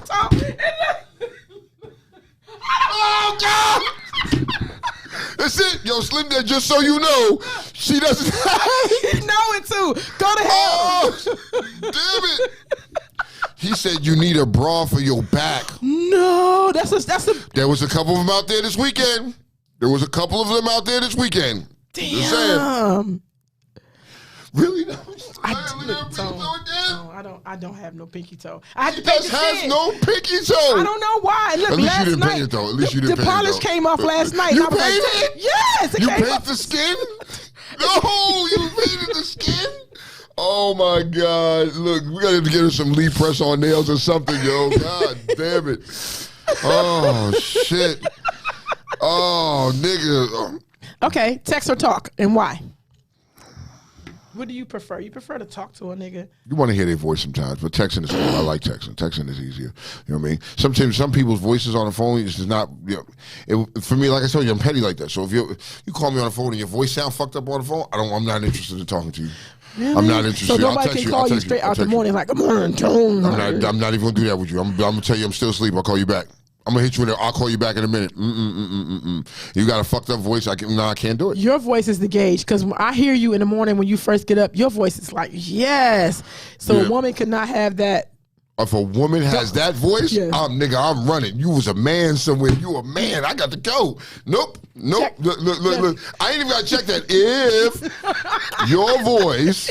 Oh, God! That's it. Yo, Slim Dad, just so you know, she doesn't You know it too. Go to hell. Oh, damn it. He said you need a bra for your back. No, that's a There was a couple of them out there this weekend. Just saying. damn. Really? I don't have no pinky toe. I had to She paint just the has skin. no pinky toe. I don't know why. Look, At least you last didn't night, paint it, though. At least you didn't the paint it, polish though. came off last night. You and I was painted like, it? yes, it You came painted off. the skin? No, you painted the skin? Oh, my God. Look, we got to get her some Lee press on nails or something, yo. God damn it. Oh, shit. Oh, nigga. Okay, text or talk, and why? What do you prefer? You prefer to talk to a nigga? You want to hear their voice sometimes, but texting is cool. I like texting. Texting is easier. You know what I mean? Sometimes some people's voices on the phone is just not. You know, for me, like I told you, I'm petty like that. So if you call me on the phone and your voice sound fucked up on the phone, I'm not interested in talking to you. Really? I'm not interested. So I'll nobody text can you. call I'll you text straight I'll out the text you. morning like, good morning, Tone. I'm not even gonna do that with you. I'm gonna tell you I'm still asleep. I'll call you back. I'm gonna hit you in there. I'll call you back in a minute. You got a fucked up voice. I can't do it. Your voice is the gauge, because when I hear you in the morning when you first get up, your voice is like, yes. So Yeah. a woman could not have that. If a woman has that voice, Yeah. I'm running. You was a man somewhere. You a man. I got to go. Nope. Check. Look. I ain't even got to check that. If your voice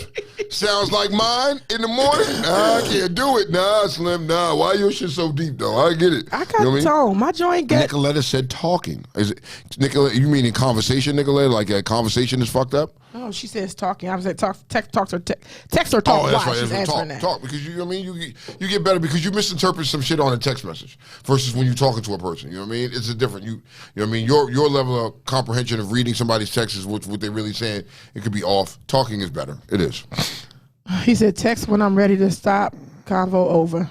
sounds like mine in the morning, I can't do it. Nah, Slim, nah. Why your shit so deep, though? I get it. I got You know what the tone. My joint got. Nicoletta said talking. Is it Nicoletta? You mean in conversation, Nicoletta? Like a conversation is fucked up? Oh, she says talking. I was like, text or talk. Oh, that's Why? right. She's That's answering right. that. Talk because you know what I mean. You get better because you misinterpret some shit on a text message versus when you're talking to a person. You know what I mean? It's a different. You know what I mean. Your level of comprehension of reading somebody's text is what they're really saying. It could be off. Talking is better. It is. He said, text when I'm ready to stop. Convo over.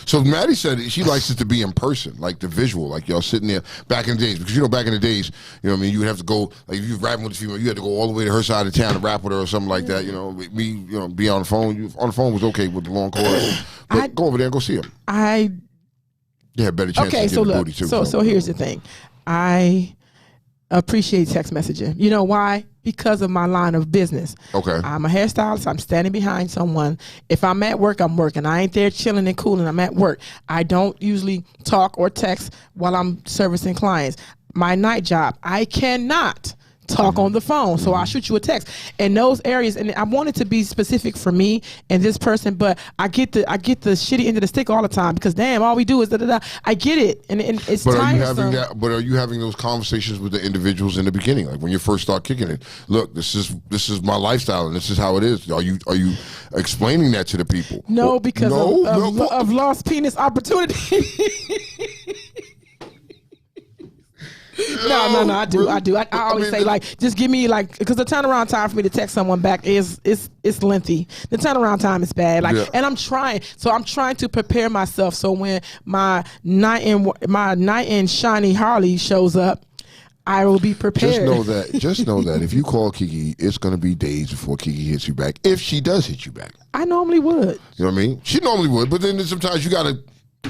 So Maddie said she likes it to be in person, like the visual, like y'all sitting there back in the days. Because back in the days, you know what I mean, you would have to go, like if you were rapping with a female, you had to go all the way to her side of town to rap with her or something like that. You know, me, be on the phone. On the phone was okay with the long chorus, but go over there and go see him. You had better chance Okay, of so getting the look. booty too. So here's the thing. I appreciate text messaging. You know why? Because of my line of business. Okay. I'm a hairstylist. I'm standing behind someone. If I'm at work, I'm working. I ain't there chilling and cooling. I'm at work. I don't usually talk or text while I'm servicing clients. My night job, I cannot talk on the phone. So I'll shoot you a text. In those areas, and I want it to be specific for me and this person, but I get the shitty end of the stick all the time because damn, all we do is da-da-da. I get it. And it's But tiresome. are you having those conversations with the individuals in the beginning, like when you first start kicking it? Look, this is my lifestyle and this is how it is. Are you explaining that to the people? No, because of lost penis opportunity. No, I do. I always say, like, just give me, like, because the turnaround time for me to text someone back is lengthy. The turnaround time is bad. Like, and I'm trying to prepare myself so when my knight in shiny Harley shows up, I will be prepared. Just know that if you call Kiki, it's going to be days before Kiki hits you back. If she does hit you back, I normally would. You know what I mean? She normally would, but then sometimes you got to.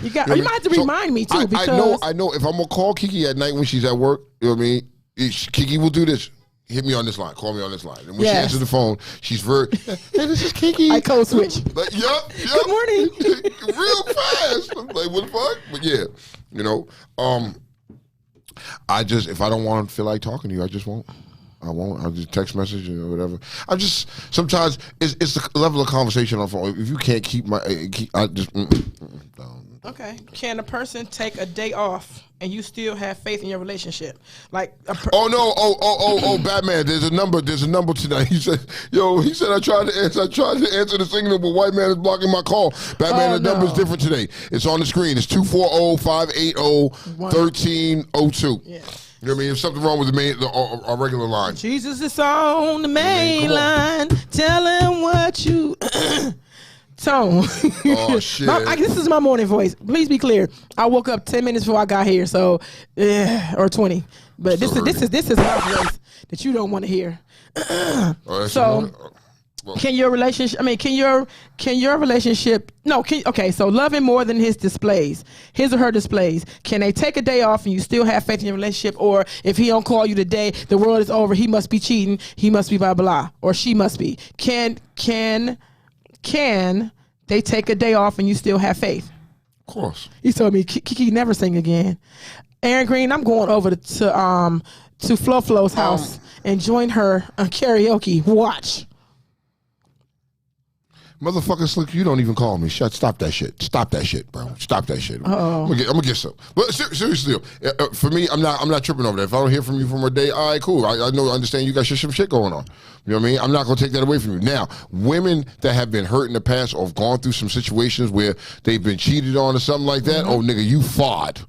You might have to remind me too, because I know if I'm gonna call Kiki at night when she's at work, you know what I mean? Kiki will do this. Hit me on this line. Call me on this line. And when she answers the phone, she's very, hey, this is Kiki. I code switch. Like, yup. Good morning. Real fast. I'm like, what the fuck? But yeah, Mm-hmm. if I don't want to feel like talking to you, I just won't. I won't. I'll just text message or whatever. I just sometimes it's the level of conversation on the phone. If you can't keep I just. Okay. Can a person take a day off and you still have faith in your relationship? Like oh no! Oh, Batman! There's a number tonight. He said, I tried to answer the signal, but white man is blocking my call. Batman, the number's different today. It's on the screen. It's 240-580-1302. Yeah. You know what I mean? There's something wrong with our regular line. Jesus is on the main line. Tell him what you. Tone. Oh shit! This is my morning voice. Please be clear. I woke up 10 minutes before I got here, so or 20. But this is my voice that you don't want to hear. Can your relationship? I mean, can your relationship? No. So loving more than his or her displays. Can they take a day off and you still have faith in your relationship? Or if he don't call you today, the world is over. He must be cheating. He must be blah blah, or she must be. Can they take a day off and you still have faith? Of course. He told me, Kiki, never sing again. Aaron Green, I'm going over to Flo Flo's house and join her on karaoke. Watch. Motherfucker Slick, you don't even call me. Stop that shit. Stop that shit, bro. Stop that shit. I'm gonna get some. But seriously, for me, I'm not tripping over that. If I don't hear from you for a day, all right, cool. I understand you got some shit going on. You know what I mean? I'm not gonna take that away from you. Now, women that have been hurt in the past or have gone through some situations where they've been cheated on or something like that, oh nigga, you fought.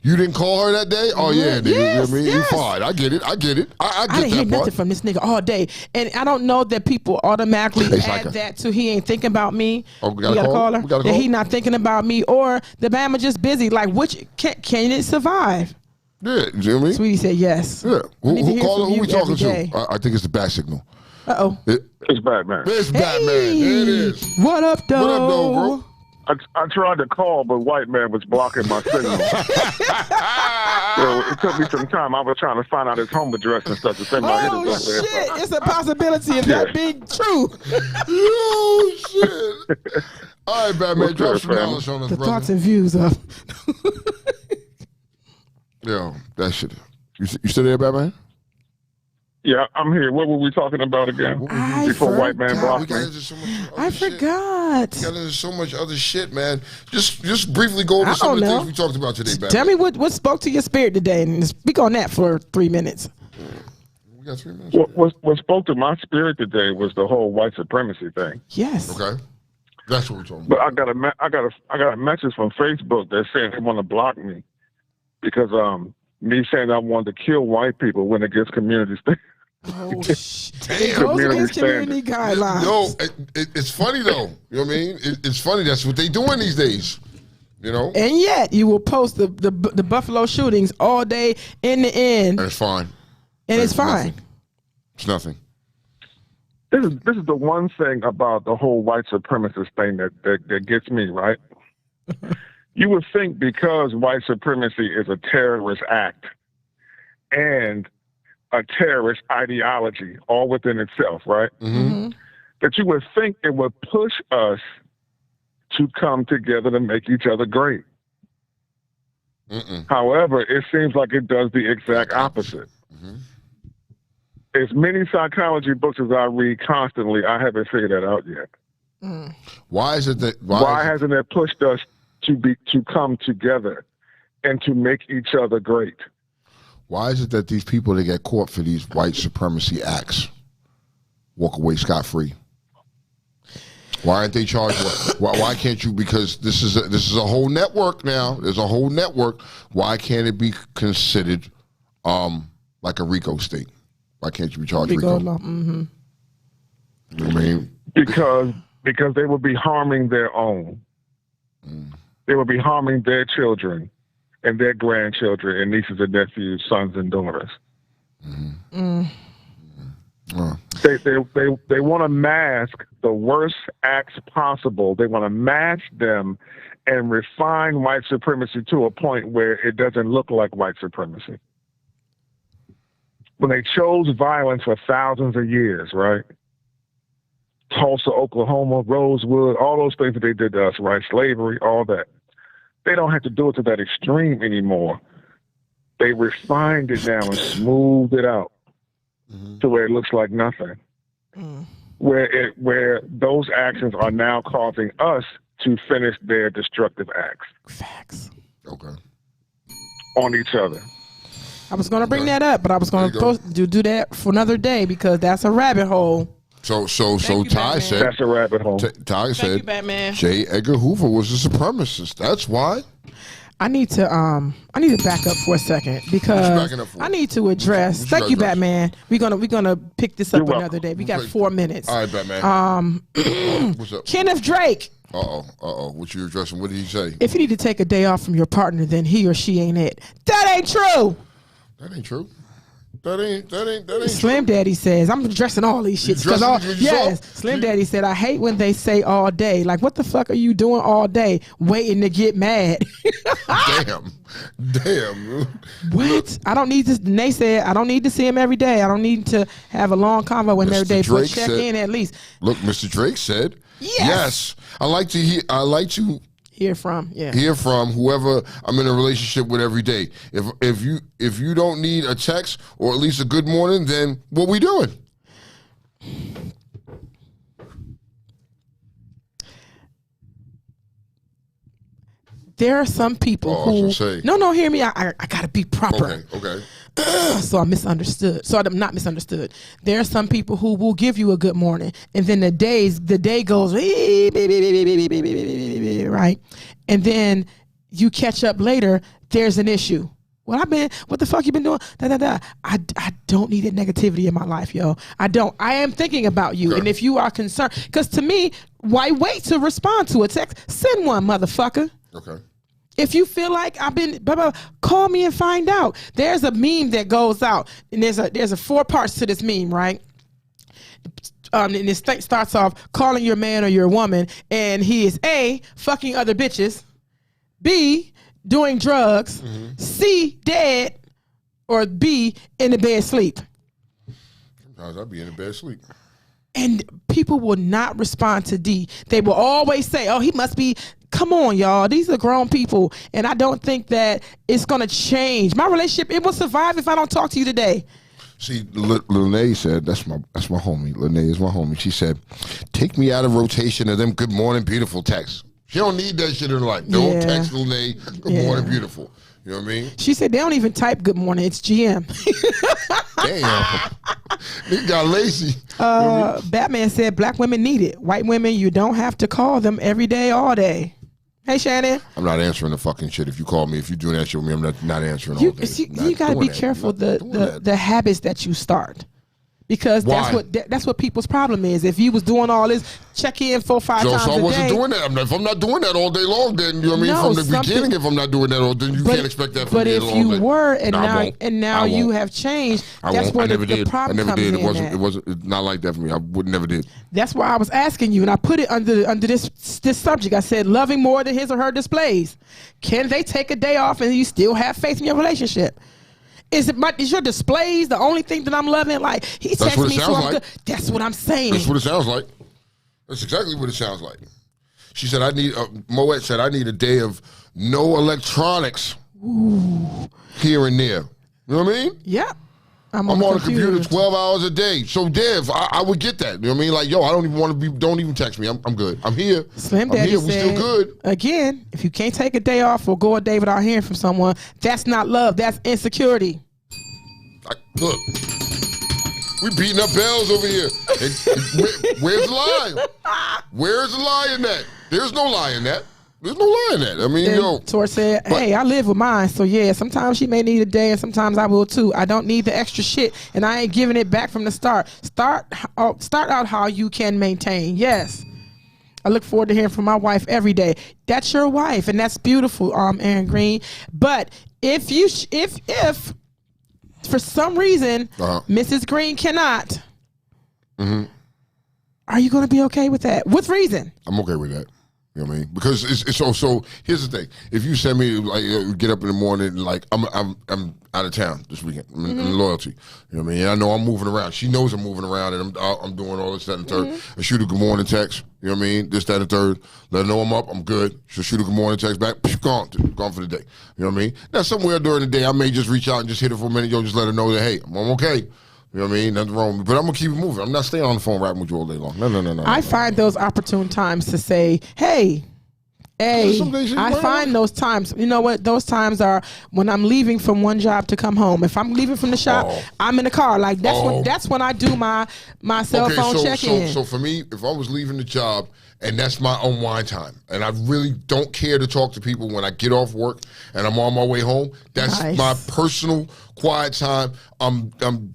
You didn't call her that day? Oh, yeah, nigga. Yes, you know what I mean? yes. You fine. I get it. I get I didn't hear that part. nothing from this nigga all day. And I don't know that people automatically add that to he ain't thinking about me. Oh, we gotta call her? That he not thinking about me. Or the Bama just busy. Like, which can it survive? Yeah, you know what I mean? Sweetie said yes. Yeah. Who called her? Who we talking to? I think it's the bat signal. Uh-oh. It's Batman. It's Batman. There it is. What up, though? What up, though, bro? I tried to call, but white man was blocking my signal. So it took me some time. I was trying to find out his home address and stuff. To send my shit. It's a possibility of that being true. Oh, shit. All right, Batman. Drop some knowledge on us, the brother. thoughts and views of. Yo, that shit. You still there, Batman? Yeah, I'm here. What were we talking about again? Before white man blocked me. I forgot. We got into so much other shit, man. Just briefly go over some of the things we talked about today, Batman. Tell me what spoke to your spirit today, and speak on that for 3 minutes. We got 3 minutes. What spoke to my spirit today was the whole white supremacy thing. Yes. Okay. That's what we're talking about. But I got a message from Facebook that saying they want to block me because me saying I wanted to kill white people when it gets community standards. Oh, Damn. It goes against community guidelines. Yo, it's funny though. You know what I mean? It's funny. That's what they doing these days. You know. And yet you will post the Buffalo shootings all day in the end. And it's fine. And it's fine. Nothing. It's nothing. This is the one thing about the whole white supremacist thing that gets me, right? You would think because white supremacy is a terrorist act and a terrorist ideology all within itself, right? Mm-hmm. That you would think it would push us to come together to make each other great. Mm-mm. However, it seems like it does the exact opposite. Mm-hmm. As many psychology books as I read constantly, I haven't figured that out yet. Mm. Why is it that? Why hasn't it pushed us to come together and to make each other great? Why is it that these people that get caught for these white supremacy acts walk away scot-free? Why aren't they charged? Why can't you? Because this is a whole network now. There's a whole network. Why can't it be considered like a RICO state? Why can't you be charged RICO? Mm-hmm. You know what I mean? Because they would be harming their own. They would be harming their children and their grandchildren and nieces and nephews, sons and daughters. Mm. They want to mask the worst acts possible. They want to mask them and refine white supremacy to a point where it doesn't look like white supremacy. When they chose violence for thousands of years, right? Tulsa, Oklahoma, Rosewood, all those things that they did to us, right? Slavery, all that. They don't have to do it to that extreme anymore. They refined it now and smoothed it out. to where it looks like nothing. Where those actions are now causing us to finish their destructive acts. Facts. Okay. On each other. I was going to bring that up, but I was going to do that for another day because that's a rabbit hole. So you, Ty Batman. said. That's a rabbit hole. Ty Thank said. you, Batman. J. Edgar Hoover was a supremacist. That's why. I need to back up for a second because I need to address. Thank you, Batman. We're gonna pick this up another day. We got 4 minutes. All right, Batman. What's up? Kenneth Drake. Uh-oh. What you addressing? What did he say? If you need to take a day off from your partner, then he or she ain't it. That ain't true. That ain't true. That ain't Slim true. Daddy says, I'm addressing all these shits. Slim Daddy said, I hate when they say all day. Like, what the fuck are you doing all day waiting to get mad? Damn. What? I don't need this. Nate said, I don't need to see him every day. I don't need to have a long convo with him every day. But check in at least. Look, Mr. Drake said, yes. I like to hear from whoever I'm in a relationship with every day. If you don't need a text or at least a good morning, then what we doing? There are some people who hear me. I gotta be proper. Okay. So I'm misunderstood. So I'm not misunderstood. There are some people who will give you a good morning, and then the day goes right, and then you catch up later. There's an issue. What the fuck you been doing? I don't need that negativity in my life, yo. I don't. I am thinking about you, and if you are concerned, because to me, why wait to respond to a text? Send one, motherfucker. Okay. If you feel like I've been, call me and find out. There's a meme that goes out, and there's a 4 parts to this meme, right? And it starts off calling your man or your woman, and he is A, fucking other bitches, B, doing drugs, C, dead, or B, in the bed sleep. Sometimes I'll be in the bed sleep. And people will not respond to D. They will always say, oh, he must be. Come on, y'all. These are grown people. And I don't think that it's going to change. My relationship, it will survive if I don't talk to you today. See, Lene said, that's my homie. Lene is my homie. She said, take me out of rotation of them good morning, beautiful texts. She don't need that shit in her life. Don't text Lene, good morning, beautiful. You know what I mean? She said they don't even type good morning. It's GM. Damn. They got lazy. Batman said black women need it. White women, you don't have to call them every day, all day. Hey, Shannon. I'm not answering the fucking shit. If you call me, if you're doing that shit with me, I'm not answering all day. You got to be careful the habits that you start. Because that's what people's problem is. If you was doing all this, check in 4-5 times a day. So I wasn't doing that. If I'm not doing that all day long, then you know what I mean. From the beginning, if I'm not doing that all, then you can't expect that from me. But if you were, and now you have changed, that's where the problem comes in. It wasn't not like that for me. I would never did. That's why I was asking you, and I put it under this subject. I said, loving more than his or her displays. Can they take a day off and you still have faith in your relationship? Is your displays the only thing that I'm loving? Like, he texts me, so I'm good. That's what I'm saying. That's what it sounds like. That's exactly what it sounds like. She said, Moet said, I need a day of no electronics. Ooh. Here and there. You know what I mean? Yeah. I'm on the computer 12 hours a day. So, Dev, I would get that. You know what I mean? Like, yo, I don't even want to be, don't even text me. I'm good. I'm here. Slim Daddy I'm here. said, we still good. Again, if you can't take a day off or go a day without hearing from someone, that's not love. That's insecurity. Look, we beating up bells over here. Where's the lie? Where's the lie in that? There's no lie in that. There's no lie in that. I mean, yo. Tor said, hey, I live with mine, so yeah, sometimes she may need a day and sometimes I will too. I don't need the extra shit and I ain't giving it back from the start. Start out how you can maintain. Yes. I look forward to hearing from my wife every day. That's your wife and that's beautiful, Aaron Green. But if for some reason Mrs. Green cannot, are you going to be okay with that? With reason. I'm okay with that. You know what I mean? Because it's so here's the thing. If you send me, like, get up in the morning, like, I'm out of town this weekend. I'm in loyalty. You know what I mean? And I know I'm moving around. She knows I'm moving around and I'm doing all this, that, and third. I shoot a good morning text. You know what I mean? This, that, and third. Let her know I'm up. I'm good. She'll shoot a good morning text back. Gone for the day. You know what I mean? Now, somewhere during the day, I may just reach out and just hit her for a minute. Just let her know that, hey, I'm okay. You You know what I mean? Nothing wrong with me. But I'm going to keep it moving. I'm not staying on the phone rapping with you all day long. No. I find those opportune times to say, hey, I find those times. You know what? Those times are when I'm leaving from one job to come home. If I'm leaving from the shop, I'm in the car. Like that's when I do my cell phone check-in. So for me, if I was leaving the job and that's my unwind time, and I really don't care to talk to people when I get off work and I'm on my way home, that's my personal quiet time. I'm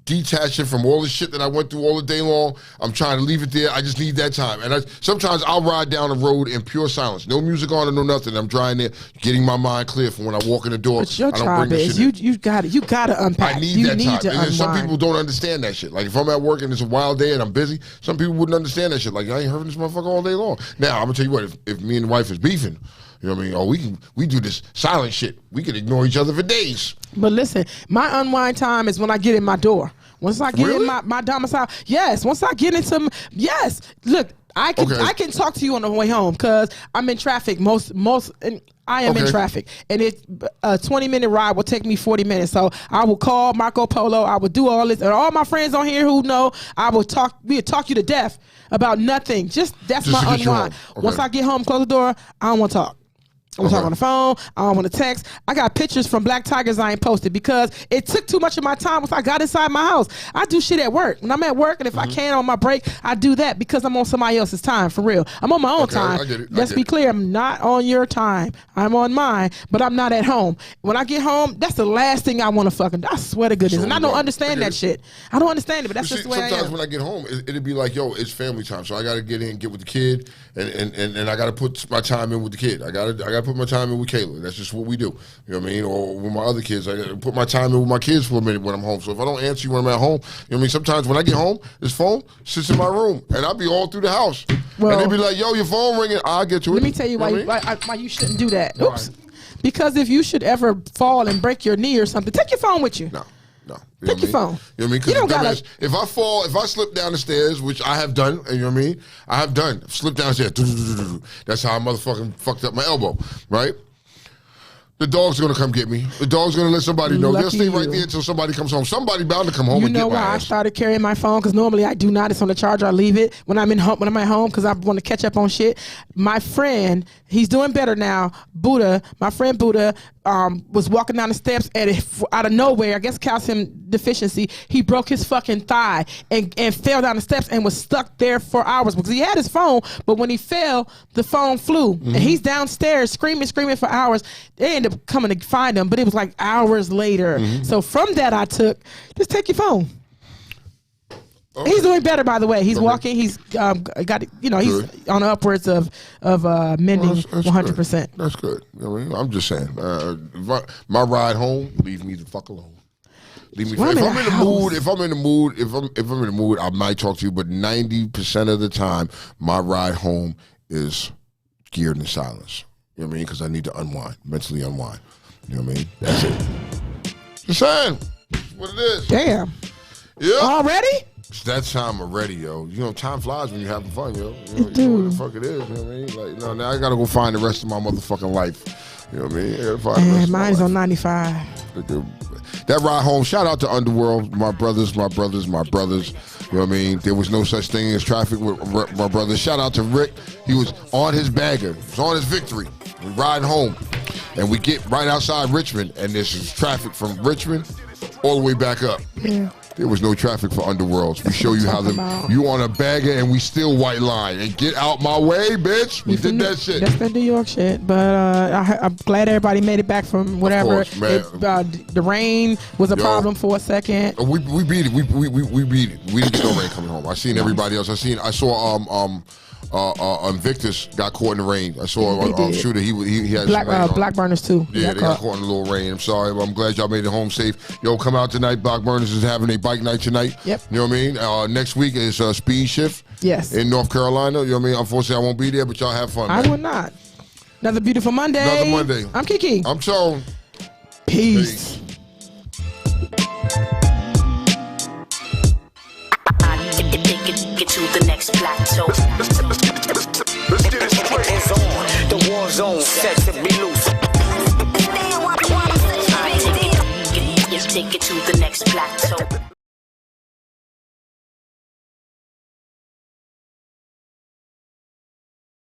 detaching from all the shit that I went through all the day long. I'm trying to leave it there. I just need that time. And sometimes I'll ride down the road in pure silence. No music on and no nothing. I'm driving there, getting my mind clear from when I walk in the door. But your job is you gotta unpack. I need that time. And some people don't understand that shit. Like if I'm at work and it's a wild day and I'm busy, some people wouldn't understand that shit. Like I ain't heard this motherfucker all day long. Now I'm gonna tell you what, if me and the wife is beefing, you know what I mean? We do this silent shit. We can ignore each other for days. But listen, my unwind time is when I get in my door. Once I get in my domicile, yes. Once I get into, yes. Look, I can talk to you on the way home because I'm in traffic. And I am in traffic, and it's a 20-minute ride will take me 40 minutes. So I will call Marco Polo. I will do all this, and all my friends on here who know I will talk. We'll talk you to death about nothing. That's my unwind. Once I get home, close the door. I don't want to talk. I want to talk on the phone. I don't want to text. I got pictures from Black Tigers I ain't posted because it took too much of my time once I got inside my house. I do shit at work. When I'm at work and if I can on my break, I do that because I'm on somebody else's time, for real. I'm on my own time. Let's be clear. I'm not on your time. I'm on mine, but I'm not at home. When I get home, that's the last thing I want to fucking, I swear to goodness. And I don't understand that shit. I don't understand it, but that's just the way I am. Sometimes when I get home, it'd be like, yo, it's family time. So I got to get in, get with the kid, and I got to put my time in with the kid. I got to put my time in with Kayla. That's just what we do. You know what I mean? Or with my other kids, I gotta put my time in with my kids for a minute when I'm home. So if I don't answer you when I'm at home, you know what I mean? Sometimes when I get home, this phone sits in my room, and I'll be all through the house. Well, and they be like, yo, your phone ringing. I'll get to it. Let me tell you why you shouldn't do that. Oops. Right. Because if you should ever fall and break your knee or something, take your phone with you. No. Take your phone. You know what I mean? Because if I fall, if I slip down the stairs, which I have done, you know what I mean? I have done. Slipped down the stairs. That's how I motherfucking fucked up my elbow, right? The dog's gonna come get me. The dog's gonna let somebody know. They'll stay right there until somebody comes home. Somebody bound to come home and get my ass. You know why I started carrying my phone? Because normally I do not. It's on the charger. I leave it when I'm at home because I want to catch up on shit. My friend, he's doing better now. My friend Buddha, was walking down the steps and out of nowhere, I guess calcium deficiency, he broke his fucking thigh and fell down the steps and was stuck there for hours because he had his phone, but when he fell, the phone flew. And he's downstairs screaming for hours. They ended up coming to find him, but it was like hours later. So from that I took, just take your phone. Okay. He's doing better, by the way. He's walking. He's got, he's on upwards of mending 100%. That's good. You know what I mean? I'm just saying. My ride home, leave me the fuck alone. Leave me. If I'm in the mood, I might talk to you. But 90% of the time, my ride home is geared in silence. You know what I mean? Because I need to mentally unwind. You know what I mean? That's it. Just saying. That's what it is. Damn. Yeah. Already? It's that time already, yo. You know, time flies when you're having fun, yo. You know what the fuck it is, you know what I mean? Like, now I gotta go find the rest of my motherfucking life. You know what I mean? I gotta find the rest of mine's on 95. That ride home, shout out to Underworld, my brothers. You know what I mean? There was no such thing as traffic with my brothers. Shout out to Rick. He was on his bagger. He was on his victory. We riding home. And we get right outside Richmond, and there's traffic from Richmond all the way back up. Yeah. There was no traffic for Underworlds. We show you how you on a bagger and we still white line. And get out my way, bitch. We did that shit. That's the New York shit. But I'm glad everybody made it back from whatever. Of course, the rain was a problem for a second. We beat it. We beat it. We didn't get no rain coming home. I seen everybody else. I saw Victus got caught in the rain. I saw Shooter. He had Black Burners too. Yeah, they got caught in a little rain. I'm sorry, but I'm glad y'all made it home safe. Yo, come out tonight. Black Burners is having a bike night tonight. Yep. You know what I mean? Next week is Speed Shift. Yes. In North Carolina. You know what I mean? Unfortunately, I won't be there, but y'all have fun. Man. I will not. Another beautiful Monday. Another Monday. I'm Kiki. I'm Tone. Peace. Get to the next plateau. Let's get it straight. It's on. The war zone set to be loose. Take it to the next plateau.